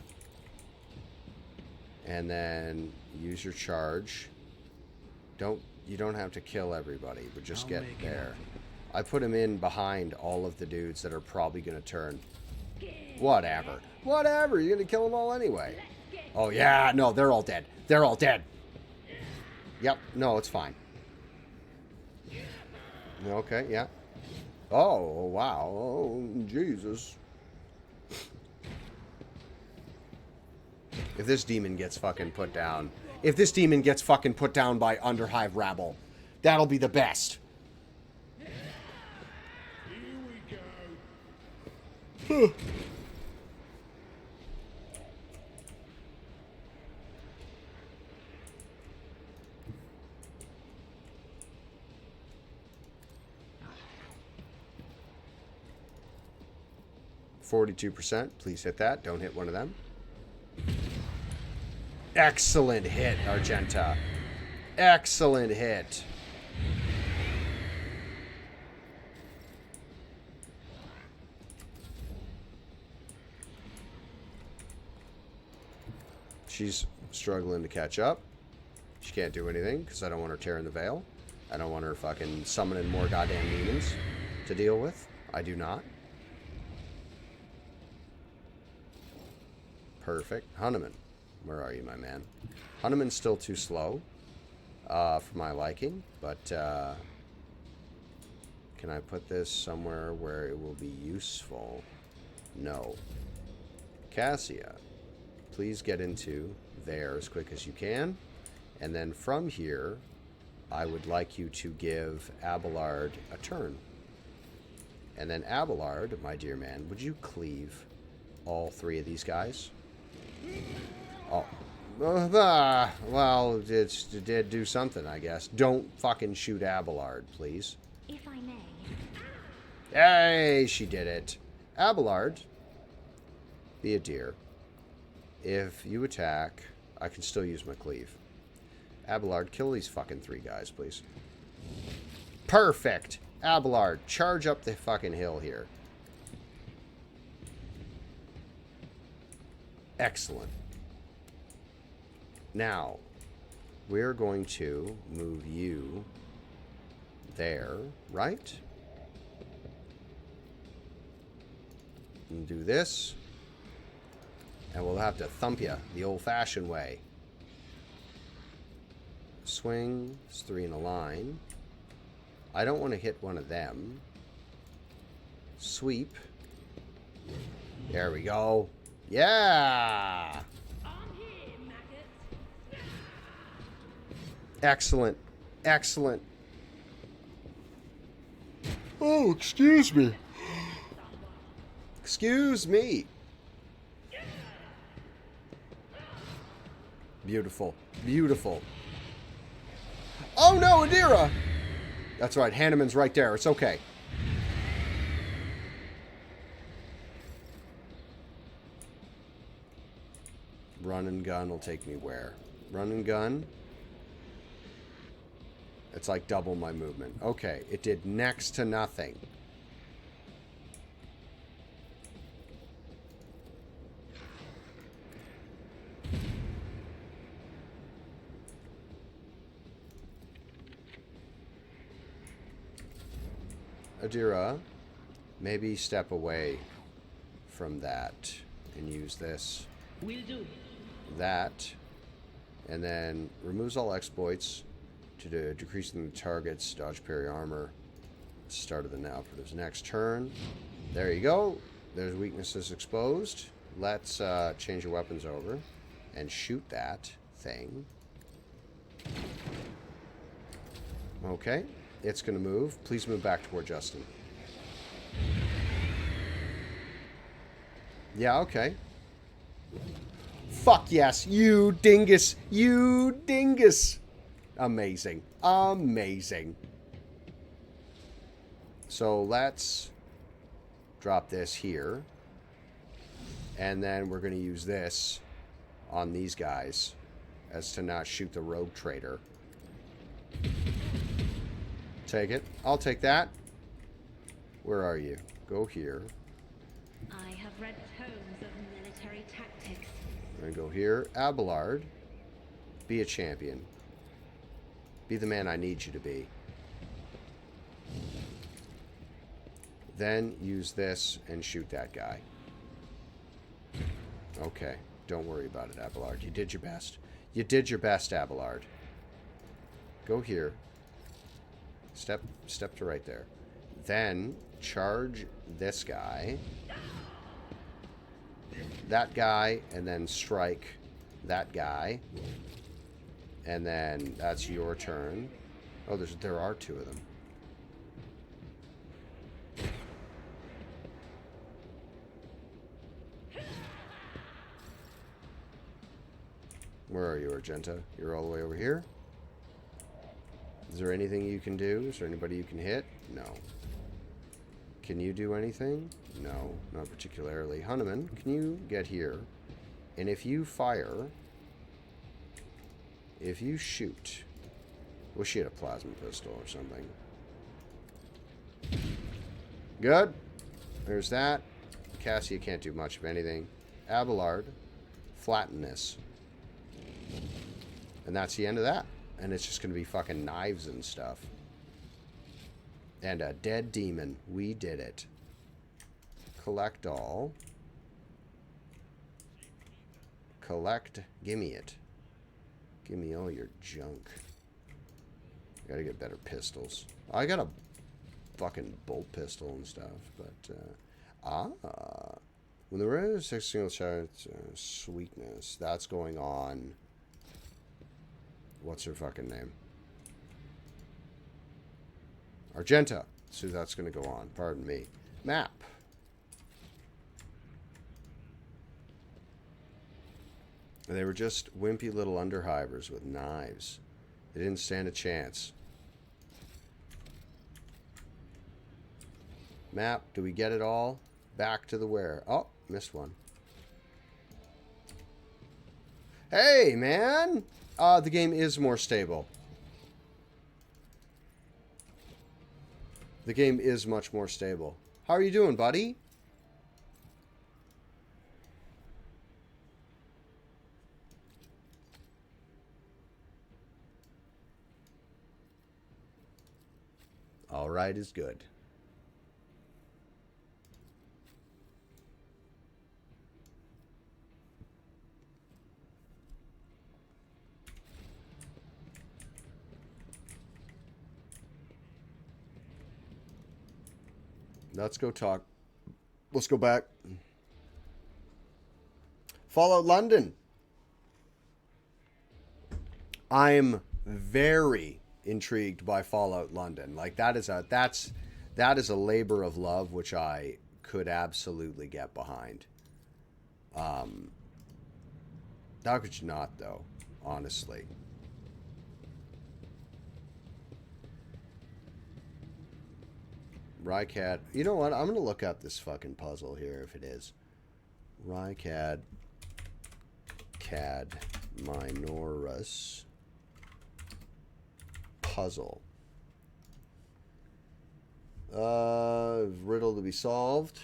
And then use your charge. You don't have to kill everybody, but just get there. I put him in behind all of the dudes that are probably going to turn. Whatever. Whatever. You're going to kill them all anyway. Oh, yeah. No, they're all dead. They're all dead. Yep. No, it's fine. Okay, yeah. Oh, wow. Oh, Jesus. If this demon gets fucking put down... If this demon gets fucking put down by Underhive rabble, that'll be the best. Here we go. 42%. Please hit that. Don't hit one of them. Excellent hit, Argenta. Excellent hit. She's struggling to catch up. She can't do anything because I don't want her tearing the veil. I don't want her fucking summoning more goddamn demons to deal with. I do not. Perfect. Hunneman. Where are you, my man? Hunneman's still too slow for my liking, but can I put this somewhere where it will be useful? No. Cassia. please get into there as quick as you can. And then from here, I would like you to give Abelard a turn. And then Abelard, my dear man, would you cleave all 3 of these guys? Oh. Well, it did do something, I guess. Don't fucking shoot Abelard, please. If I may. Hey, she did it. Abelard, be a dear. If you attack, I can still use my cleave. Abelard, kill these fucking 3 guys, please. Perfect. Abelard, charge up the fucking hill here. Excellent. Now, we're going to move you there, right? And do this. And we'll have to thump you the old-fashioned way. Swing. It's 3 in a line. I don't want to hit one of them. Sweep. There we go. Yeah! Excellent. Excellent. Oh, excuse me. Excuse me. Beautiful. Beautiful. Oh no, Adira! That's right, Hanneman's right there. It's okay. Run and gun will take me where? Run and gun? It's like double my movement. Okay, it did next to nothing. Adira, maybe step away from that and use this. Will do. That. And then removes all exploits to decreasing the target's dodge, parry, armor. Start of the now operative's next turn. There you go. There's weaknesses exposed. Let's change your weapons over and shoot that thing. Okay. It's going to move. Please move back toward Justin. Yeah, okay. Fuck yes. You dingus. You dingus. Amazing. Amazing. So let's drop this here. And then we're going to use this on these guys as to not shoot the rogue trader. Take it. I'll take that. Where are you? Go here. I have read tomes of military tactics. We're going to go here. Abelard, be a champion. Be the man I need you to be. Then use this and shoot that guy. Okay. Don't worry about it, Abelard. You did your best. You did your best, Abelard. Go here. Step to right there. Then charge this guy. That guy, and then strike that guy. And then that's your turn. Oh, there are 2 of them. Where are you, Argenta? You're all the way over here? Is there anything you can do? Is there anybody you can hit? No. Can you do anything? No, not particularly. Hunneman, can you get here? And if you fire, if you shoot, well, she had a plasma pistol or something. Good. There's that. Cassia can't do much of anything. Abelard, flatten this. And that's the end of that. And it's just going to be fucking knives and stuff. And a dead demon. We did it. Collect all. Collect. Gimme it. Gimme all your junk. Gotta get better pistols. I got a fucking bolt pistol and stuff, but When the red signal shouts sweetness, that's going on. What's her fucking name? Argenta. So that's going to go on. Pardon me. Map. They were just wimpy little underhivers with knives. They didn't stand a chance. Map. Do we get it all? Back to the where? Oh, missed one. Hey, man! The game is more stable. The game is much more stable. How are you doing, buddy? All right is good. Let's go talk. Let's go back. Fallout London. I'm very intrigued by Fallout London. Like that is a labor of love which I could absolutely get behind. How could you not though, honestly? Rycad. You know what? I'm going to look up this fucking puzzle here if it is. Rycad. Cad. Minoris. Puzzle. Riddle to be solved.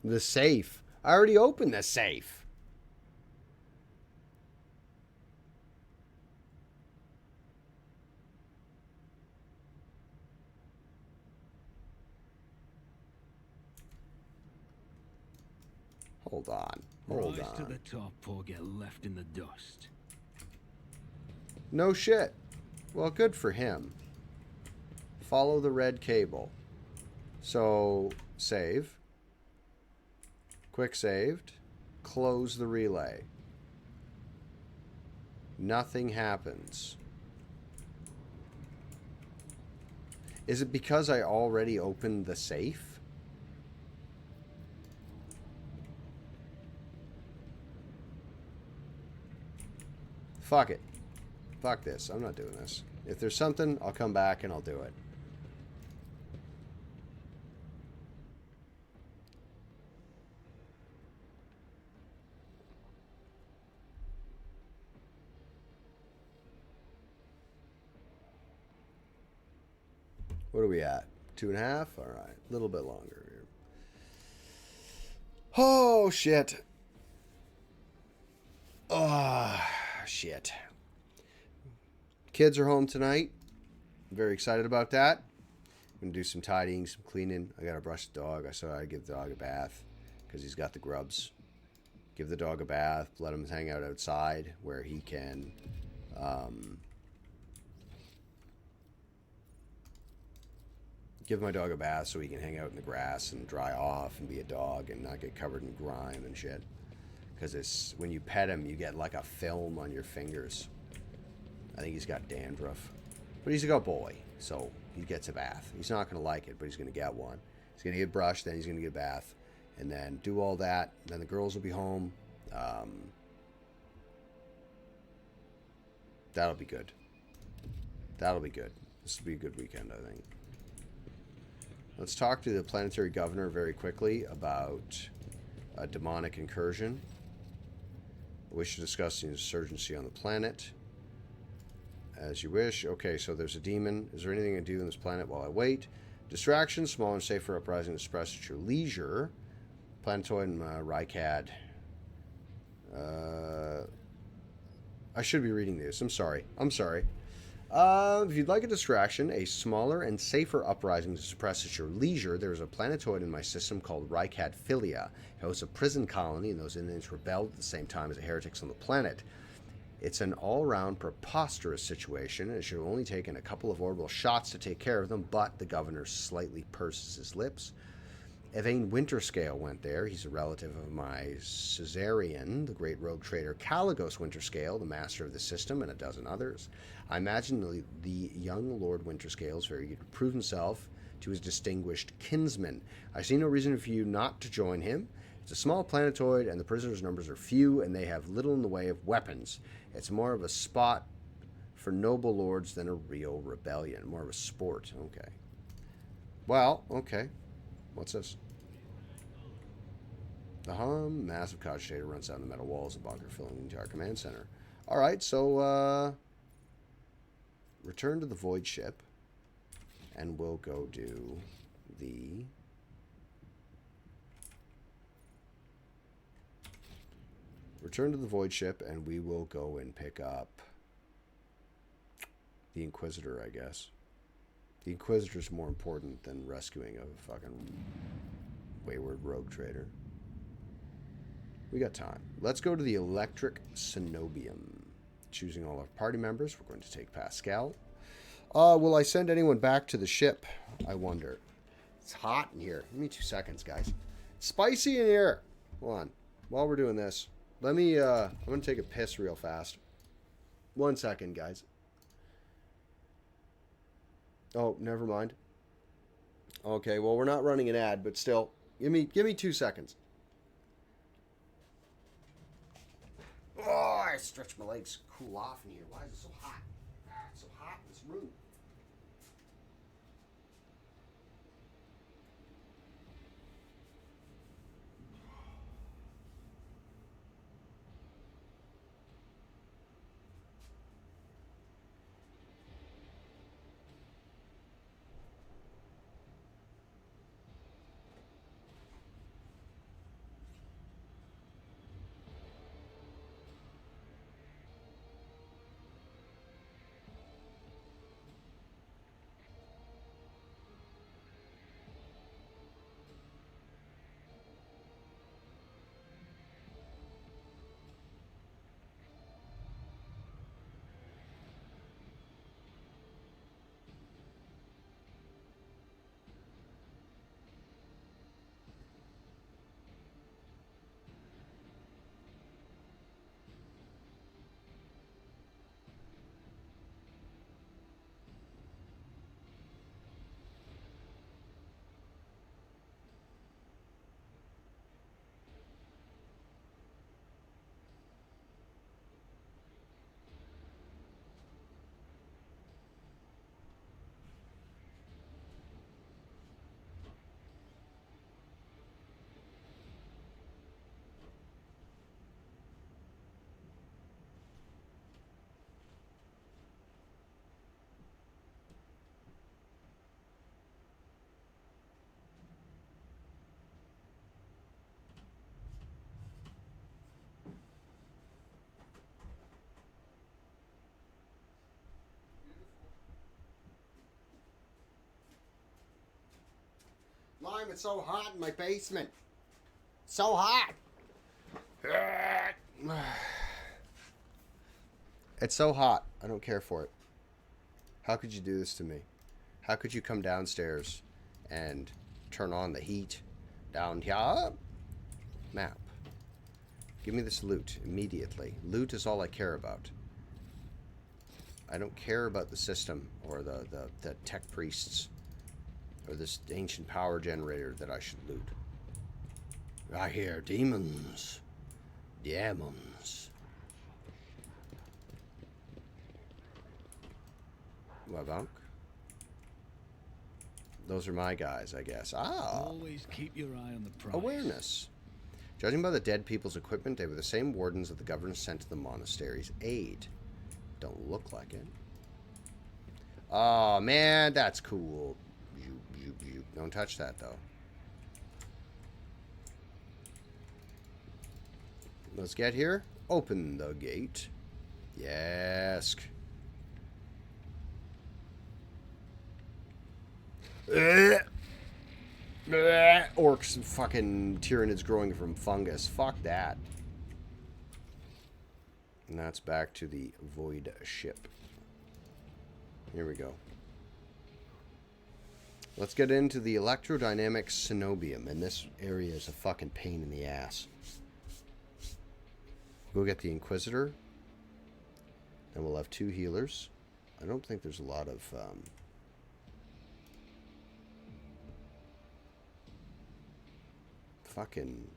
The safe. I already opened the safe. Hold on. Hold Rise on. to the top or get left in the dust. No shit. Well, good for him. Follow the red cable. So, save. Quick saved. Close the relay. Nothing happens. Is it because I already opened the safe? Fuck it. Fuck this. I'm not doing this. If there's something, I'll come back and I'll do it. What are we at? 2.5? All right. A little bit longer here. Oh, shit. Oh, shit. Kids are home tonight. I'm very excited about that. I'm going to do some tidying, some cleaning. I got to brush the dog. I said I'd give the dog a bath because he's got the grubs. Give the dog a bath. Let him hang out outside where he can... give my dog a bath so he can hang out in the grass and dry off and be a dog and not get covered in grime and shit. Because it's when you pet him, you get like a film on your fingers. I think he's got dandruff. But he's a good boy, so he gets a bath. He's not going to like it, but he's going to get one. He's going to get brushed, then he's going to get a bath. And then do all that. Then the girls will be home. That'll be good. That'll be good. This will be a good weekend, I think. Let's talk to the planetary governor very quickly about a demonic incursion. I wish to discuss the insurgency on the planet. As you wish. Okay, so there's a demon. Is there anything I can do on this planet while I wait? Distraction, small and safe for uprising, express at your leisure. Planetoid and Rycad. I should be reading this. I'm sorry. If you'd like a distraction, a smaller and safer uprising to suppress at your leisure, there is a planetoid in my system called Rycat Philia. It hosts a prison colony, and those inmates rebelled at the same time as the heretics on the planet. It's an all-round preposterous situation, and it should have only taken a couple of orbital shots to take care of them, but the governor slightly purses his lips. Evane Winterscale went there. He's a relative of my Caesarian, the great rogue trader Caligos Winterscale, the master of the system, and a dozen others. I imagine the young Lord Winterscale is very eager to prove himself to his distinguished kinsman. I see no reason for you not to join him. It's a small planetoid, and the prisoners' numbers are few, and they have little in the way of weapons. It's more of a spot for noble lords than a real rebellion. More of a sport. Okay. Well, okay. What's this? The massive cogitator runs down the metal walls of the bunker, filling the entire command center. Alright, so, return to the void ship, and we'll go do the... Return to the void ship, and we will go and pick up the Inquisitor, I guess. The Inquisitor's more important than rescuing a fucking wayward rogue trader. We got time. Let's go to the Electric Cenobium. Choosing all our party members, we're going to take Pascal. Will I send anyone back to the ship? I wonder. It's hot in here. Give me 2 seconds, guys. It's spicy in here. Hold on. While we're doing this, let me, I'm going to take a piss real fast. 1 second, guys. Oh, never mind. Okay, well, we're not running an ad, but still, give me 2 seconds. Oh, I stretch my legs, cool off in here. Why is it so hot? It's so hot in this room. Lime, it's so hot in my basement. So hot. It's so hot. I don't care for it. How could you do this to me? How could you come downstairs and turn on the heat down here? Map. Give me this loot immediately. Loot is all I care about. I don't care about the system or the tech priests or this ancient power generator that I should loot. I hear demons. Demons. Wabunk. Those are my guys, I guess. Ah. Always keep your eye on the prize. Awareness. Judging by the dead people's equipment, they were the same wardens that the governor sent to the monastery's aid. Don't look like it. Oh, man, that's cool. Don't touch that, though. Let's get here. Open the gate. Yes. Orcs and fucking Tyranids growing from fungus. Fuck that. And that's back to the void ship. Here we go. Let's get into the electrodynamic cenobium. And this area is a fucking pain in the ass. Go get the Inquisitor. Then we'll have 2 healers. I don't think there's a lot of... fucking...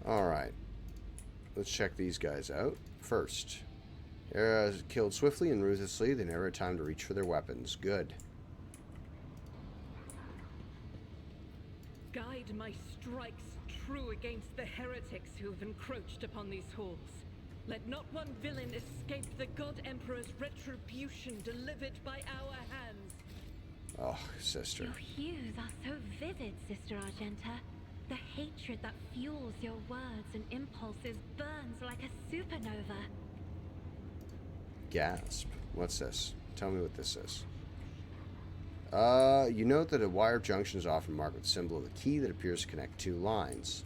Alright. Let's check these guys out. First. They're killed swiftly and ruthlessly. They never had time to reach for their weapons. Good. Guide my strikes true against the heretics who have encroached upon these halls. Let not one villain escape the God Emperor's retribution delivered by our hands. Oh, sister. Your hues are so vivid, Sister Argenta. The hatred that fuels your words and impulses burns like a supernova. Gasp. What's this? Tell me what this is. You note that a wire junction is often marked with the symbol of a key that appears to connect 2 lines.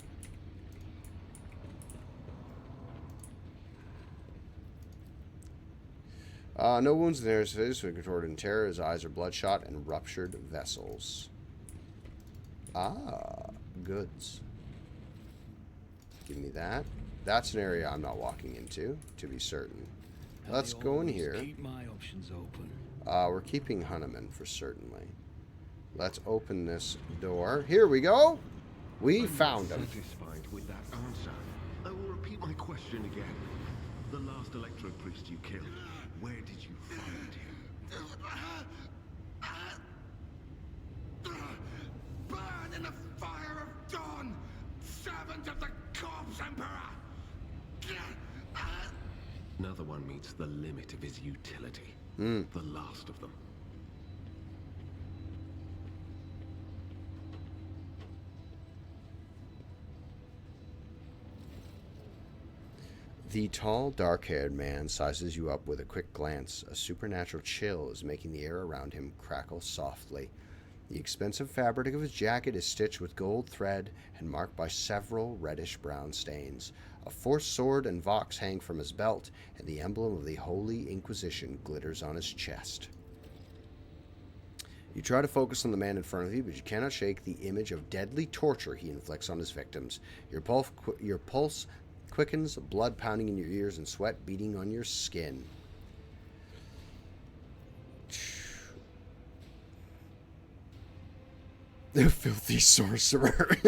No wounds in his face, so contorted in terror. His eyes are bloodshot and ruptured vessels. Ah, goods. Give me that. That's an area I'm not walking into, to be certain. Let's go in here. Keep my options open. We're keeping Hunneman for certainly. Let's open this door. Here we go. We found him. Satisfied with that answer. I will repeat my question again. The last electro priest you killed, where did you find him? Burn in the fire of dawn, servant of the corpse emperor. Another one meets the limit of his utility. The last of them. The tall, dark-haired man sizes you up with a quick glance. A supernatural chill is making the air around him crackle softly. The expensive fabric of his jacket is stitched with gold thread and marked by several reddish-brown stains. A forced sword and vox hang from his belt, and the emblem of the Holy Inquisition glitters on his chest. You try to focus on the man in front of you, but you cannot shake the image of deadly torture he inflicts on his victims. Your pulse quickens, blood pounding in your ears and sweat beating on your skin. The filthy sorcerer.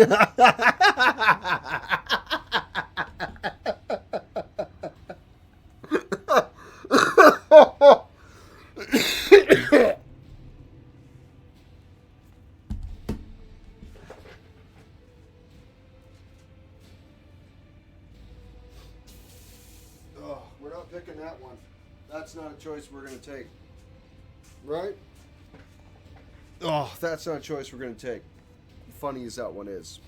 We're not picking that one. That's not a choice we're going to take. Right? Oh, that's not a choice we're going to take. Funny as that one is.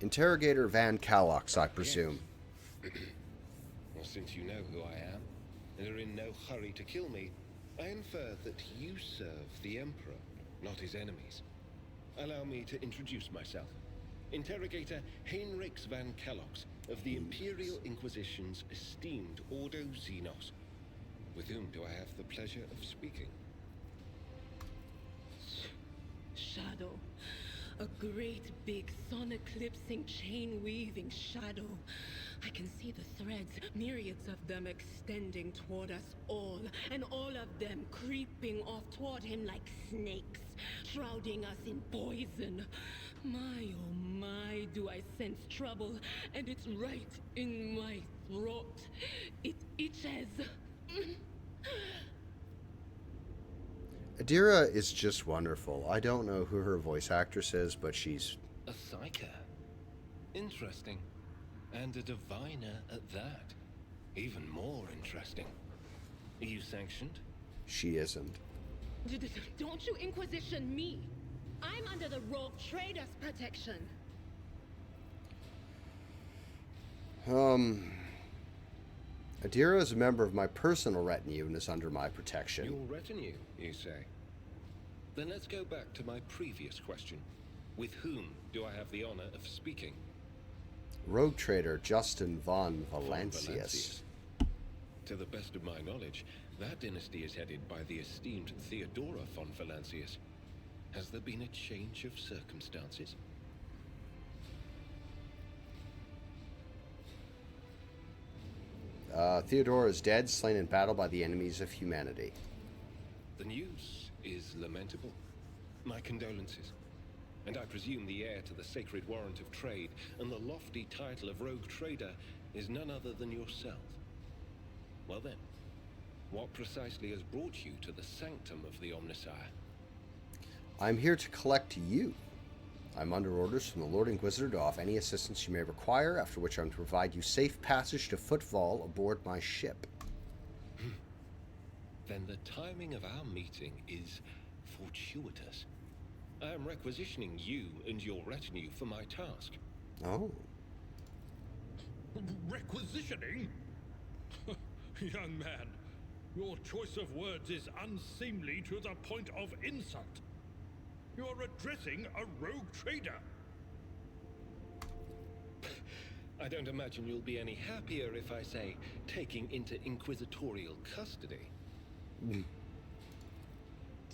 Interrogator Van Calox, I presume. Yes. Well, since you know who I am, and are in no hurry to kill me, I infer that you serve the Emperor, not his enemies. Allow me to introduce myself. Interrogator Heinrich Van Calox of the Imperial Inquisition's esteemed Ordo Xenos. With whom do I have the pleasure of speaking? Shadow. A great big sun-eclipsing, chain-weaving shadow. I can see the threads, myriads of them extending toward us all, and all of them creeping off toward him like snakes, shrouding us in poison. My, oh my, do I sense trouble, and it's right in my throat. It itches. Adira is just wonderful. I don't know who her voice actress is, but she's... A psyker. Interesting. And a diviner at that. Even more interesting. Are you sanctioned? She isn't. Don't you Inquisition me! I'm under the rogue trader's protection. Adira is a member of my personal retinue and is under my protection. Your retinue, you say? Then let's go back to my previous question. With whom do I have the honor of speaking? Rogue trader Justin von Valancius. To the best of my knowledge, that dynasty is headed by the esteemed Theodora von Valancius. Has there been a change of circumstances? Theodora is dead, slain in battle by the enemies of humanity. The news is lamentable. My condolences. And I presume the heir to the sacred warrant of trade and the lofty title of rogue trader is none other than yourself. Well then, what precisely has brought you to the sanctum of the Omnissiah? I'm here to collect you. I'm under orders from the Lord Inquisitor to offer any assistance you may require, after which I'm to provide you safe passage to Footfall aboard my ship. Then the timing of our meeting is fortuitous. I am requisitioning you and your retinue for my task. Oh. Requisitioning? Young man, your choice of words is unseemly to the point of insult. You are addressing a rogue trader. I don't imagine you'll be any happier if I say taking into inquisitorial custody.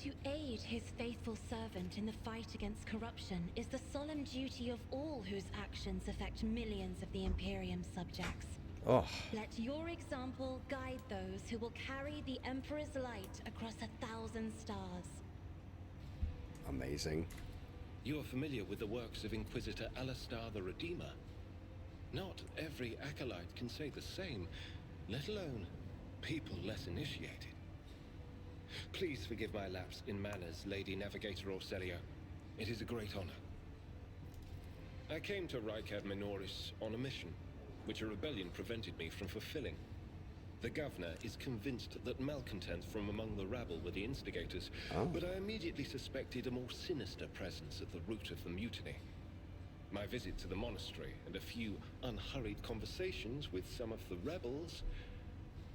To aid his faithful servant in the fight against corruption is the solemn duty of all whose actions affect millions of the Imperium's subjects. Oh. Let your example guide those who will carry the Emperor's light across 1,000 stars. Amazing. You are familiar with the works of Inquisitor Alistar the Redeemer. Not every acolyte can say the same, let alone people less initiated. Please forgive my lapse in manners, Lady Navigator Orselio. It is a great honor. I came to Rycad Minoris on a mission, which a rebellion prevented me from fulfilling. The governor is convinced that malcontents from among the rabble were the instigators, but I immediately suspected a more sinister presence at the root of the mutiny. My visit to the monastery and a few unhurried conversations with some of the rebels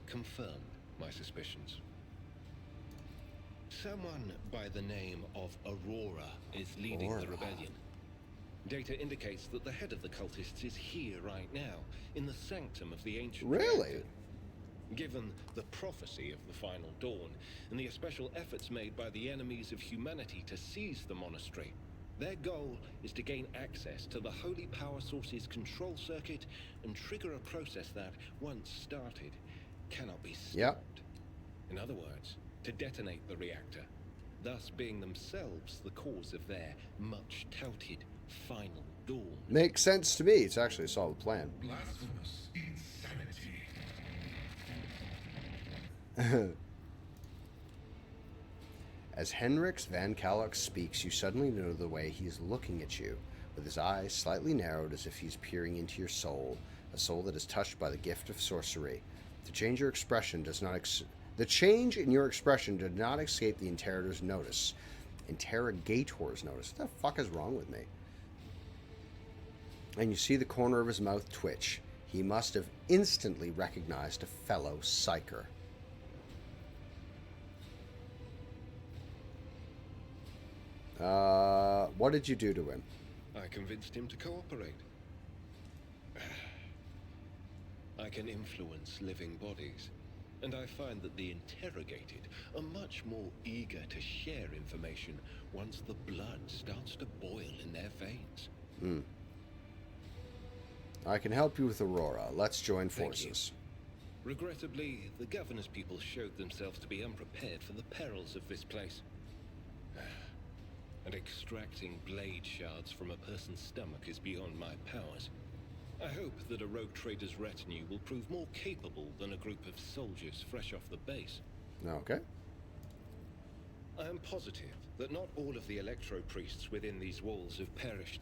confirmed my suspicions. Someone by the name of Aurora is leading the rebellion. Data indicates that the head of the cultists is here right now, in the sanctum of the ancient reactor. Given the prophecy of the final dawn, and the special efforts made by the enemies of humanity to seize the monastery, their goal is to gain access to the holy power source's control circuit and trigger a process that, once started, cannot be stopped. In other words, to detonate the reactor, thus being themselves the cause of their much-touted final dawn. Makes sense to me. It's actually a solid plan. Blasphemous insanity. As Henrix Van Kalloch speaks, you suddenly know the way he is looking at you, with his eyes slightly narrowed as if he's peering into your soul, a soul that is touched by the gift of sorcery. The change in your expression did not escape the interrogator's notice. What the fuck is wrong with me? And you see the corner of his mouth twitch. He must have instantly recognized a fellow psyker. What did you do to him? I convinced him to cooperate. I can influence living bodies, and I find that the interrogated are much more eager to share information once the blood starts to boil in their veins. I can help you with Aurora. Let's join forces. Regrettably, the governor's people showed themselves to be unprepared for the perils of this place. And extracting blade shards from a person's stomach is beyond my powers. I hope that a rogue trader's retinue will prove more capable than a group of soldiers fresh off the base. Okay. I am positive that not all of the electro-priests within these walls have perished.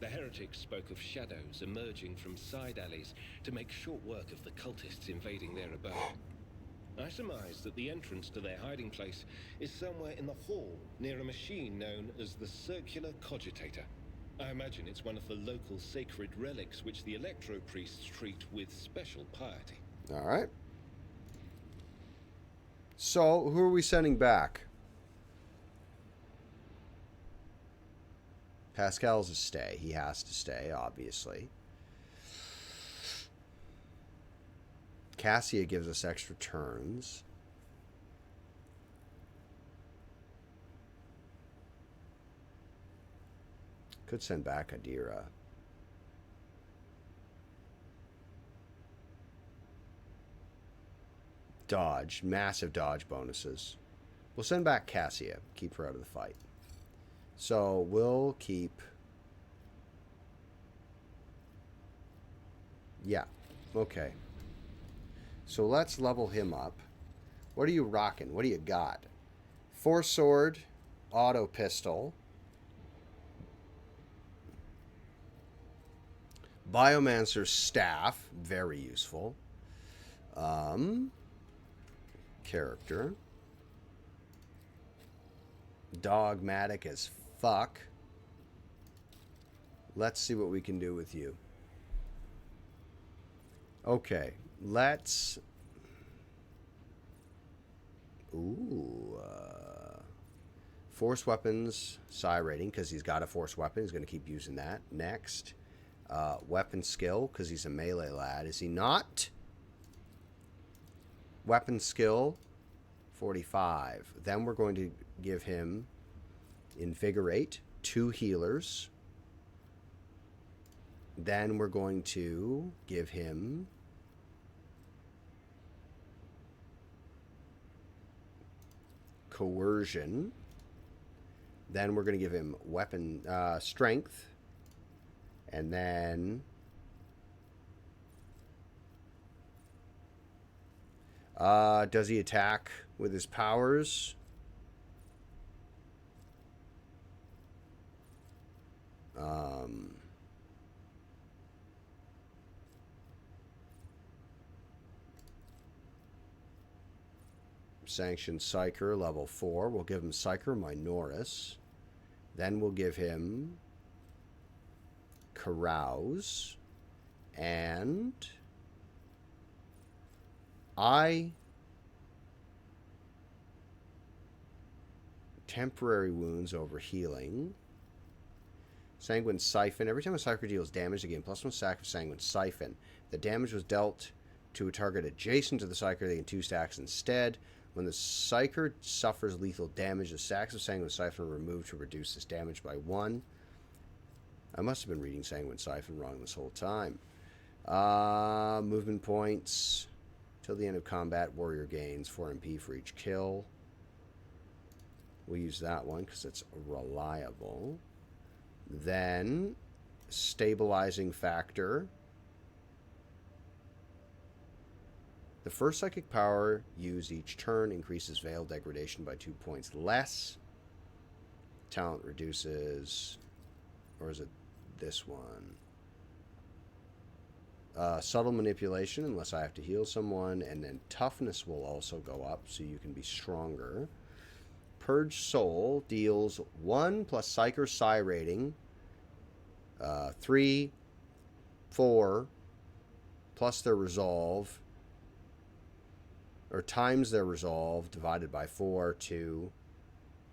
The heretics spoke of shadows emerging from side alleys to make short work of the cultists invading their abode. I surmise that the entrance to their hiding place is somewhere in the hall near a machine known as the Circular Cogitator. I imagine it's one of the local sacred relics which the electro-priests treat with special piety. Alright. So, who are we sending back? Pascal's a stay. He has to stay, obviously. Cassia gives us extra turns. Could send back Adira. Dodge. Massive dodge bonuses. We'll send back Cassia. Keep her out of the fight. So we'll keep... Yeah. Okay. So let's level him up. What are you rocking? What do you got? Force sword. Auto pistol. Biomancer's staff. Very useful. Character. Dogmatic as fuck. Let's see what we can do with you. Okay, let's... Ooh. Force weapons, psi rating, because he's got a force weapon. He's going to keep using that. Next. Weapon skill, because he's a melee lad. Is he not? Weapon skill, 45. Then we're going to give him Invigorate, 2 healers. Then we're going to give him Coercion. Then we're going to give him weapon strength. And then does he attack with his powers? Sanctioned Psyker, level 4. We'll give him Psyker Minoris. Then we'll give him Carouse. And temporary wounds over healing. Sanguine Siphon. Every time a Psyker deals damage, they gain +1 stack of Sanguine Siphon. The damage was dealt to a target adjacent to the Psyker, they gain 2 stacks instead. When the Psyker suffers lethal damage, the stacks of Sanguine Siphon are removed to reduce this damage by 1. I must have been reading Sanguine Siphon wrong this whole time. Movement points. Till the end of combat, warrior gains 4 MP for each kill. We'll use that one because it's reliable. Then, stabilizing factor. The first psychic power used each turn increases veil degradation by 2 points less. Talent reduces... Or is it this one? Subtle manipulation, unless I have to heal someone. And then toughness will also go up, so you can be stronger. Purge Soul deals 1 plus Psyker Psi rating. 3, 4, plus their resolve. Or times their resolve, divided by 4 to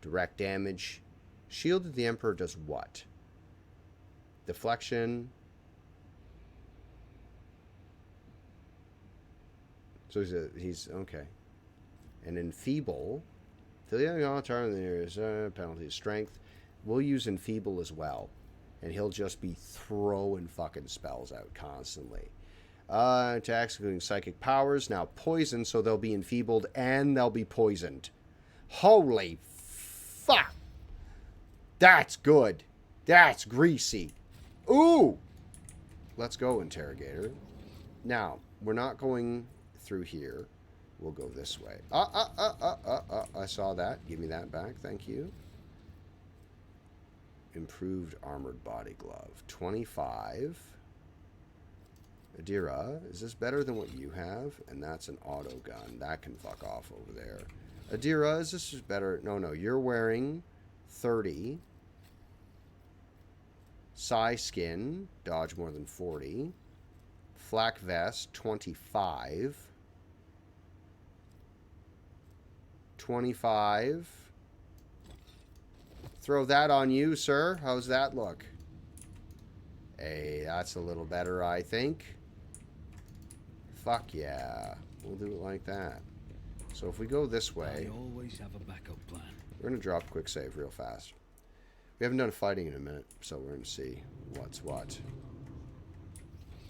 direct damage. Shield of the Emperor does what? Deflection. So he's okay. And Enfeeble. Till the end of the turn, there's a penalty of strength. We'll use Enfeeble as well. And he'll just be throwing fucking spells out constantly. Attacks including psychic powers. Now poison, so they'll be enfeebled and they'll be poisoned. Holy fuck. That's good. That's greasy. Ooh! Let's go, Interrogator. Now, we're not going through here. We'll go this way. I saw that. Give me that back. Thank you. Improved armored body glove. 25. Adira, is this better than what you have? And that's an auto gun. That can fuck off over there. Adira, is this better? No, you're wearing 30. Psi skin, dodge more than 40. Flak vest, 25. 25. Throw that on you, sir. How's that look? Hey, that's a little better, I think. Fuck yeah. We'll do it like that. So if we go this way, I always have a backup plan. we're going to drop quick save real fast. We haven't done fighting in a minute, so we're going to see what's what.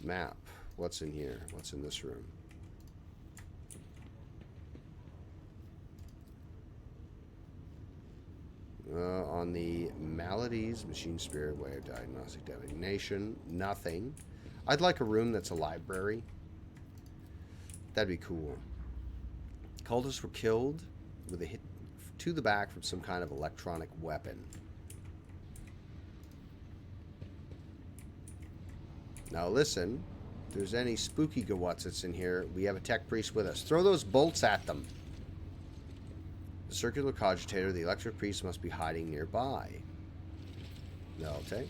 Map. What's in here? What's in this room? On the maladies, machine spirit, way of diagnostic designation, nothing. I'd like a room that's a library. That'd be cool. Cultists were killed with a hit to the back from some kind of electronic weapon. Now listen, if there's any spooky gawutsits in here, we have a tech priest with us. Throw those bolts at them. The circular cogitator, the electric priest must be hiding nearby. Okay.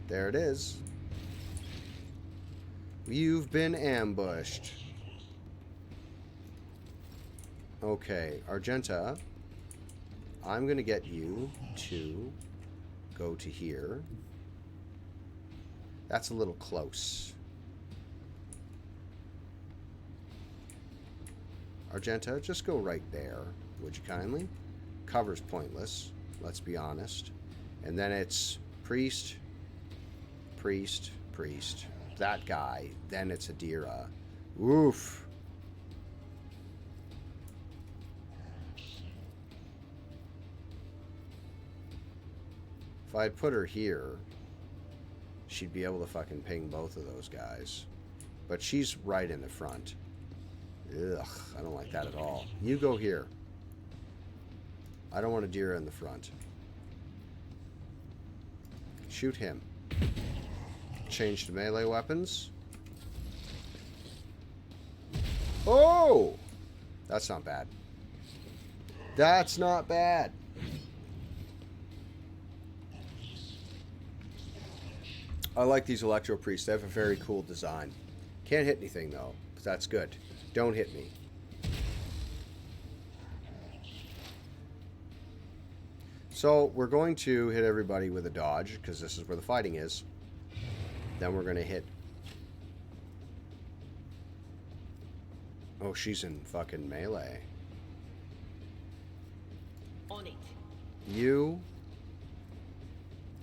There it is. You've been ambushed. Okay, Argenta, I'm going to get you to go to here. That's a little close. Argenta, just go right there, would you kindly? Cover's pointless, let's be honest. And then it's priest, priest, priest. That guy. Then it's Adira. Oof. If I'd put her here, she'd be able to fucking ping both of those guys. But she's right in the front. Ugh, I don't like that at all. You go here. I don't want Adira in the front. Shoot him. Change to melee weapons. Oh! That's not bad. That's not bad. I like these Electro Priests. They have a very cool design. Can't hit anything, though. But that's good. Don't hit me. So, we're going to hit everybody with a dodge, because this is where the fighting is. Then we're going to hit... Oh, she's in fucking melee. On it. You.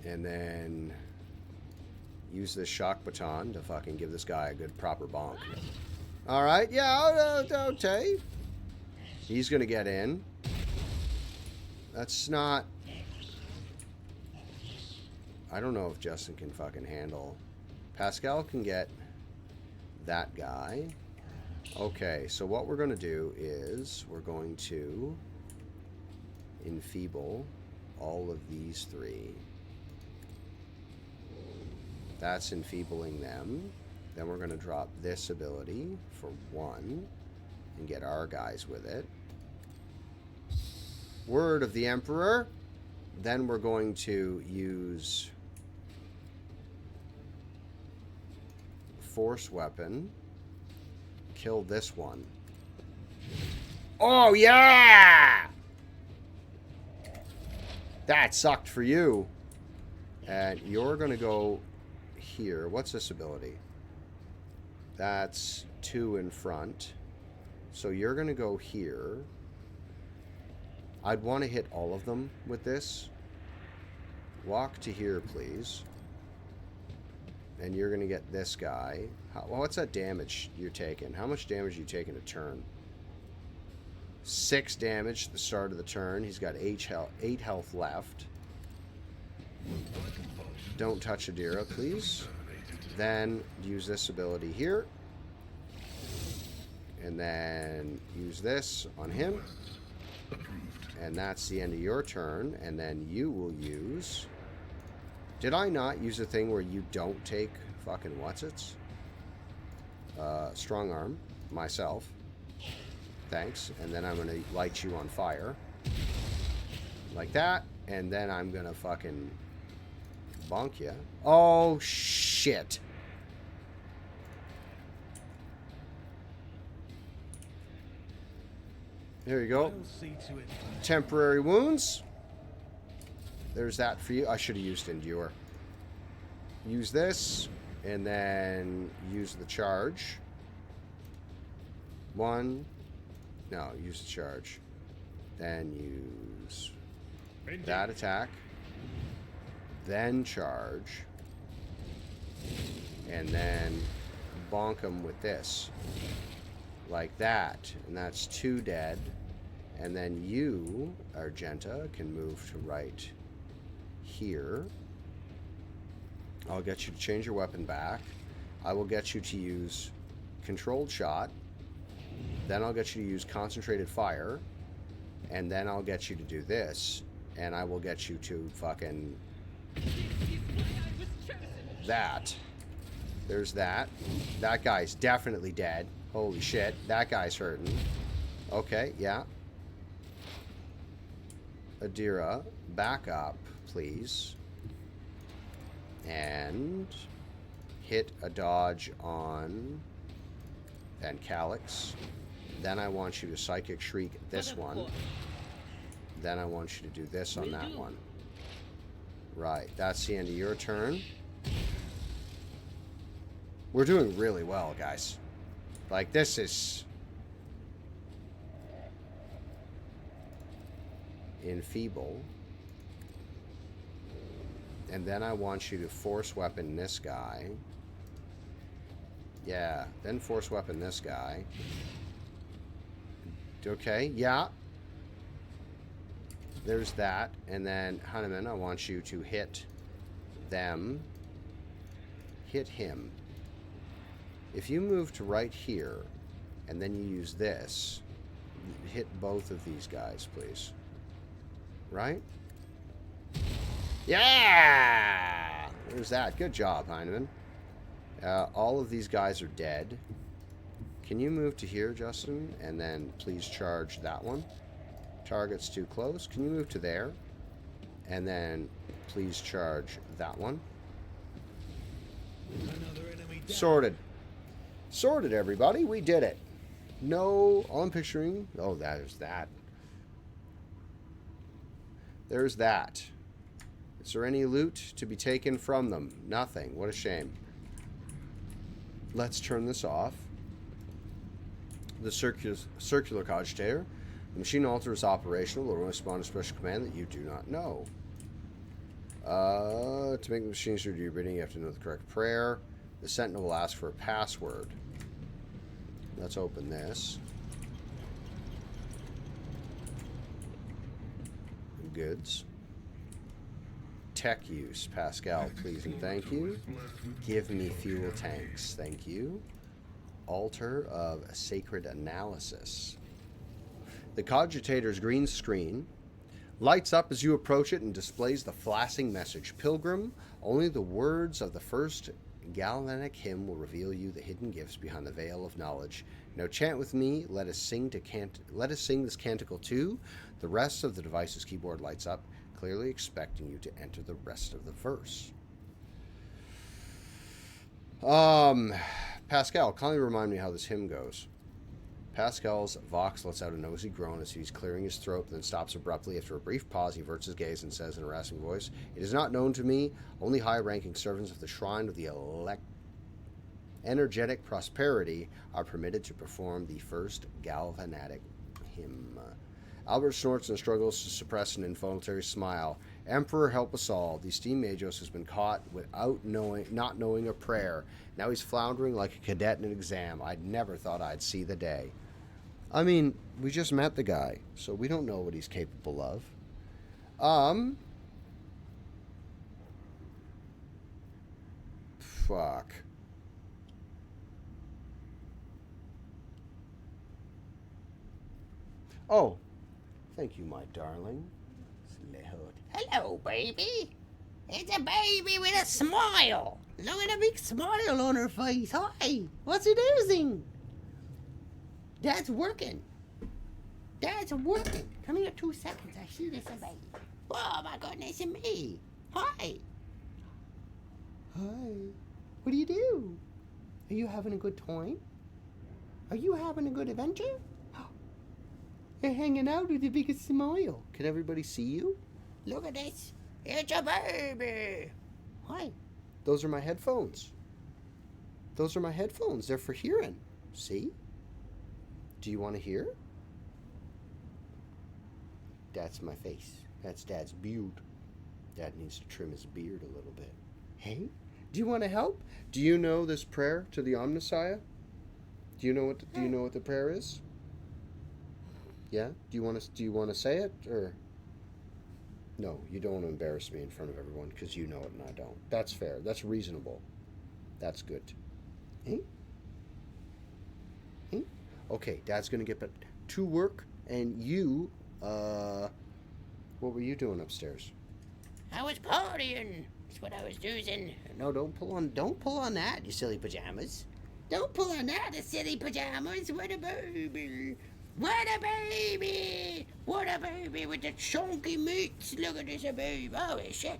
And then... use this shock baton to fucking give this guy a good proper bonk. Alright, yeah, okay. He's going to get in. That's not... I don't know if Justin can fucking handle... Pascal can get that guy. Okay, so what we're going to do is we're going to enfeeble all of these three. That's enfeebling them. Then we're going to drop this ability for 1 and get our guys with it. Word of the Emperor. Then we're going to use force weapon. Kill this one. Oh, yeah! That sucked for you. And you're going to go here. What's this ability? That's 2 in front. So you're going to go here. I'd want to hit all of them with this. Walk to here, please. And you're going to get this guy. What's that damage you're taking? How much damage are you taking a turn? 6 damage at the start of the turn. He's got 8 health left. Don't touch Adira, please. Then use this ability here. And then use this on him. And that's the end of your turn. And then you will use... Did I not use a thing where you don't take fucking what's-its? Strong arm. Myself. Thanks. And then I'm going to light you on fire. Like that. And then I'm going to fucking bonk you. Oh, shit. Here you go. I'll see to it. Temporary wounds. There's that for you. I should have used Endure. Use this, and then use the charge. One. No, use the charge. Then use that attack. Then charge. And then bonk him with this. Like that. And that's 2 dead. And then you, Argenta, can move to right here. I'll get you to change your weapon back. I will get you to use controlled shot. Then I'll get you to use concentrated fire. And then I'll get you to do this. And I will get you to fucking... that. There's that. That guy's definitely dead. Holy shit. That guy's hurting. Okay, yeah. Adira, back up, please. And hit a dodge on Van Calix. Then I want you to Psychic Shriek this one. Then I want you to do this on that one. Right, that's the end of your turn. We're doing really well, guys. Like, this is... enfeeble. And then I want you to force weapon this guy. Yeah, then force weapon this guy. Okay, yeah. There's that. And then, Hanuman, I want you to hit them. Hit him. If you move to right here, and then you use this, hit both of these guys, please. Right? Yeah! There's that. Good job, Heinemann. All of these guys are dead. Can you move to here, Justin? And then please charge that one. Target's too close. Can you move to there? And then please charge that one. Sorted. Sorted, everybody. We did it. No, all I'm picturing... oh, there's that. There's that. Is there any loot to be taken from them? Nothing. What a shame. Let's turn this off. The circular cogitator. The machine altar is operational. It will respond to a special command that you do not know. To make the machine do your bidding, you have to know the correct prayer. The sentinel will ask for a password. Let's open this. Goods. Tech use. Pascal, please and thank you. Give me fuel tanks. Thank you. Altar of Sacred Analysis. The cogitator's green screen lights up as you approach it and displays the flashing message. Pilgrim, only the words of the first galvanic hymn will reveal you the hidden gifts behind the veil of knowledge. Now chant with me. Let us sing this canticle too. The rest of the device's keyboard lights up, clearly expecting you to enter the rest of the verse. Pascal, kindly remind me how this hymn goes. Pascal's vox lets out a nosy groan as he's clearing his throat, then stops abruptly. After a brief pause, he averts his gaze and says in a rasping voice, "It is not known to me. Only high-ranking servants of the Shrine of the Energetic Prosperity are permitted to perform the first galvanic hymn." Albert snorts and struggles to suppress an involuntary smile. "Emperor, help us all. The esteemed Magos has been caught without not knowing a prayer. Now he's floundering like a cadet in an exam. I'd never thought I'd see the day." I mean, we just met the guy, so we don't know what he's capable of. Fuck. Oh, thank you, my darling. Hello, baby. It's a baby with a smile. Look at a big smile on her face. Hi, what's it using? That's working. That's working. Come here 2 seconds. I see this baby. Oh, my goodness, it's me. Hi. Hi. What do you do? Are you having a good time? Are you having a good adventure? You're hanging out with the biggest smile. Can everybody see you? Look at this. It's a baby. Hi. Those are my headphones. Those are my headphones. They're for hearing. See? Do you want to hear? That's my face. That's Dad's beard. Dad needs to trim his beard a little bit. Hey, do you want to help? Do you know this prayer to the Omnissiah? Do you know what the prayer is? Yeah? Do you want to say it, or no? You don't want to embarrass me in front of everyone because you know it and I don't. That's fair. That's reasonable. That's good. Hey? Hey? Okay, Dad's gonna get back to work, and you, what were you doing upstairs? I was partying. That's what I was doing. No, don't pull on that, you silly pajamas. Don't pull on that, the silly pajamas. What a baby. What a baby. What a baby with the chunky meats. Look at this, a baby. Oh, shit.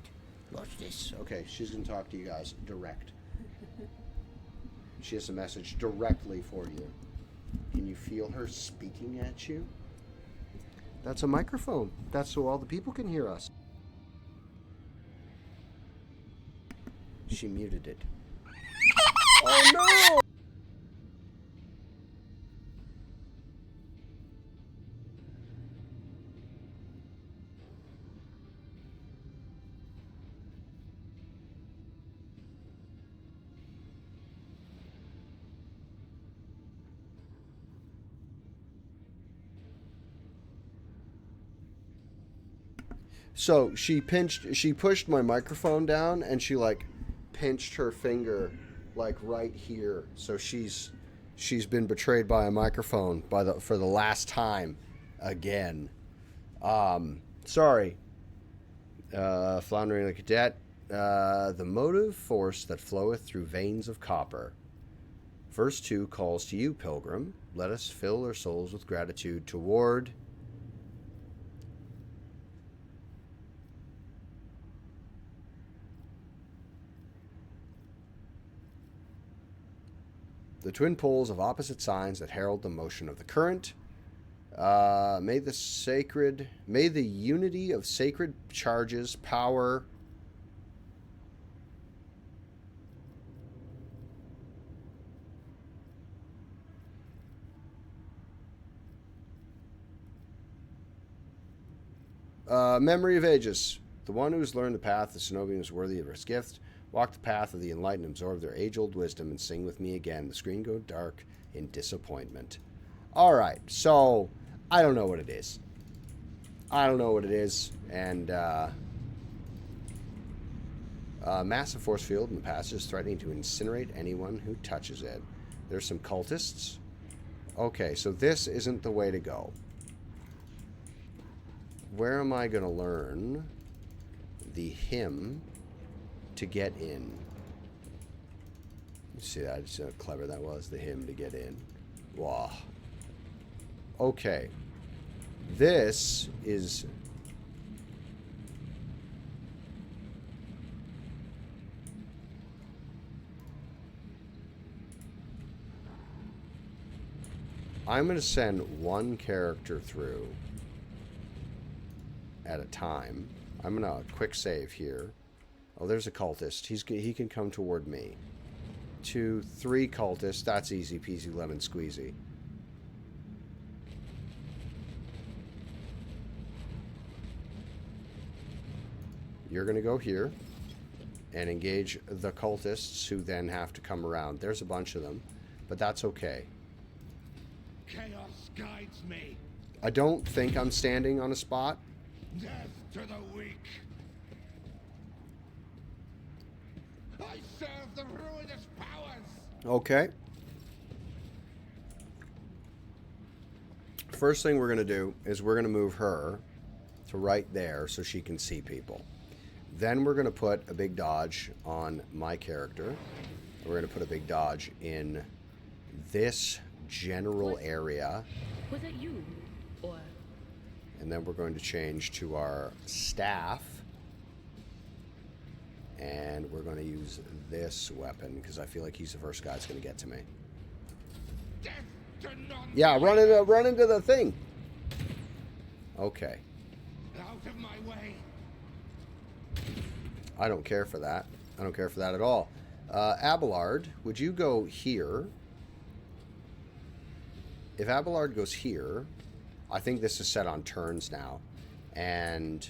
What's this? Okay, she's gonna talk to you guys direct. She has a message directly for you. Can you feel her speaking at you? That's a microphone. That's so all the people can hear us. She muted it. Oh no! So she pushed my microphone down, and she like pinched her finger like right here. So she's been betrayed by a microphone for the last time again. Sorry. Floundering like a cadet. The motive force that floweth through veins of copper. Verse 2 calls to you, pilgrim. Let us fill our souls with gratitude toward the twin poles of opposite signs that herald the motion of the current. May the unity of sacred charges power memory of ages. The one who has learned the path of Cenobian is worthy of his gift. Walk the path of the enlightened, absorb their age-old wisdom, and sing with me again. The screen go dark in disappointment. All right, so I don't know what it is. And massive force field in the passage is threatening to incinerate anyone who touches it. There's some cultists. Okay, so this isn't the way to go. Where am I going to learn the hymn to get in? You see that? Just how clever that was, the hymn to get in. Wow. Okay. This is... I'm going to send one character through at a time. I'm going to quick save here. Oh, there's a cultist. He can come toward me. 2, 3 cultists. That's easy peasy lemon squeezy. You're going to go here and engage the cultists who then have to come around. There's a bunch of them, but that's okay. Chaos guides me. I don't think I'm standing on a spot. Death to the weak. I serve the ruinous powers. Okay. First thing we're going to do is we're going to move her to right there so she can see people. Then we're going to put a big dodge on my character. We're going to put a big dodge in this general area. Was it you? Or... And then we're going to change to our staff. And we're going to use this weapon because I feel like he's the first guy that's going to get to me. Yeah, run into the thing. Okay. Out of my way! I don't care for that. I don't care for that at all. Abelard, would you go here? If Abelard goes here, I think this is set on turns now. And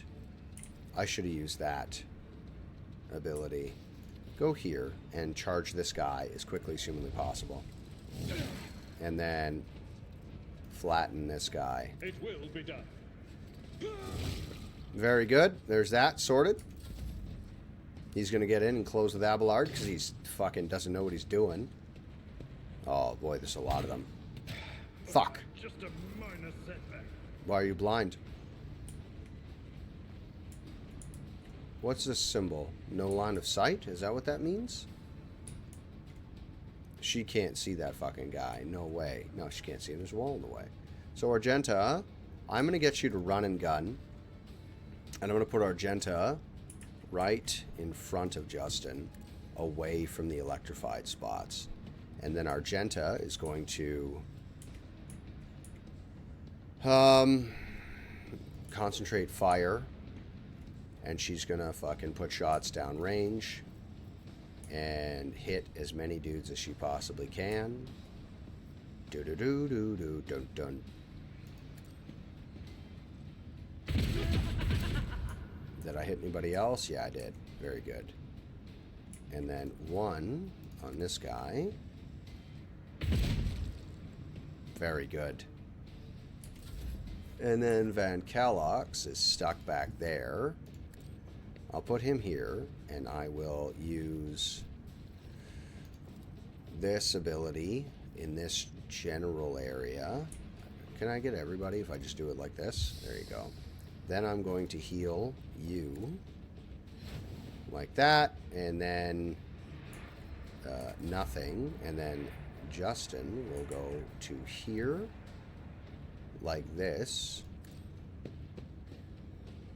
I should have used that ability. Go here and charge this guy as quickly as humanly possible. And then flatten this guy. It will be done. Very good. There's that sorted. He's going to get in and close with Abelard because he's fucking doesn't know what he's doing. Oh boy, there's a lot of them. Fuck. Just a minor setback. Why are you blind? What's this symbol? No line of sight? Is that what that means? She can't see that fucking guy. No way. No, she can't see him. There's a wall in the way. So Argenta, I'm going to get you to run and gun. And I'm going to put Argenta right in front of Justin, away from the electrified spots. And then Argenta is going to concentrate fire, and she's gonna fucking put shots down range and hit as many dudes as she possibly can. Do do do do do dun dun. Did I hit anybody else? Yeah, I did. Very good. And then one on this guy. Very good. And then Van Calox is stuck back there. I'll put him here, and I will use this ability in this general area. Can I get everybody if I just do it like this? There you go. Then I'm going to heal you like that, and then nothing, and then Justin will go to here like this,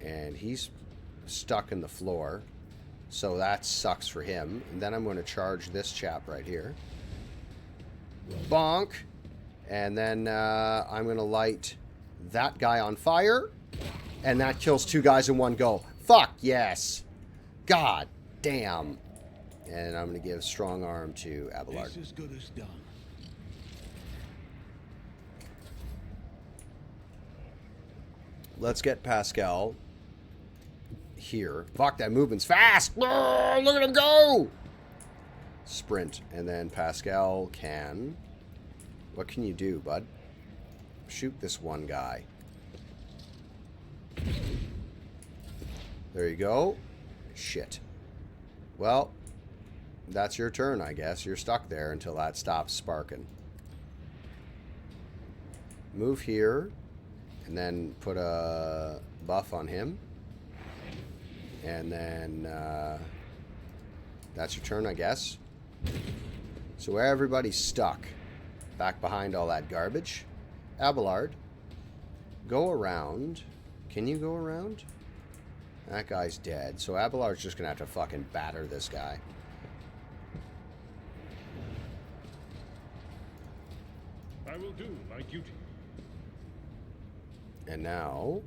and he's stuck in the floor, so that sucks for him. And then I'm going to charge this chap right here, bonk, and then I'm going to light that guy on fire, and that kills two guys in one go. Fuck yes. God damn. And I'm going to give strong arm to Abelard. This is good as done. Let's get Pascal here. Fuck, that movement's fast. Oh, look at him go. Sprint. And then Pascal can... What can you do, bud? Shoot this one guy. There you go. Shit. Well, that's your turn, I guess. You're stuck there until that stops sparking. Move here, and then put a buff on him. And then that's your turn, I guess. So everybody's stuck back behind all that garbage. Abelard, go around. Can you go around? That guy's dead. So Abelard's just going to have to fucking batter this guy. I will do my duty. And now...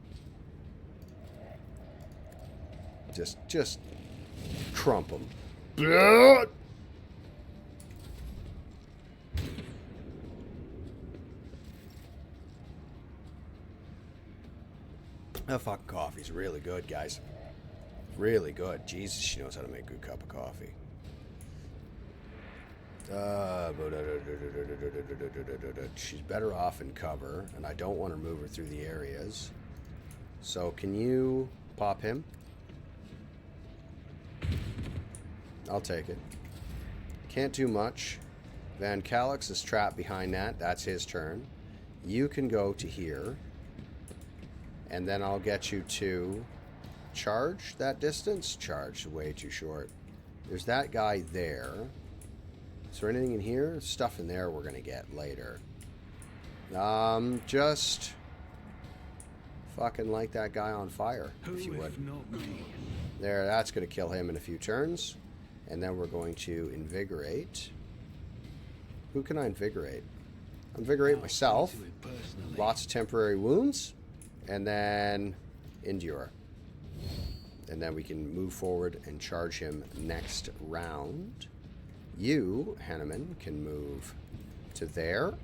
Just crump him. That fucking coffee's really good, guys. Really good. Jesus, she knows how to make a good cup of coffee. She's better off in cover, and I don't want to move her through the areas. So can you pop him? I'll take it. Can't do much. Van Calix is trapped behind that. That's his turn. You can go to here. And then I'll get you to charge that distance. Charge, way too short. There's that guy there. Is there anything in here? Stuff in there we're going to get later. Just fucking light that guy on fire, if you would. There, that's going to kill him in a few turns. And then we're going to invigorate. Who can I invigorate? Invigorate myself. Lots of temporary wounds. And then endure. And then we can move forward and charge him next round. You, Hanneman, can move to there.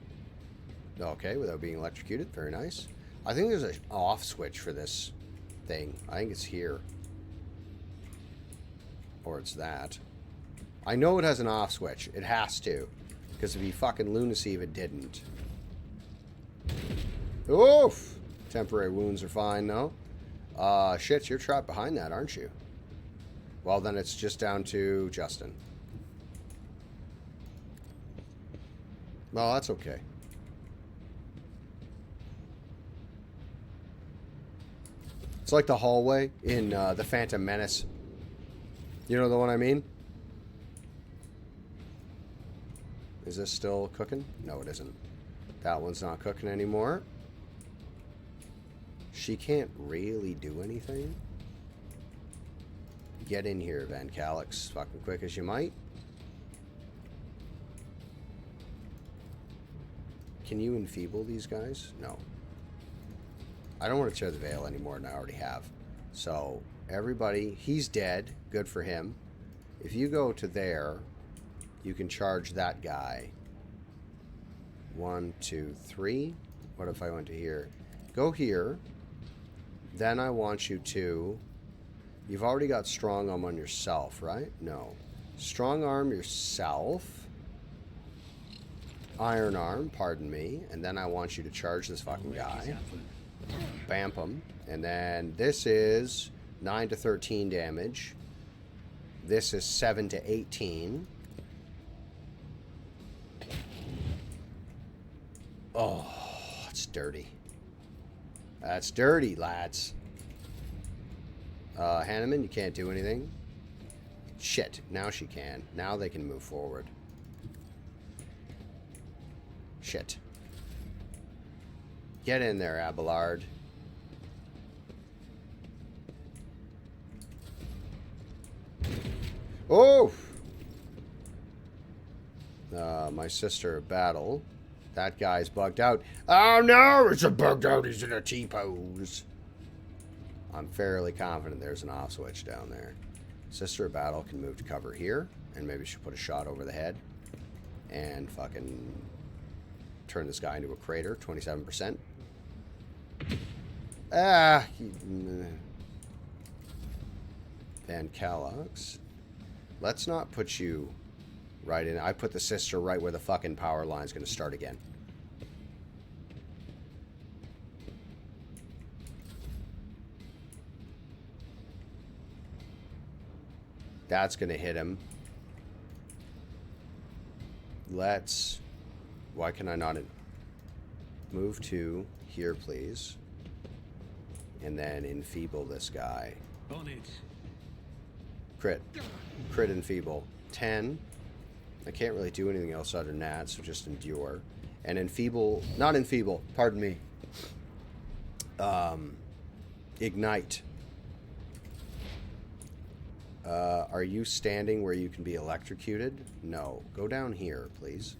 Okay, without being electrocuted. Very nice. I think there's an off switch for this thing. I think it's here. Or it's that. I know it has an off switch. It has to. Because it'd be fucking lunacy if it didn't. Oof! Temporary wounds are fine, though. Shit, you're trapped behind that, aren't you? Well, then it's just down to Justin. Well, that's okay. It's like the hallway in The Phantom Menace. You know the one I mean? Is this still cooking? No, it isn't. That one's not cooking anymore. She can't really do anything. Get in here, Van Calix, fucking quick as you might. Can you enfeeble these guys? No. I don't want to tear the veil anymore than I already have. So, everybody, he's dead. Good for him. If you go to there, you can charge that guy. 1, 2, 3. What if I went to here? Go here. Then I want you to... You've already got strong arm on yourself, right? No. Strong arm yourself. Iron arm, pardon me. And then I want you to charge this fucking guy. Bamp him. And then this is 9 to 13 damage. This is 7 to 18. Oh, it's dirty. That's dirty, lads. Hanneman, you can't do anything. Shit, now she can. Now they can move forward. Shit. Get in there, Abelard. Oh! My sister battle. That guy's bugged out. Oh no, it's a bugged out. He's in a T-pose. I'm fairly confident there's an off switch down there. Sister of Battle can move to cover here, and maybe she'll put a shot over the head and fucking turn this guy into a crater. 27%. Van Calix. Let's not put you right in. I put the sister right where the fucking power line's going to start again. That's going to hit him. Let's... Why can I not... Move to here, please. And then enfeeble this guy. On it. Crit. Crit enfeeble. 10. I can't really do anything else other than that, so just endure. And enfeeble... Not enfeeble, pardon me. Ignite. Are you standing where you can be electrocuted? No. Go down here, please.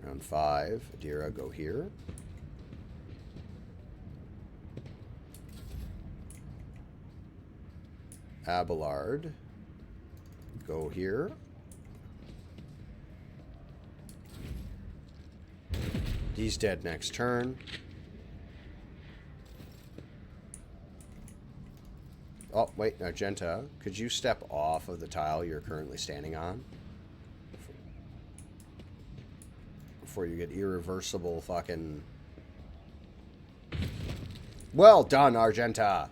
Round 5. Adira, go here. Abelard, go here. He's dead next turn. Oh, wait, Argenta, could you step off of the tile you're currently standing on? Before you get irreversible fucking... Well done, Argenta!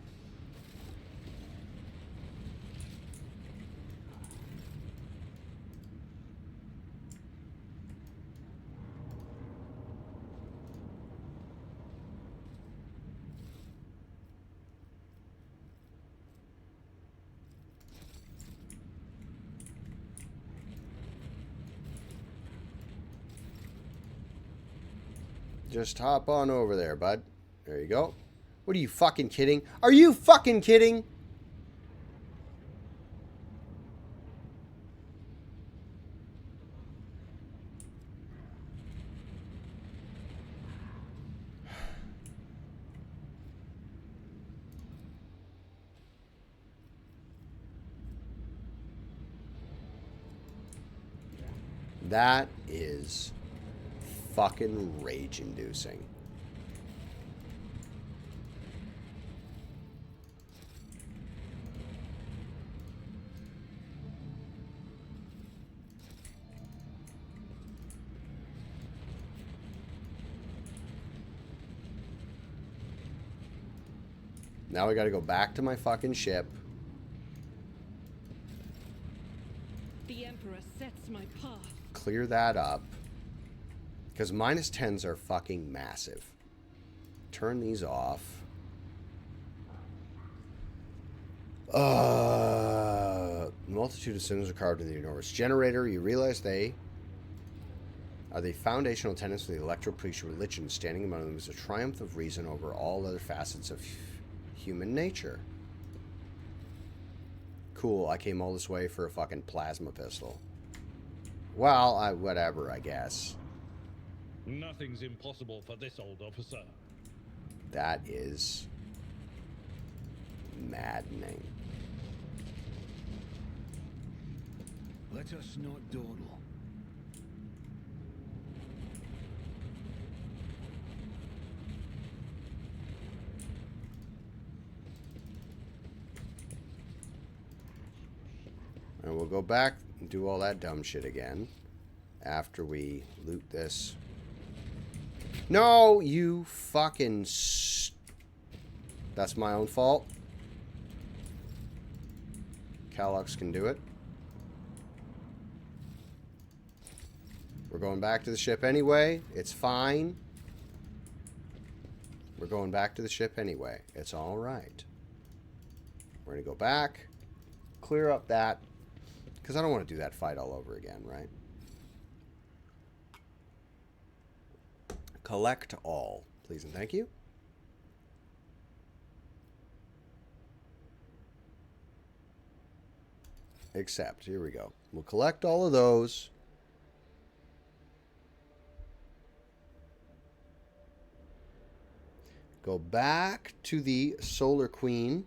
Just hop on over there, bud. There you go. What are you fucking kidding? Are you fucking kidding? That is fucking rage-inducing. Now I gotta go back to my fucking ship. The Emperor sets my path. Clear that up. Because -10s are fucking massive. Turn these off. Multitude of sins are carved in the enormous generator. You realize they are the foundational tenets of the electro-priest religion. Standing among them is a triumph of reason over all other facets of human nature. Cool, I came all this way for a fucking plasma pistol. Well, whatever, I guess. Nothing's impossible for this old officer. That is maddening. Let us not dawdle. And we'll go back and do all that dumb shit again after we loot this. No, you fucking... That's my own fault. Calux can do it. We're going back to the ship anyway. It's fine. We're going back to the ship anyway. It's all right. We're going to go back, clear up that, because I don't want to do that fight all over again, right? Collect all, please and thank you. Accept. Here we go. We'll collect all of those. Go back to the Solar Queen.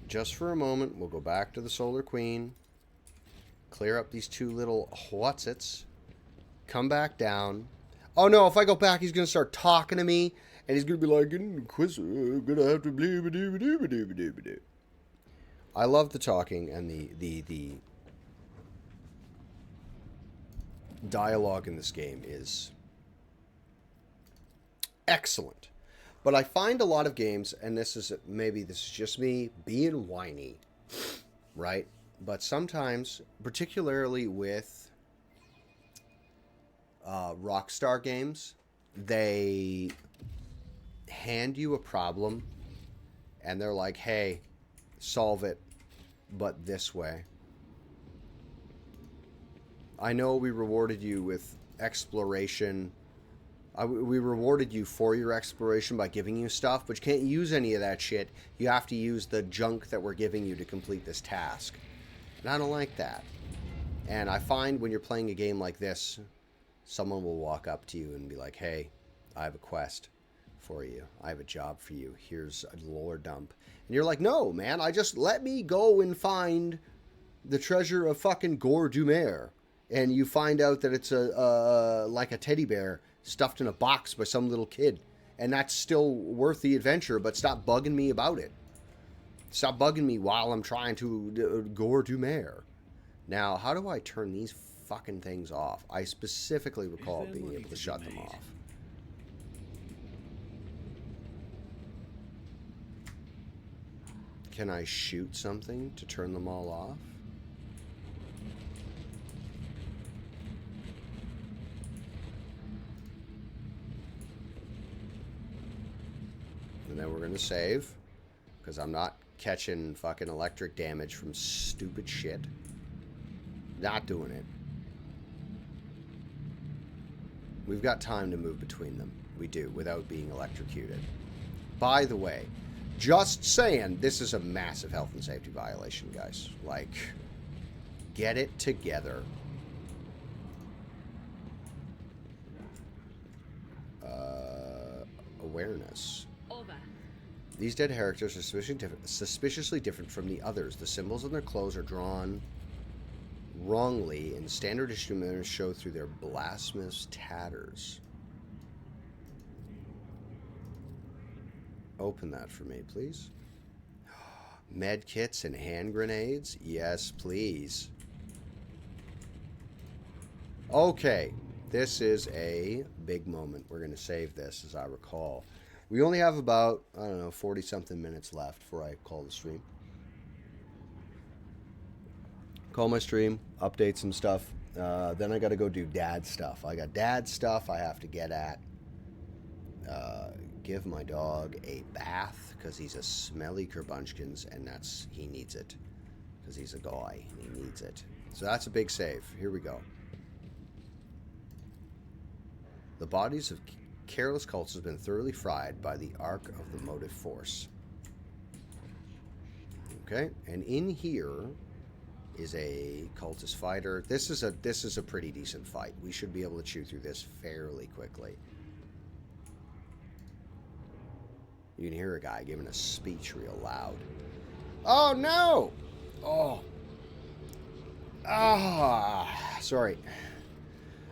Just for a moment, we'll go back to the Solar Queen. Clear up these two little whatsits. Come back down. Oh no, if I go back, he's going to start talking to me. And he's going to be like, Inquisitor, I'm going to have to blah. I love the talking and the dialogue in this game is excellent. But I find a lot of games, and this is just me being whiny, right? But sometimes, particularly with Rockstar games, they hand you a problem, and they're like, hey, solve it, but this way. I know we rewarded you with exploration. We rewarded you for your exploration by giving you stuff, but you can't use any of that shit. You have to use the junk that we're giving you to complete this task. And I don't like that. And I find when you're playing a game like this, someone will walk up to you and be like, hey, I have a quest for you. I have a job for you. Here's a lore dump. And you're like, no, man, let me go and find the treasure of fucking Gore Dumer. And you find out that it's like a teddy bear stuffed in a box by some little kid. And that's still worth the adventure, but stop bugging me about it. Stop bugging me while I'm trying to Gore Dumer. Now, how do I turn these fucking things off? I specifically recall being able to shut them off. Can I shoot something to turn them all off? And then we're going to save, because I'm not catching fucking electric damage from stupid shit. Not doing it. We've got time to move between them. We do, without being electrocuted. By the way, just saying, this is a massive health and safety violation, guys. Like, get it together. Awareness. Over. These dead heretics are suspiciously different from the others. The symbols on their clothes are drawn wrongly, and standard instruments show through their blasphemous tatters. Open that for me, please. Med kits and hand grenades? Yes, please. Okay, this is a big moment. We're going to save this, as I recall. We only have about, I don't know, 40-something minutes left before I call the stream. Call my stream, update some stuff. Then I got to go do dad stuff. I got dad stuff I have to get at. Give my dog a bath because he's a smelly kerbunchkins, and he needs it because he's a guy and he needs it. So that's a big save. Here we go. The bodies of careless cults have been thoroughly fried by the arc of the motive force. Okay, and in here is a cultist fighter. This is a pretty decent fight. We should be able to chew through this fairly quickly. You can hear a guy giving a speech real loud. Oh no! Oh. Sorry.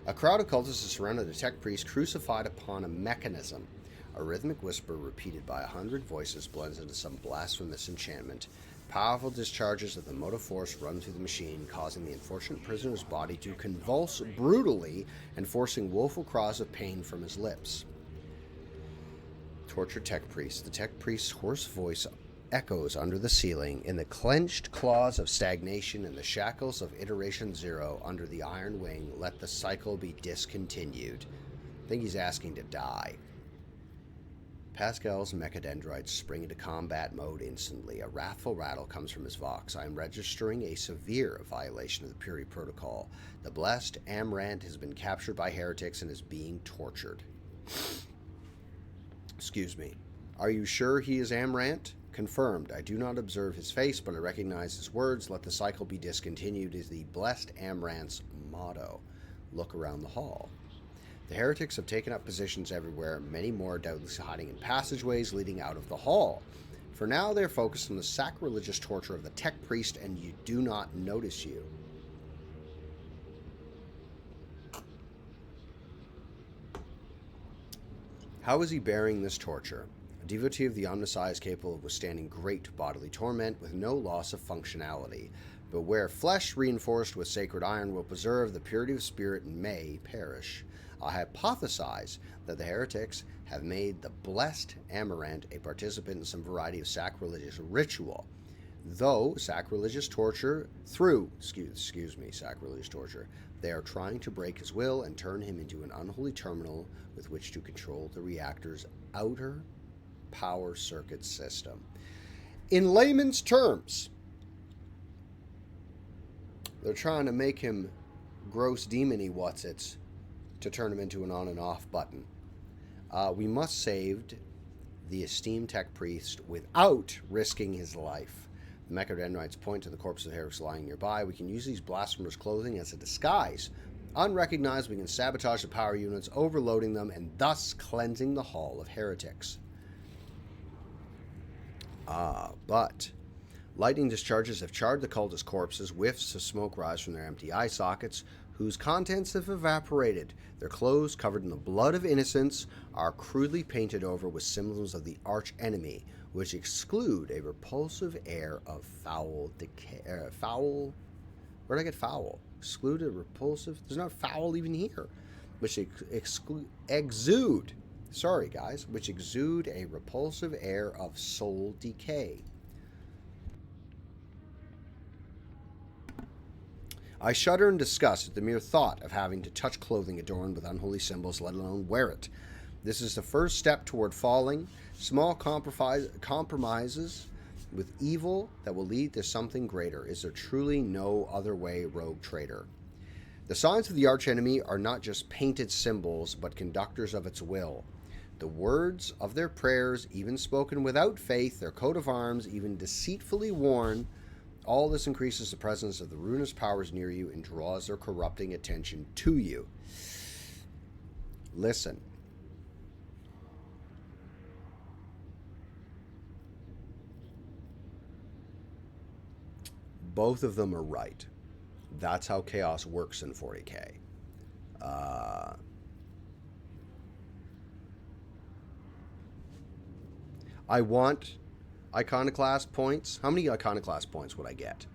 A crowd of cultists is surrounded a tech priest crucified upon a mechanism. A rhythmic whisper repeated by 100 voices blends into some blasphemous enchantment. Powerful discharges of the motive force run through the machine, causing the unfortunate prisoner's body to convulse brutally and forcing woeful cries of pain from his lips. Tortured tech priest. The tech priest's hoarse voice echoes under the ceiling in the clenched claws of stagnation and the shackles of iteration 0 under the iron wing. Let the cycle be discontinued. I think he's asking to die. Pascal's mechadendrites spring into combat mode instantly. A wrathful rattle comes from his vox. I am registering a severe violation of the Purity Protocol. The blessed Amrant has been captured by heretics and is being tortured. Excuse me. Are you sure he is Amrant? Confirmed. I do not observe his face, but I recognize his words. Let the cycle be discontinued is the blessed Amrant's motto. Look around the hall. The heretics have taken up positions everywhere, many more doubtless hiding in passageways leading out of the hall. For now, they're focused on the sacrilegious torture of the tech priest, and you do not notice you. How is he bearing this torture? A devotee of the Omnissiah is capable of withstanding great bodily torment with no loss of functionality, but where flesh reinforced with sacred iron will preserve, the purity of spirit may perish. I hypothesize that the heretics have made the blessed Amarant a participant in some variety of sacrilegious ritual. Sacrilegious torture, they are trying to break his will and turn him into an unholy terminal with which to control the reactor's outer power circuit system. In layman's terms, they're trying to make him gross demony whatsits to turn him into an on and off button. We must save the esteemed tech priest without risking his life. The mechadendrites point to the corpse of heretics lying nearby. We can use these blasphemers' clothing as a disguise. Unrecognized, we can sabotage the power units, overloading them, and thus cleansing the hall of heretics. But lightning discharges have charred the cultist corpses. Whiffs of smoke rise from their empty eye sockets, whose contents have evaporated. Their clothes, covered in the blood of innocents, are crudely painted over with symbols of the arch-enemy, which exclude a repulsive air of foul decay. Where did I get foul? Exclude a repulsive... There's not foul even here. Which exude... Sorry, guys. Which exude a repulsive air of soul decay. I shudder in disgust at the mere thought of having to touch clothing adorned with unholy symbols, let alone wear it. This is the first step toward falling. Small compromises with evil that will lead to something greater. Is there truly no other way, rogue traitor? The signs of the archenemy are not just painted symbols, but conductors of its will. The words of their prayers, even spoken without faith, their coat of arms, even deceitfully worn, all this increases the presence of the ruinous powers near you and draws their corrupting attention to you. Listen. Both of them are right. That's how chaos works in 40k. I want iconoclast points. How many iconoclast points would I get?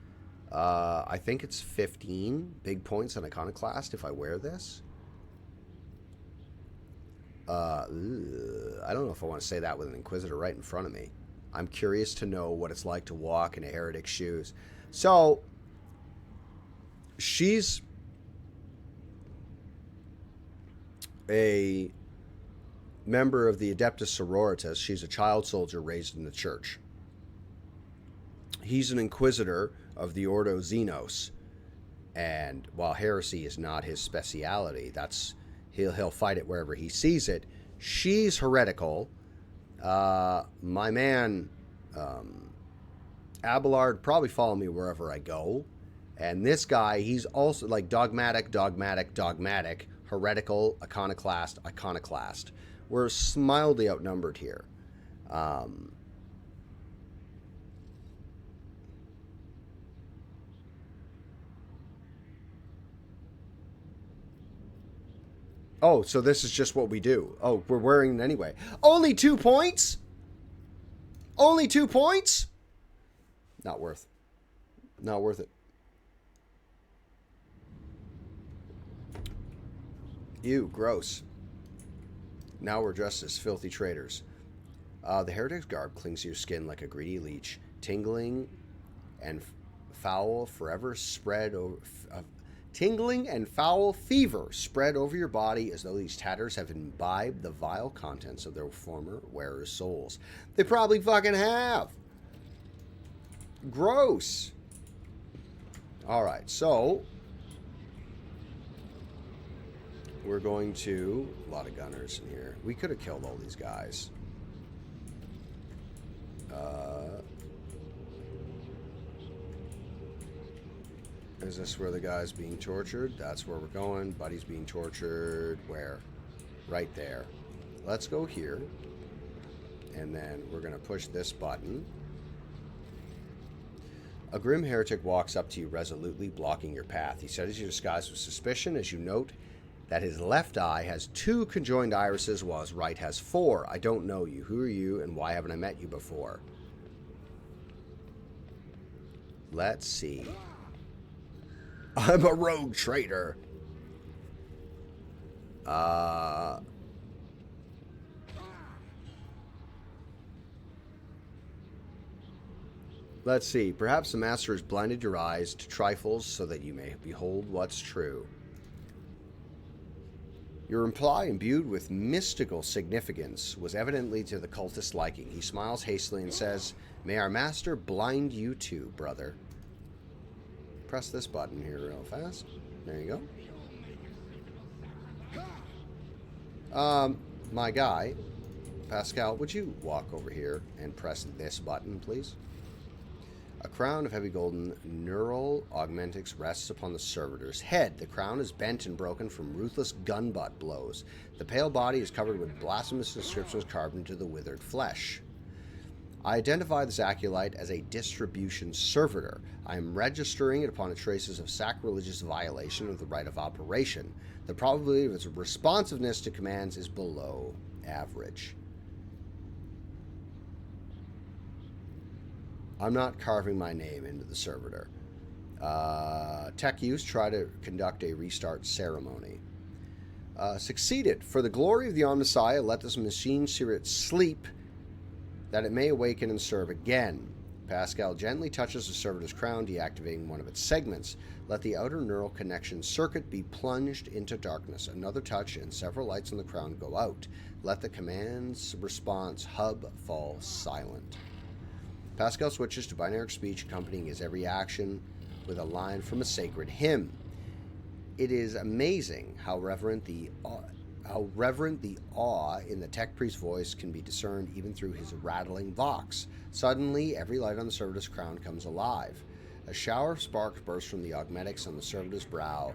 I think it's 15 big points on iconoclast if I wear this. I don't know if I want to say that with an Inquisitor right in front of me. I'm curious to know what it's like to walk in a Heretic's shoes. So, she's a member of the Adeptus Sororitas. She's a child soldier raised in the church. He's an Inquisitor of the Ordo Xenos. And while heresy is not his speciality, he'll fight it wherever he sees it. She's heretical. My man, Abelard, probably follow me wherever I go. And this guy, he's also like dogmatic, heretical, iconoclast. We're mildly outnumbered here. Oh, so this is just what we do. Oh, we're wearing it anyway. Only 2 points? Only 2 points? Not worth it. Ew, gross. Now we're dressed as filthy traitors. The heretic's garb clings to your skin like a greedy leech, tingling and foul forever spread over... Tingling and foul fever spread over your body as though these tatters have imbibed the vile contents of their former wearers' souls. They probably fucking have. Gross. Alright, so we're going to... A lot of gunners in here. We could have killed all these guys. Is this where the guy's being tortured? That's where we're going. Buddy's being tortured. Where? Right there. Let's go here. And then we're going to push this button. A grim heretic walks up to you resolutely, blocking your path. He studies your disguise with suspicion as you note that his left eye has 2 conjoined irises while his right has 4. I don't know you. Who are you and why haven't I met you before? Let's see. I'm a rogue traitor. Let's see. Perhaps the master has blinded your eyes to trifles so that you may behold what's true. Your reply, imbued with mystical significance, was evidently to the cultist's liking. He smiles hastily and says, "May our master blind you too, brother." Press this button here real fast. There you go. My guy, Pascal, would you walk over here and press this button, please? A crown of heavy golden neural augmentics rests upon the servitor's head. The crown is bent and broken from ruthless gun butt blows. The pale body is covered with blasphemous inscriptions carved into the withered flesh. I identify this acolyte as a distribution servitor. I am registering it upon traces of sacrilegious violation of the right of operation. The probability of its responsiveness to commands is below average. I'm not carving my name into the servitor. Tech use, try to conduct a restart ceremony. Succeeded. For the glory of the Omnissiah, let this machine spirit sleep, that it may awaken and serve again. Pascal gently touches the servitor's crown, deactivating one of its segments. Let the outer neural connection circuit be plunged into darkness. Another touch and several lights on the crown go out. Let the command's response hub fall silent. Pascal switches to binary speech, accompanying his every action with a line from a sacred hymn. It is amazing how reverent the awe in the tech priest's voice can be discerned even through his rattling vox. Suddenly, every light on the servitor's crown comes alive. A shower of sparks bursts from the augmetics on the servitor's brow.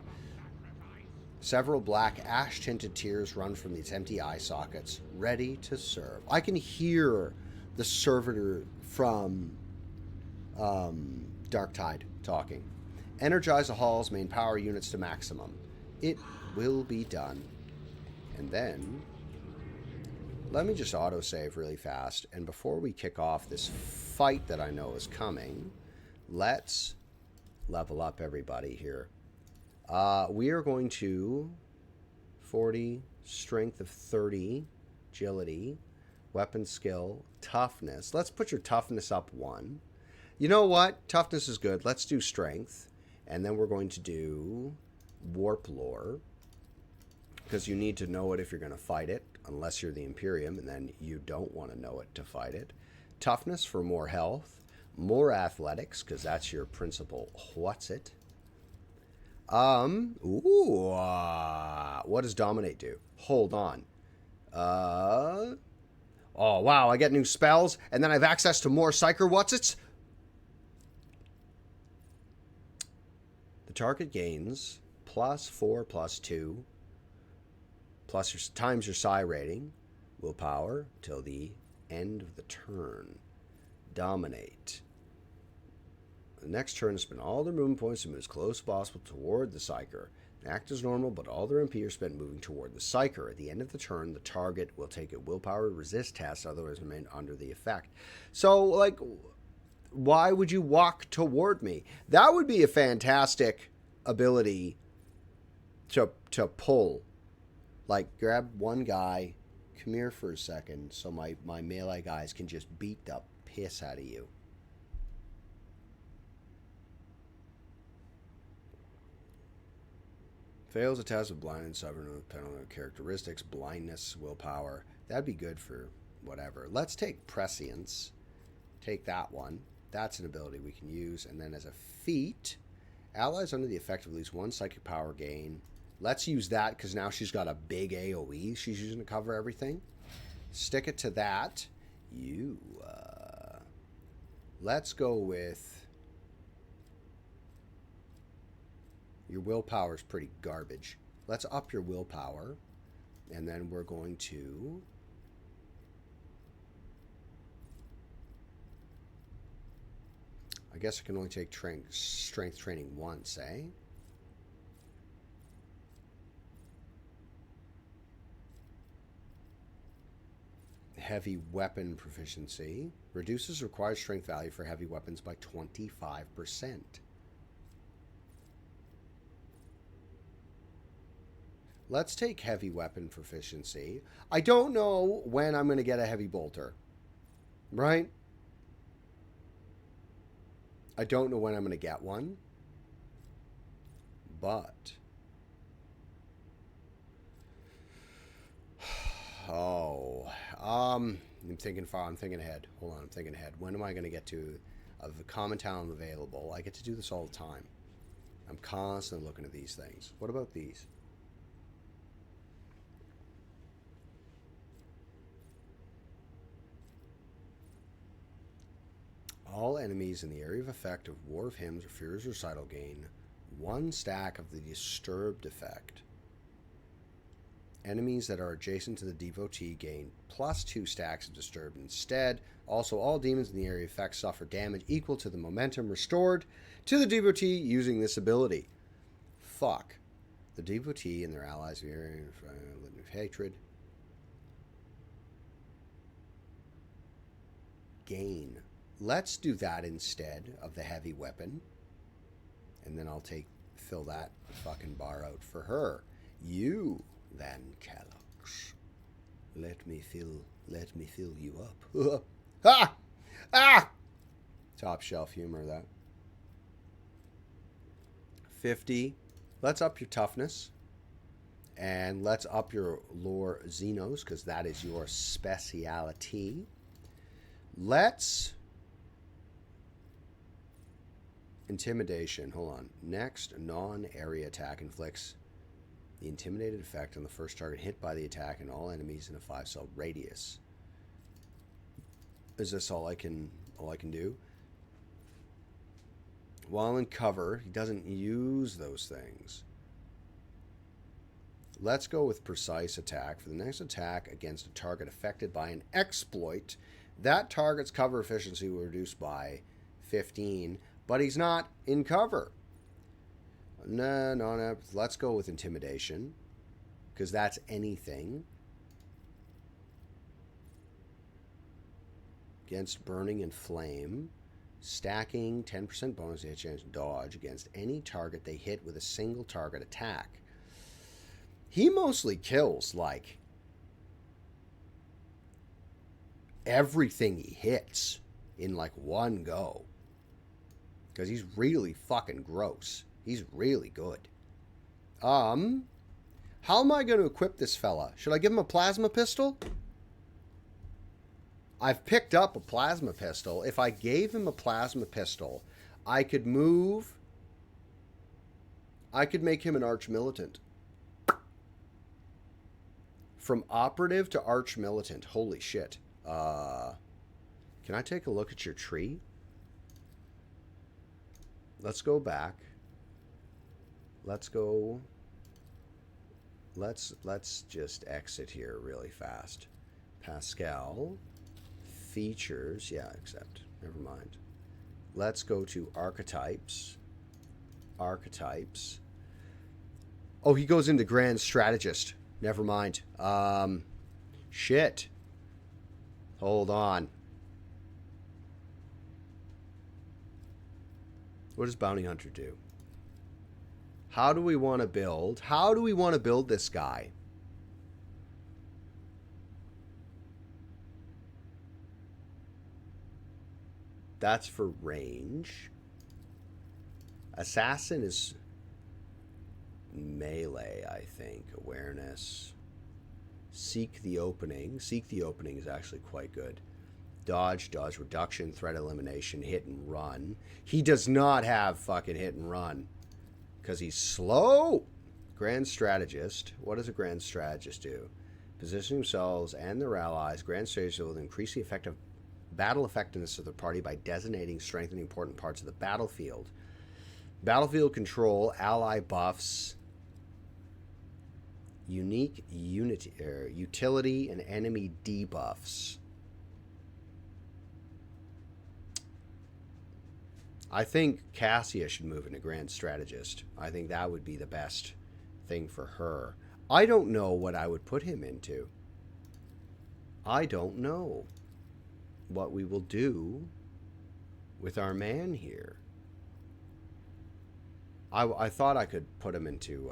Several black ash-tinted tears run from its empty eye sockets, ready to serve. I can hear the servitor from Dark Tide. talking. Energize the hall's main power units to maximum. It will be done. And then, let me just autosave really fast. And before we kick off this fight that I know is coming, let's level up everybody here. We are going to 40, strength of 30, agility, weapon skill, toughness. Let's put your toughness up 1. You know what? Toughness is good. Let's do strength. And then we're going to do warp lore, because you need to know it if you're going to fight it, unless you're the Imperium, and then you don't want to know it to fight it. Toughness for more health, more athletics, because that's your principal what's it. What does dominate do? Hold on. Oh wow, I get new spells, and then I have access to more psyker what's-its. The target gains +4/+2 plus your times your psi rating, willpower till the end of the turn. Dominate. The next turn, spend all their movement points to move as close as possible toward the psyker. They act as normal, but all their MP are spent moving toward the psyker. At the end of the turn, the target will take a willpower resist test, otherwise remain under the effect. So, like, why would you walk toward me? That would be a fantastic ability to pull. Like, grab one guy, come here for a second, so my melee guys can just beat the piss out of you. Fails a test with blindness, suffering with penalty characteristics, blindness, willpower. That'd be good for whatever. Let's take prescience. Take that one. That's an ability we can use. And then as a feat, allies under the effect of at least 1 psychic power gain. Let's use that because now she's got a big AoE she's using to cover everything. Stick it to that. Let's go with... Your willpower is pretty garbage. Let's up your willpower. And then we're going to... I guess I can only take strength training once, eh? Heavy weapon proficiency. Reduces required strength value for heavy weapons by 25%. Let's take heavy weapon proficiency. I don't know when I'm going to get a heavy bolter. Right? I don't know when I'm going to get one. But... I'm thinking far. I'm thinking ahead. Hold on, I'm thinking ahead. When am I going to get to the common talent available? I get to do this all the time. I'm constantly looking at these things. What about these? All enemies in the area of effect of War of Hymns or Fear's Recital gain 1 stack of the Disturbed effect. Enemies that are adjacent to the devotee gain +2 stacks of Disturbed instead. Also, all demons in the area of effect suffer damage equal to the momentum restored to the devotee using this ability. Fuck. The devotee and their allies of the area of hatred gain. Let's do that instead of the heavy weapon. And then I'll fill that fucking bar out for her. You... Van Calox. Let me fill you up. Ah! Ah! Top shelf humor, that. 50. Let's up your toughness. And let's up your lore xenos, because that is your speciality. Let's... Intimidation. Hold on. Next, non-area attack inflicts the intimidated effect on the first target hit by the attack and all enemies in a 5-cell radius. Is this all I can do? While in cover, he doesn't use those things. Let's go with precise attack. For the next attack against a target affected by an exploit, that target's cover efficiency will reduce by 15, but he's not in cover. No. Let's go with intimidation, because that's anything. Against burning and flame, stacking 10% bonus to hit chance dodge against any target they hit with a single target attack. He mostly kills, like, everything he hits in, like, one go. Because he's really fucking gross. He's really good. How am I going to equip this fella? Should I give him a plasma pistol? I've picked up a plasma pistol. If I gave him a plasma pistol, I could move. I could make him an arch militant. From operative to arch militant. Holy shit. Can I take a look at your tree? Let's go back. Let's go. Let's just exit here really fast. Pascal. Features. Yeah, accept. Never mind. Let's go to archetypes. Archetypes. Oh, he goes into grand strategist. Never mind. Shit. Hold on. What does bounty hunter do? How do we want to build? How do we want to build this guy? That's for range. Assassin is melee, I think. Awareness. Seek the opening. Seek the opening is actually quite good. Dodge reduction, threat elimination, hit and run. He does not have fucking hit and run because he's slow. Grand strategist. What does a grand strategist do? Position themselves and their allies. Grand strategist will increase the effective battle effectiveness of the party by designating, strengthening important parts of the battlefield. Battlefield control, ally buffs, unique utility, and enemy debuffs. I think Cassia should move into Grand Strategist. I think that would be the best thing for her. I don't know what I would put him into. I don't know what we will do with our man here. I thought I could put him into...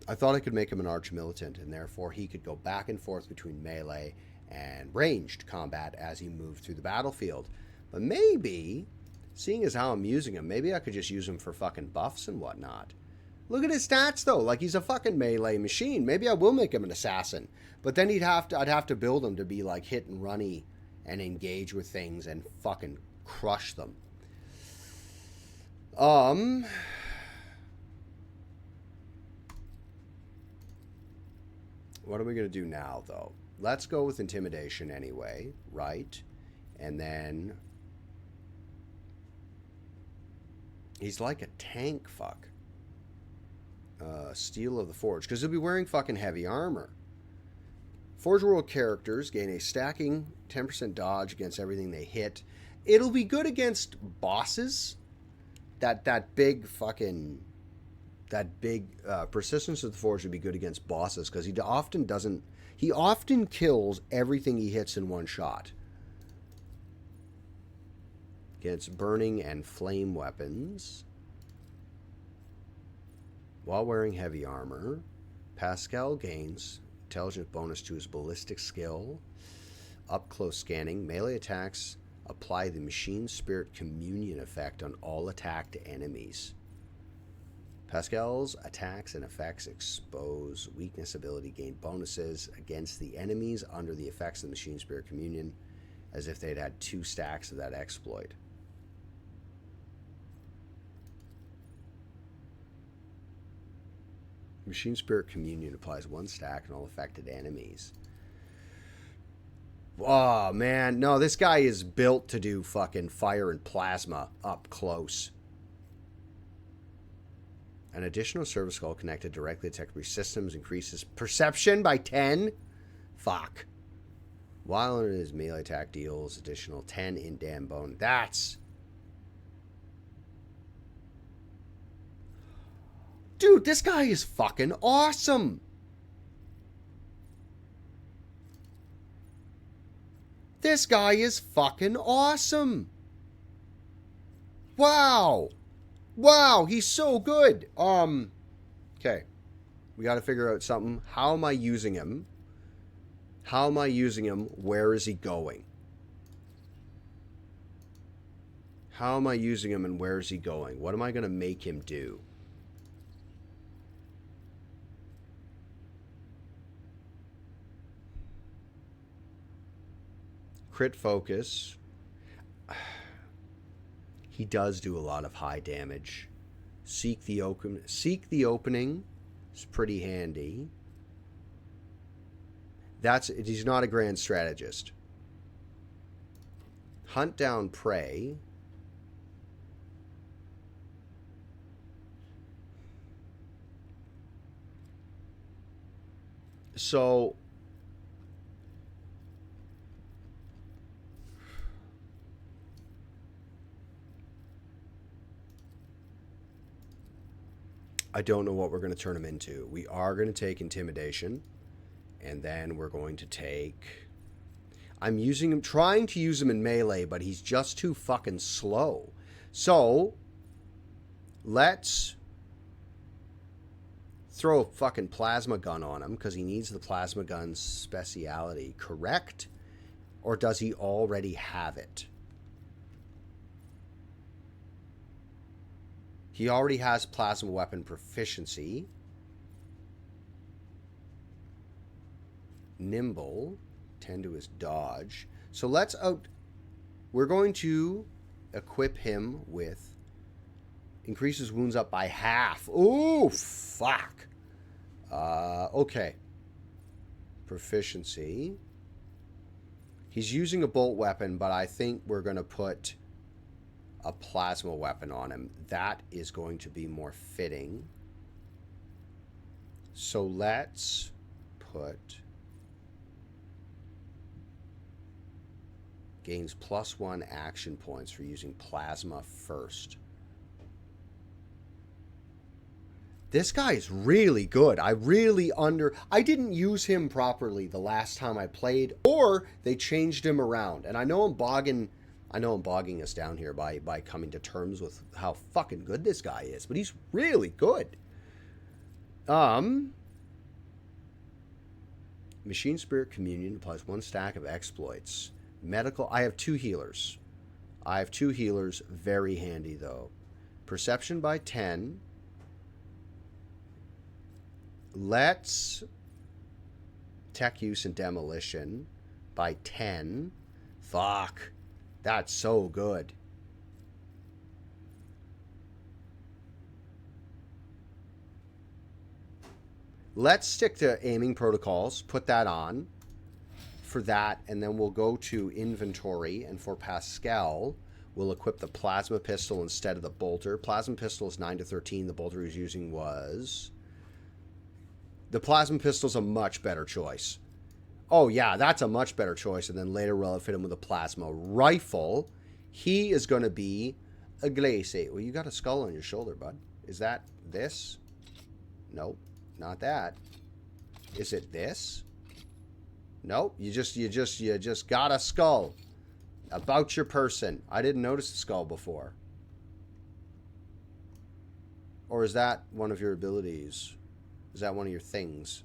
I thought I could make him an arch militant, and therefore he could go back and forth between melee and ranged combat as he moved through the battlefield. But maybe, seeing as how I'm using him, maybe I could just use him for fucking buffs and whatnot. Look at his stats, though. Like, he's a fucking melee machine. Maybe I will make him an assassin. But then I'd have to build him to be, like, hit and runny and engage with things and fucking crush them. What are we going to do now, though? Let's go with intimidation anyway, right? And then... he's like a tank, fuck. Steel of the Forge. Because he'll be wearing fucking heavy armor. Forge World characters gain a stacking 10% dodge against everything they hit. It'll be good against bosses. That big fucking... that big persistence of the Forge would be good against bosses, because he often doesn't... he often kills everything he hits in one shot. Against burning and flame weapons. While wearing heavy armor, Pascal gains intelligence bonus to his ballistic skill. Up close scanning, melee attacks apply the machine spirit communion effect on all attacked enemies. Pascal's attacks and effects expose weakness ability gain bonuses against the enemies under the effects of the machine spirit communion, as if they'd had 2 stacks of that exploit. Machine Spirit Communion applies 1 stack on all affected enemies. Oh, man. No, this guy is built to do fucking fire and plasma up close. An additional service call connected directly to tech systems increases perception by 10. Fuck. While under his melee attack deals additional 10 in damn bone. That's... Dude, this guy is fucking awesome. This guy is fucking awesome. Wow. Wow, he's so good. Okay. We got to figure out something. How am I using him? How am I using him? Where is he going? How am I using him and where is he going? What am I going to make him do? Crit focus. He does do a lot of high damage. Seek the opening is pretty handy. He's not a grand strategist. Hunt down prey. So I don't know what we're going to turn him into. We are going to take intimidation. And then we're going to take... I'm using him, trying to use him in melee, but he's just too fucking slow. So, let's throw a fucking plasma gun on him, because he needs the plasma gun's speciality, correct? Or does he already have it? He already has plasma weapon proficiency. Nimble, 10 to his dodge. So we're going to equip him with increases wounds up by half. Oh, fuck. Okay. Proficiency. He's using a bolt weapon, but I think we're going to put a plasma weapon on him. That is going to be more fitting. So let's put... Gains +1 action points for using plasma first. This guy is really good. I didn't use him properly the last time I played, or they changed him around. And I know I'm bogging us down here by coming to terms with how fucking good this guy is, but he's really good. Machine Spirit Communion applies 1 stack of exploits. Medical, I have 2 healers. Very handy, though. Perception by 10. Let's tech use and demolition by 10. Fuck. That's so good. Let's stick to aiming protocols. Put that on. For that, and then we'll go to inventory, and for Pascal we'll equip the plasma pistol instead of the bolter. Plasma pistol is 9 to 13. The bolter he was using was... The plasma pistol's a much better choice. Oh yeah, that's a much better choice. And then later we'll fit him with a plasma rifle. He is going to be a glace. Well, you got a skull on your shoulder, bud. Is that this? Nope, not that. Is it this? Nope, you just got a skull about your person. I didn't notice the skull before. Or is that one of your abilities? Is that one of your things?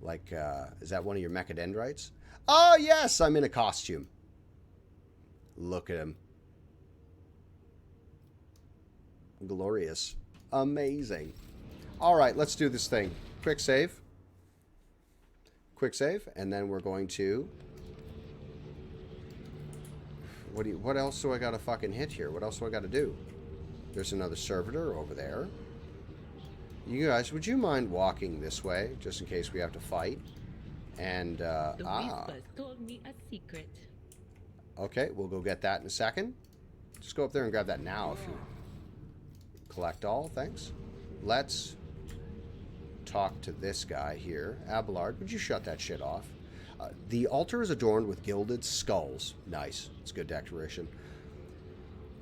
Like, is that one of your mechadendrites? Oh, yes, I'm in a costume. Look at him. Glorious. Amazing. All right, let's do this thing. Quick save. Quick save, and then we're going to... What else do I got to fucking hit here? What else do I got to do? There's another servitor over there. You guys, would you mind walking this way, just in case we have to fight? And, The Whispers told me a secret. Okay, we'll go get that in a second. Just go up there and grab that now if you... Collect all, thanks. Let's... talk to this guy here. Abelard, would you shut that shit off? The altar is adorned with gilded skulls. Nice. It's good decoration.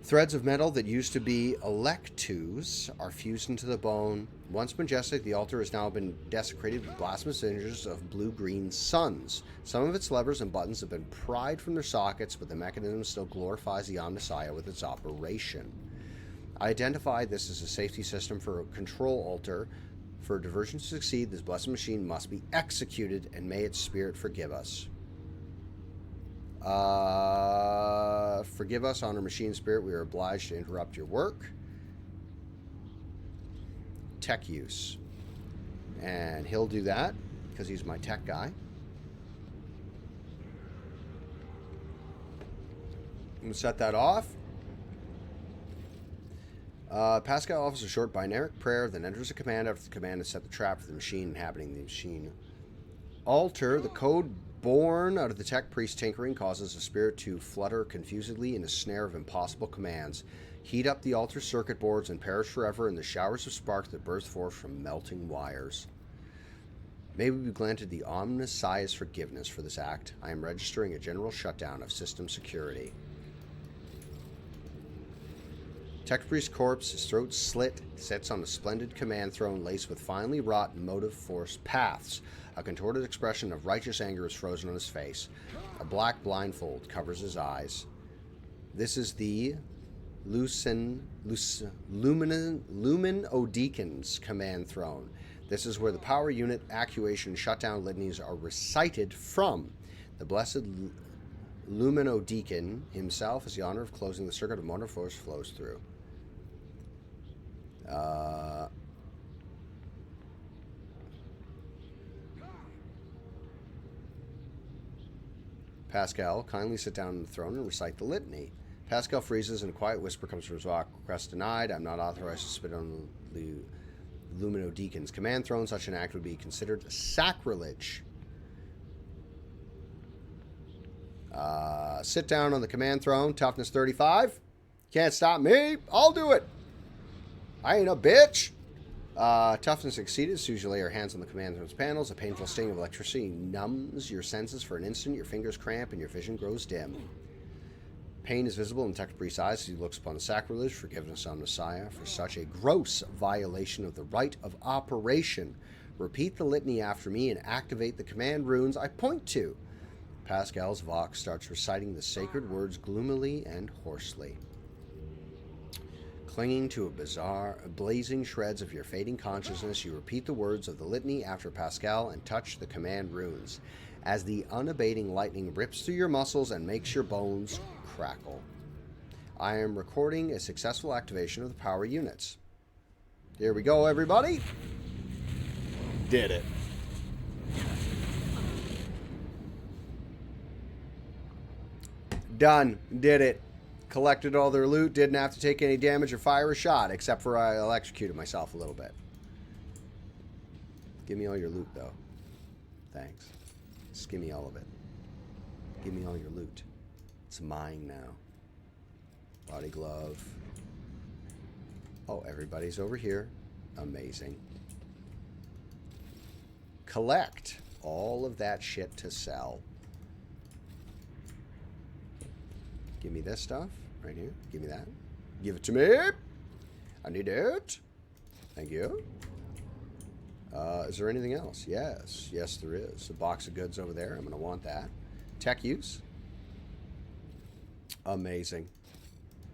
Threads of metal that used to be electus are fused into the bone. Once majestic, the altar has now been desecrated with blasphemous images of blue-green suns. Some of its levers and buttons have been pried from their sockets, but the mechanism still glorifies the Omnissiah with its operation. I identify this as a safety system for a control altar. For diversion to succeed, this blessed machine must be executed, and may its spirit forgive us. Forgive us, honor machine spirit. We are obliged to interrupt your work. Tech use. And he'll do that, because he's my tech guy. I'm going to set that off. Pascal offers a short binaric prayer, then enters a command after the command has set the trap for the machine inhabiting the machine. Alter, the code born out of the tech priest tinkering, causes the spirit to flutter confusedly in a snare of impossible commands. Heat up the altar circuit boards and perish forever in the showers of sparks that burst forth from melting wires. May we be granted the Omnissiah's forgiveness for this act. I am registering a general shutdown of system security. Tech priest's corpse, his throat slit, sits on a splendid command throne laced with finely wrought motive force paths. A contorted expression of righteous anger is frozen on his face. A black blindfold covers his eyes. This is the Luminodeacon's command throne. This is where the power unit activation shutdown litanies are recited from. The blessed Luminodeacon himself has the honor of closing the circuit of motor force flows through. Pascal, kindly sit down on the throne and recite the litany. Pascal freezes and a quiet whisper comes from his rock. Request denied. I'm not authorized to spit on the Luminodeacon's command throne. Such an act would be considered sacrilege. Sit down on the command throne. Toughness 35. Can't stop me. I'll do it. I ain't a bitch. Toughness exceeded. As soon as you lay your hands on the command throne's panels, a painful sting of electricity numbs your senses for an instant. Your fingers cramp and your vision grows dim. Pain is visible in the tech priest's eyes as he looks upon the sacrilege. Forgiveness on Messiah for such a gross violation of the right of operation. Repeat the litany after me and activate the command runes I point to. Pascal's Vox starts reciting the sacred words gloomily and hoarsely. Clinging to blazing shreds of your fading consciousness, you repeat the words of the litany after Pascal and touch the command runes, as the unabating lightning rips through your muscles and makes your bones crackle. I am recording a successful activation of the power units. Here we go, everybody. Did it. Done. Did it. Collected all their loot, didn't have to take any damage or fire a shot, except for I electrocuted myself a little bit. Give me all your loot, though. Thanks. Just give me all of it. Give me all your loot. It's mine now. Body glove. Oh, everybody's over here. Amazing. Collect all of that shit to sell. Give me this stuff right here. Give me that. Give it to me. I need it. Thank you. Is there anything else? Yes. Yes, there is. A box of goods over there. I'm going to want that. Tech use. Amazing.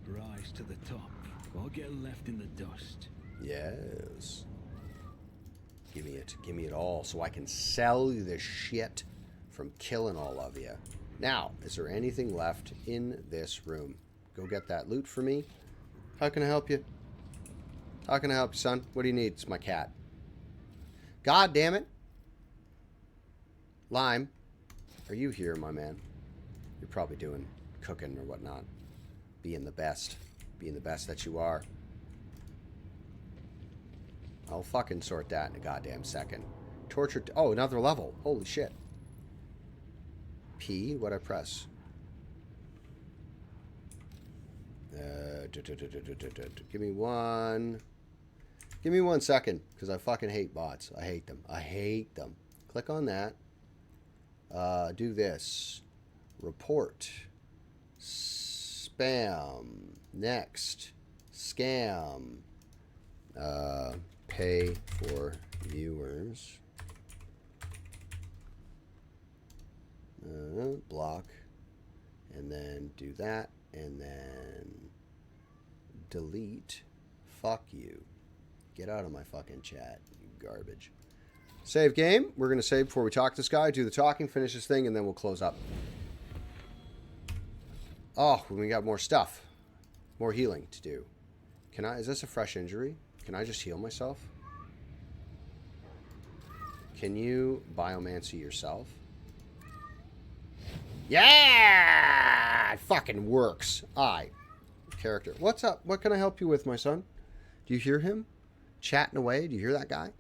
Rise to the top, or get left in the dust. Yes. Give me it. Give me it all so I can sell you this shit from killing all of you. Now, is there anything left in this room? Go get that loot for me. How can I help you? How can I help you, son? What do you need? It's my cat. God damn it. Lime, are you here, my man? You're probably doing cooking or whatnot. Being the best. Being the best that you are. I'll fucking sort that in a goddamn second. Torture. Oh, another level. Holy shit. P, what I press? Give me one. Give me 1 second, because I fucking hate bots. I hate them. I hate them. Click on that. Do this. Report. Spam. Next. Scam. Pay for viewers. Block. And then do that. And then delete. Fuck you. Get out of my fucking chat, you garbage. Save game. We're going to save before we talk to this guy. Do the talking, finish this thing, and then we'll close up. Oh, we got more stuff. More healing to do. Can I... Is this a fresh injury? Can I just heal myself? Can you biomancy yourself? Yeah! It fucking works. Character. What's up? What can I help you with, my son? Do you hear him? Chatting away. Do you hear that guy?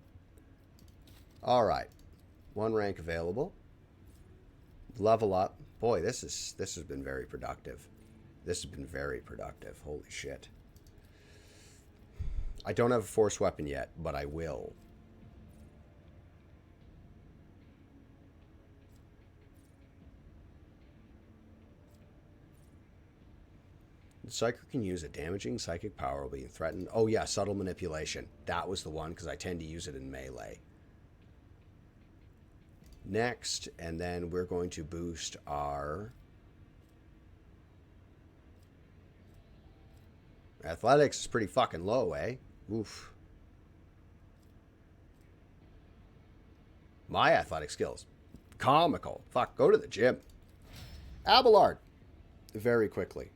All right. 1 rank available. Level up. Boy, this has been very productive. This has been very productive. Holy shit. I don't have a force weapon yet, but I will. The psyker can use a damaging psychic power while being threatened. Oh yeah, subtle manipulation. That was the one, because I tend to use it in melee. Next, and then we're going to boost our athletics. Is pretty fucking low, eh? Oof. My athletic skills. Comical. Fuck, go to the gym. Abelard. Very quickly.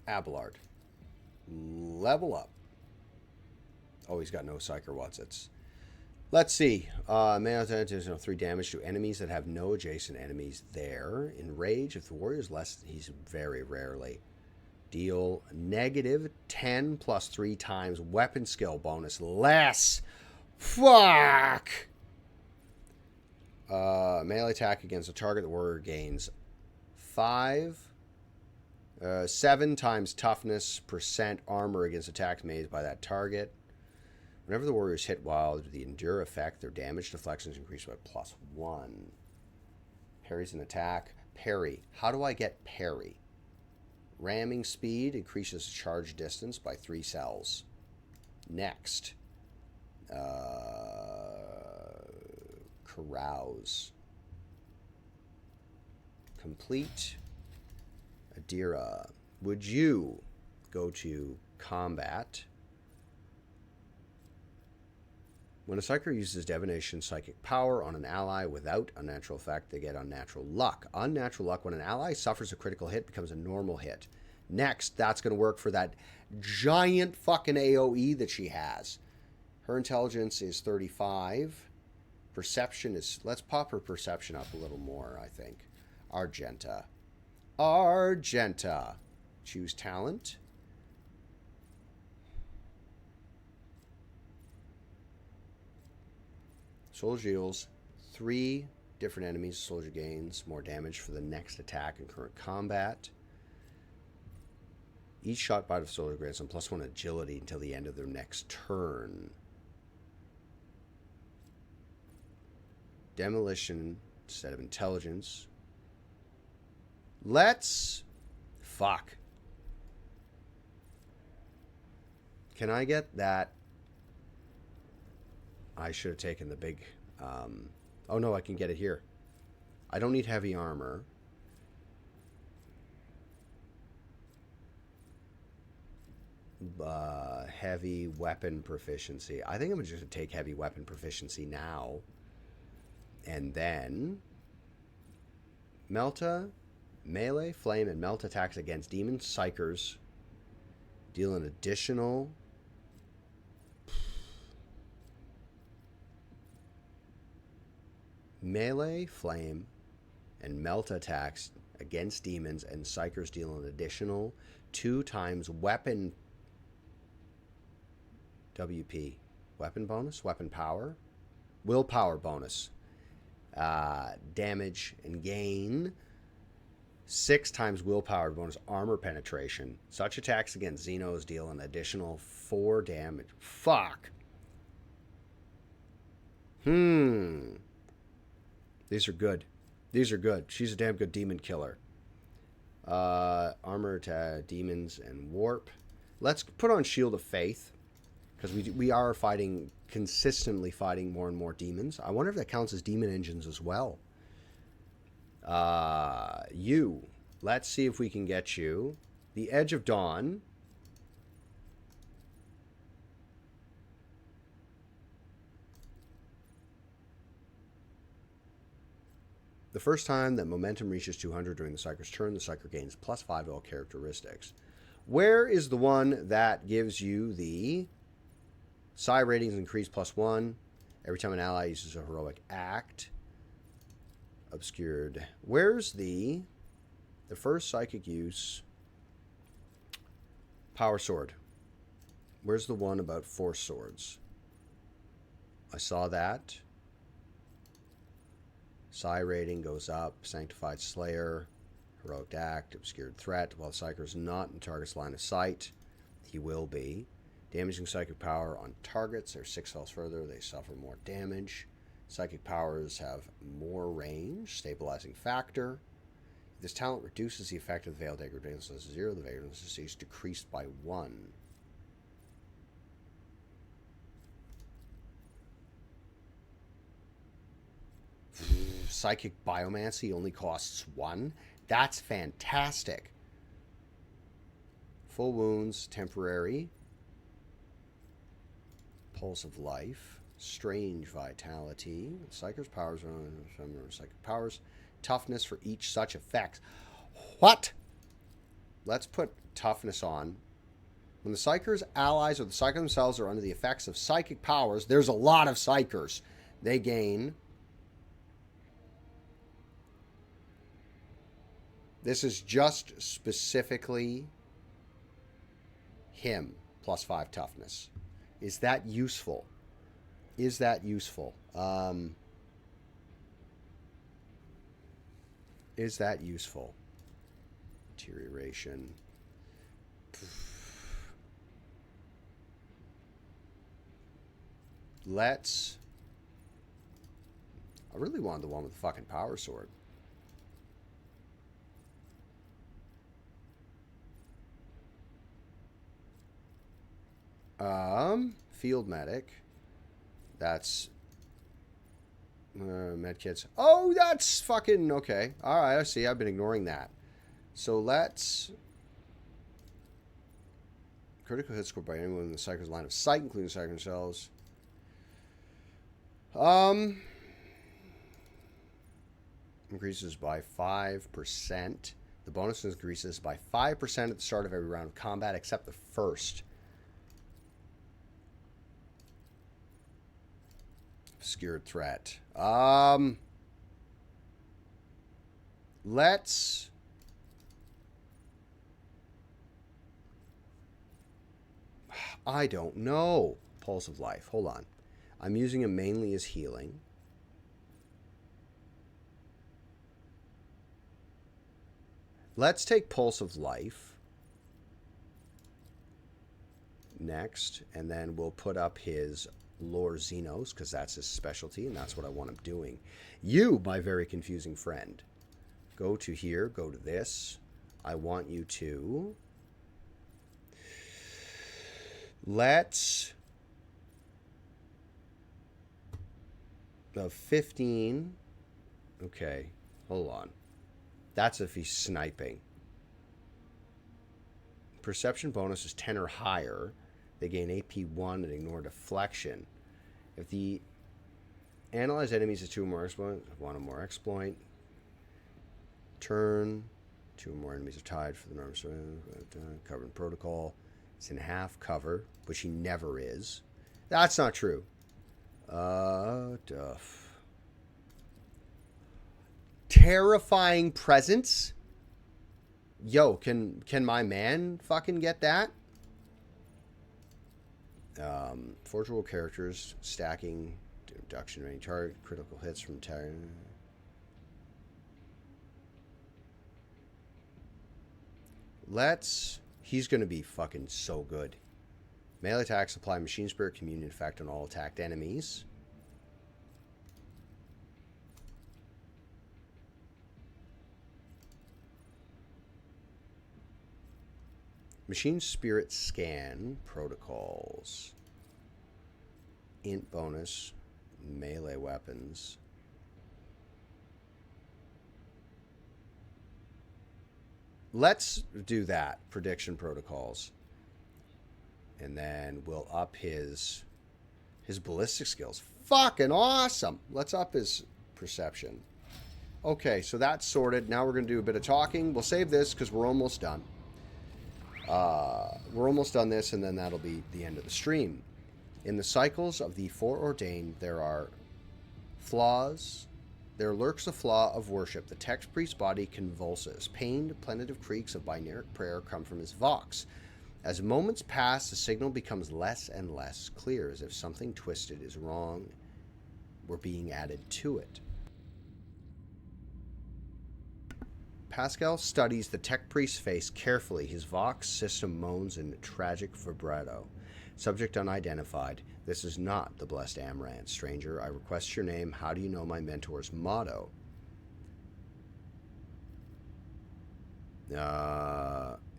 Abelard. Level up. Oh, he's got no psyker whatsits. Let's see. Melee does 3 damage to enemies that have no adjacent enemies there. In rage, if the warrior is less, he's very rarely. Deal -10 plus 3 times weapon skill bonus less. Fuck! Melee attack against a target, the warrior gains 7 times toughness % armor against attacks made by that target. Whenever the warrior is hit while the endure effect, their damage deflections increase by +1. Parry's an attack. Parry. How do I get parry? Ramming speed increases charge distance by 3 cells. Next. Carouse. Complete. Adira. Would you go to combat? When a psyker uses divination psychic power on an ally without unnatural effect, they get unnatural luck. Unnatural luck, when an ally suffers a critical hit, becomes a normal hit. Next, that's going to work for that giant fucking AoE that she has. Her intelligence is 35. Perception is... Let's pop her perception up a little more, I think. Argenta. Argenta. Choose talent. Soldier heals 3 different enemies. Soldier gains more damage for the next attack in current combat. Each shot by the soldier grants them +1 agility until the end of their next turn. Demolition instead of intelligence. Let's... Fuck. Can I get that? I should have taken the big... oh no, I can get it here. I don't need heavy armor. Heavy weapon proficiency. I think I'm just going to take heavy weapon proficiency now. And then... Melta, melee, flame, and melt attacks against demon psychers deal an additional... Melee, flame, and melt attacks against demons and psychers deal an additional 2 times weapon WP. Weapon bonus? Weapon power? Willpower bonus. Damage and gain. 6 times willpower bonus armor penetration. Such attacks against xenos deal an additional 4 damage. Fuck. These are good. These are good. She's a damn good demon killer. Armor to demons and warp. Let's put on Shield of Faith, because we are consistently fighting more and more demons. I wonder if that counts as demon engines as well. Let's see if we can get you. The Edge of Dawn. The first time that momentum reaches 200 during the Psyker's turn, the Psyker gains +5 to all characteristics. Where is the one that gives you the Psi ratings increase +1 every time an ally uses a heroic act? Obscured. Where's the first psychic use? Power Sword. Where's the one about Force Swords? I saw that. Psi rating goes up. Sanctified Slayer. Heroic Act. Obscured Threat. While the Psyker is not in target's line of sight, he will be. Damaging psychic power on targets. They're 6 cells further. They suffer more damage. Psychic powers have more range. Stabilizing factor. If this talent reduces the effect of the Veil degradation to 0, the Veil is decreased by 1. Psychic Biomancy only costs 1. That's fantastic. Full wounds, temporary. Pulse of Life. Strange Vitality. Psyker's powers are psychic powers. Toughness for each such effect. What? Let's put toughness on. When the Psyker's allies or the Psyker themselves are under the effects of psychic powers, there's a lot of Psykers. They gain. This is just specifically him, +5 toughness. Is that useful? Is that useful? Is that useful? Deterioration. Let's... I really wanted the one with the fucking power sword. Field medic. That's medkits. Oh, that's fucking okay. All right, I see. I've been ignoring that. So let's critical hit score by anyone in the Psyker's line of sight, including the Psyker themselves. Increases by 5%. The bonus increases by 5% at the start of every round of combat, except the first. Obscured Threat. Let's... I don't know. Pulse of Life. Hold on. I'm using him mainly as healing. Let's take Pulse of Life next, and then we'll put up his Lore Xenos, because that's his specialty, and that's what I want him doing. You, my very confusing friend, go to here, go to this. I want you to... Let's... 15... Okay, hold on. That's if he's sniping. Perception bonus is 10 or higher. They gain AP 1 and ignore deflection. If the analyzed enemies is 2 or more exploit, 1 or more exploit. Turn. 2 or more enemies are tied for the normal cover in protocol. It's in half cover, which he never is. That's not true. Duff. Terrifying presence. Yo, can my man fucking get that? Forgeable characters, stacking, reduction of any target, critical hits from target. He's gonna be fucking so good. Melee attacks apply Machine Spirit Communion effect on all attacked enemies. Machine spirit scan protocols. Int bonus. Melee weapons. Let's do that. Prediction protocols. And then we'll up his ballistic skills. Fucking awesome. Let's up his perception. Okay, so that's sorted. Now we're going to do a bit of talking. We'll save this because we're almost done. We're almost done this, and then that'll be the end of the stream. In the cycles of the foreordained, there are flaws. There lurks a flaw of worship. The text priest's body convulses. Pained, plaintive creaks of binaric prayer come from his vox. As moments pass, the signal becomes less and less clear, as if something twisted is wrong. We're being added to it. Pascal studies the tech priest's face carefully. His vox system moans in tragic vibrato. Subject unidentified. This is not the blessed Amaranth. Stranger, I request your name. How do you know my mentor's motto?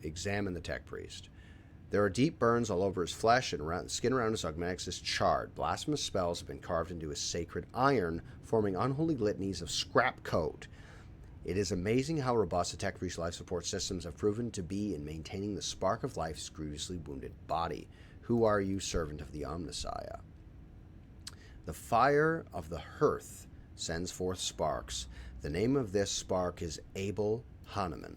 Examine the tech priest. There are deep burns all over his flesh, and skin around his augmentics is charred. Blasphemous spells have been carved into his sacred iron, forming unholy litanies of scrap code. It is amazing how robust the tech priest's life support systems have proven to be in maintaining the spark of life's grievously wounded body. Who are you, servant of the Omnissiah? The fire of the hearth sends forth sparks. The name of this spark is Abel Hanuman.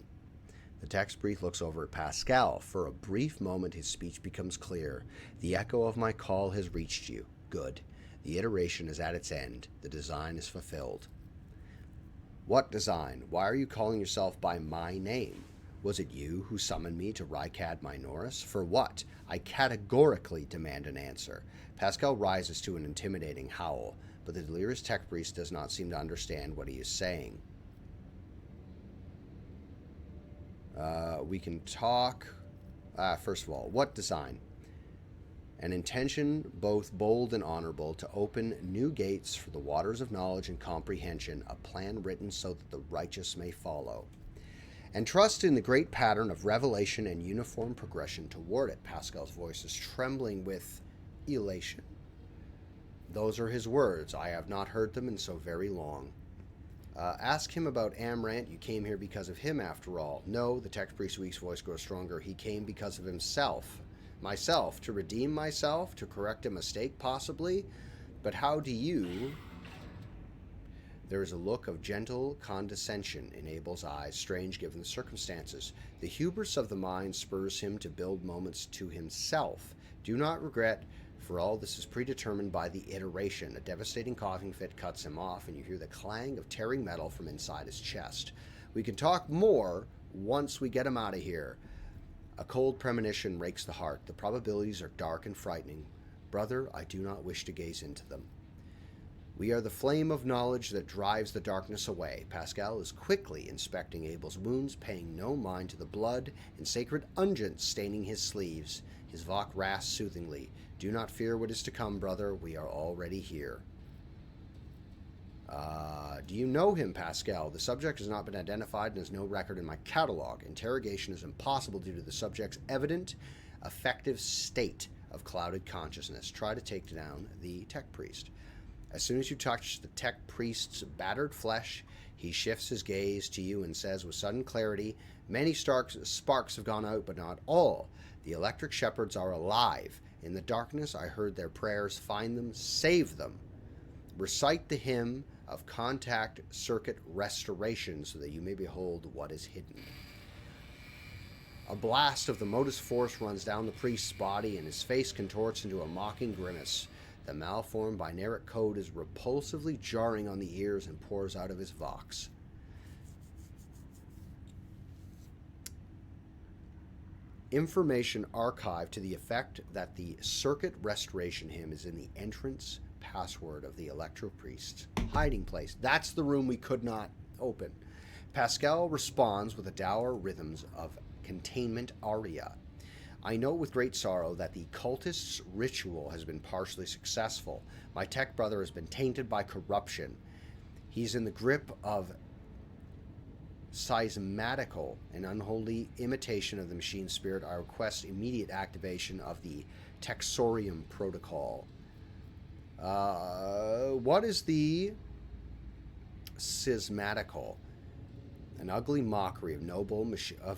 The text priest looks over at Pascal. For a brief moment, his speech becomes clear. The echo of my call has reached you. Good. The iteration is at its end. The design is fulfilled. What design? Why are you calling yourself by my name? Was it you who summoned me to Rykad Minoris? For what? I categorically demand an answer. Pascal rises to an intimidating howl, but the delirious tech priest does not seem to understand what he is saying. We can talk. First of all, what design? An intention both bold and honorable to open new gates for the waters of knowledge and comprehension, a plan written so that the righteous may follow. And trust in the great pattern of revelation and uniform progression toward it. Pascal's voice is trembling with elation. Those are his words. I have not heard them in so very long. Ask him about Amaranth. You came here because of him, after all. No, the text priest's weak voice grows stronger. He came because of himself. Myself, to redeem myself, to correct a mistake, possibly. But how do you... There is a look of gentle condescension in Abel's eyes, strange given the circumstances. The hubris of the mind spurs him to build moments to himself. Do not regret, for all this is predetermined by the iteration. A devastating coughing fit cuts him off, and you hear the clang of tearing metal from inside his chest. We can talk more once we get him out of here. A cold premonition rakes the heart. The probabilities are dark and frightening. Brother, I do not wish to gaze into them. We are the flame of knowledge that drives the darkness away. Pascal is quickly inspecting Abel's wounds, paying no mind to the blood and sacred unguents staining his sleeves. His vox rasps soothingly. Do not fear what is to come, brother. We are already here. Do you know him, Pascal? The subject has not been identified and has no record in my catalog. Interrogation is impossible due to the subject's evident, effective state of clouded consciousness. Try to take down the tech priest. As soon as you touch the tech priest's battered flesh, he shifts his gaze to you and says with sudden clarity, many sparks have gone out, but not all. The electric shepherds are alive. In the darkness, I heard their prayers. Find them, save them. Recite the hymn of contact circuit restoration so that you may behold what is hidden. A blast of the modus force runs down the priest's body, and his face contorts into a mocking grimace. The malformed binaric code is repulsively jarring on the ears and pours out of his vox. Information archived to the effect that the circuit restoration hymn is in the entrance password of the Electro Priest's hiding place. That's the room we could not open. Pascal responds with the dour rhythms of containment aria. I know with great sorrow that the cultist's ritual has been partially successful. My tech brother has been tainted by corruption. He's in the grip of seismatical, an unholy imitation of the machine spirit, I request immediate activation of the Texorium Protocol. What is the seismatical? An ugly mockery of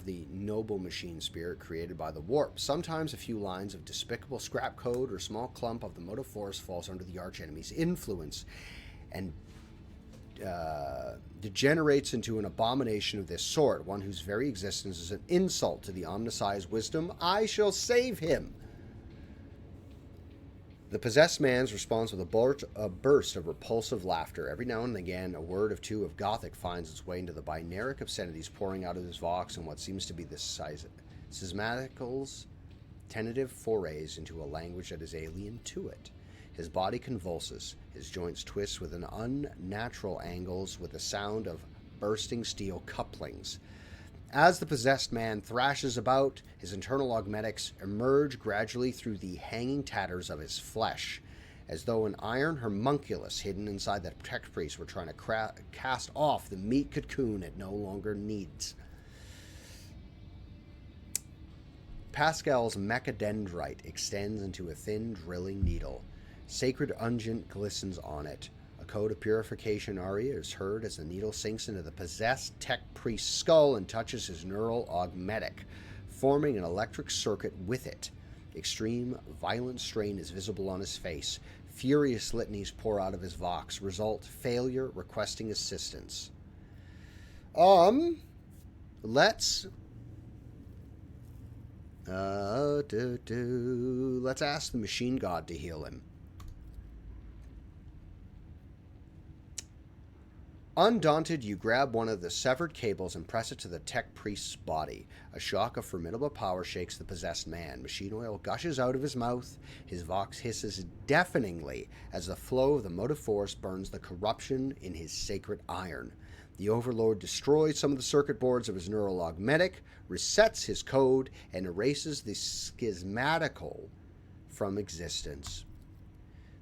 the noble machine spirit created by the warp. Sometimes a few lines of despicable scrap code or small clump of the motive force falls under the archenemy's influence and degenerates into an abomination of this sort, one whose very existence is an insult to the Omnissiah's wisdom. I shall save him. The possessed man's responds with a burst of repulsive laughter. Every now and again, a word or two of Gothic finds its way into the binaric obscenities pouring out of his vox in what seems to be the schismatical's tentative forays into a language that is alien to it. His body convulses, his joints twist with an unnatural angles with the sound of bursting steel couplings. As the possessed man thrashes about, his internal augmetics emerge gradually through the hanging tatters of his flesh, as though an iron homunculus hidden inside the tech priest were trying to cast off the meat cocoon it no longer needs. Pascal's mechadendrite extends into a thin drilling needle. Sacred unguent glistens on it. A code of purification aria is heard as the needle sinks into the possessed tech priest's skull and touches his neural augmetic, forming an electric circuit with it. Extreme, violent strain is visible on his face. Furious litanies pour out of his vox. Result, failure, requesting assistance. Let's ask the machine god to heal him. Undaunted, you grab one of the severed cables and press it to the tech priest's body. A shock of formidable power shakes the possessed man. Machine oil gushes out of his mouth. His vox hisses deafeningly as the flow of the motive force burns the corruption in his sacred iron. The overlord destroys some of the circuit boards of his neural augmetic, resets his code, and erases the schismatical from existence.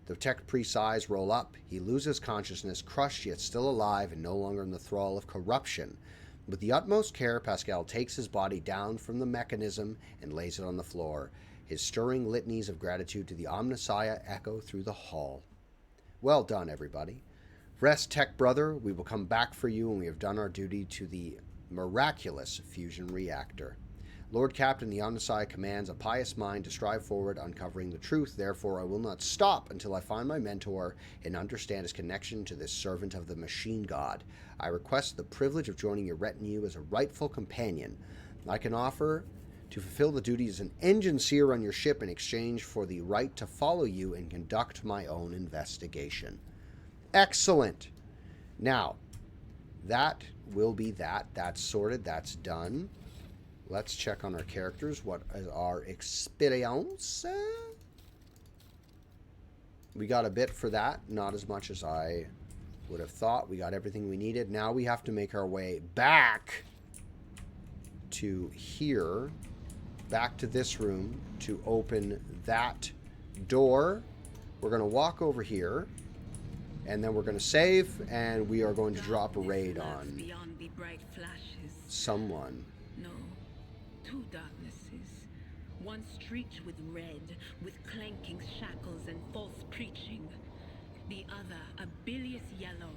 The tech priest's eyes roll up. He loses consciousness, crushed yet still alive and no longer in the thrall of corruption. With the utmost care, Pascal takes his body down from the mechanism and lays it on the floor. His stirring litanies of gratitude to the Omnissiah echo through the hall. Well done, everybody. Rest, tech brother. We will come back for you when we have done our duty to the miraculous fusion reactor. Lord Captain, the Omnissiah commands a pious mind to strive forward, uncovering the truth. Therefore, I will not stop until I find my mentor and understand his connection to this servant of the machine god. I request the privilege of joining your retinue as a rightful companion. I can offer to fulfill the duty as an engine seer on your ship in exchange for the right to follow you and conduct my own investigation. Excellent. Now, that will be that. That's sorted. That's done. Let's check on our characters. What is our experience? We got a bit for that. Not as much as I would have thought. We got everything we needed. Now we have to make our way back to here. Back to this room to open that door. We're going to walk over here. And then we're going to save. And we are going to drop a raid on someone. Two darknesses, one streaked with red, with clanking shackles and false preaching. The other a bilious yellow,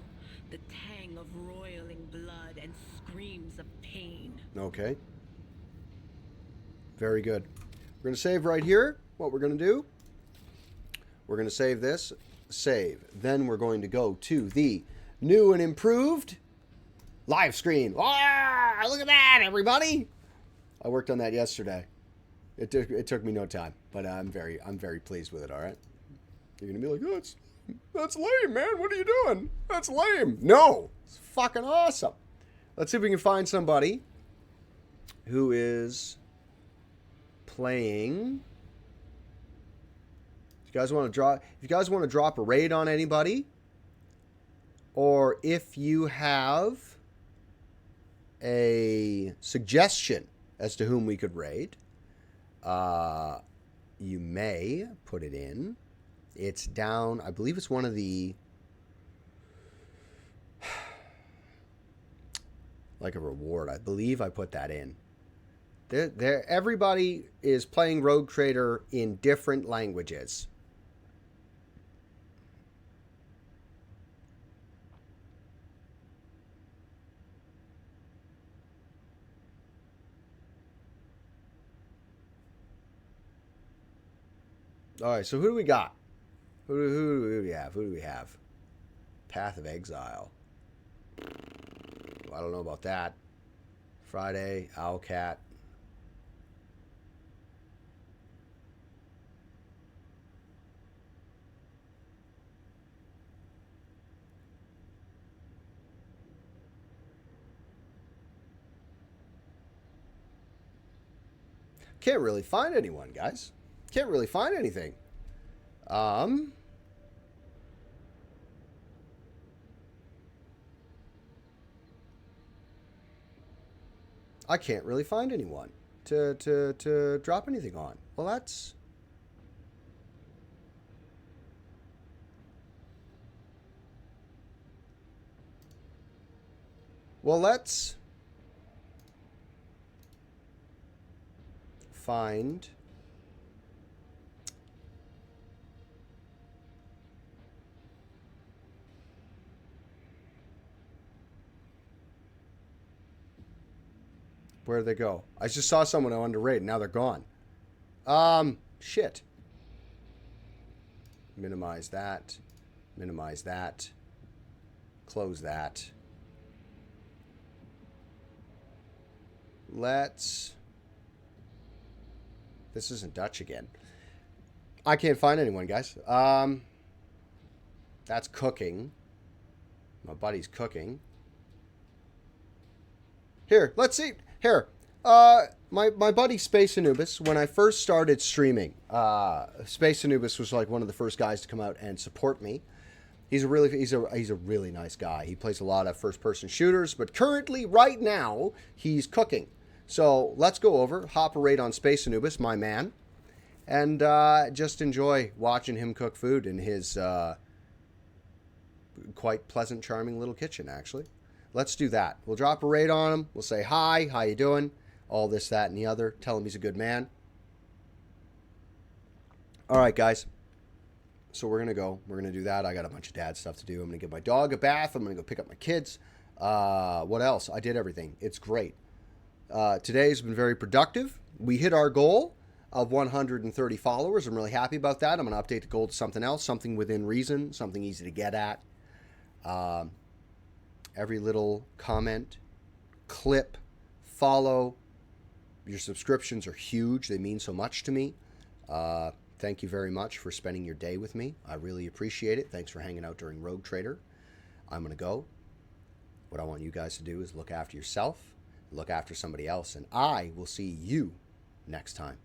the tang of roiling blood and screams of pain. Okay. Very good. We're going to save right here. What we're going to do, we're going to save this. Save. Then we're going to go to the new and improved live screen. Ah, look at that, everybody. I worked on that yesterday. It took me no time, but I'm very pleased with it. All right, you're gonna be like, oh, that's lame, man. What are you doing? That's lame. No, it's fucking awesome. Let's see if we can find somebody who is playing. If you guys want to drop a raid on anybody, or if you have a suggestion as to whom we could raid, you may put it in. It's down, I believe it's one of the Like a reward. I believe I put that in. Everybody is playing Rogue Trader in different languages. All right, so who do we got? Who do we have? Who do we have? Path of Exile. I don't know about that. Friday, Owlcat. Can't really find anyone, guys. Can't really find anything. I can't really find anyone to drop anything on. Well, that's... Well, let's find... Where'd they go? I just saw someone on the raid. Now they're gone. Shit. Minimize that. Minimize that. Close that. Let's... This isn't Dutch again. I can't find anyone, guys. That's cooking. My buddy's cooking. Here, let's see. Here, my buddy Space Anubis, when I first started streaming, Space Anubis was like one of the first guys to come out and support me. He's a really nice guy. He plays a lot of first-person shooters, but currently, right now, he's cooking. So let's go over, hop a raid on Space Anubis, my man, and just enjoy watching him cook food in his quite pleasant, charming little kitchen, actually. Let's do that. We'll drop a raid on him. We'll say, hi, how you doing? All this, that, and the other. Tell him he's a good man. All right, guys. So we're going to go. We're going to do that. I got a bunch of dad stuff to do. I'm going to give my dog a bath. I'm going to go pick up my kids. What else? I did everything. It's great. Today's been very productive. We hit our goal of 130 followers. I'm really happy about that. I'm going to update the goal to something else, something within reason, something easy to get at. Every little comment, clip, follow, your subscriptions are huge. They mean so much to me. Thank you very much for spending your day with me. I really appreciate it. Thanks for hanging out during Rogue Trader. I'm going to go. What I want you guys to do is look after yourself, look after somebody else, and I will see you next time.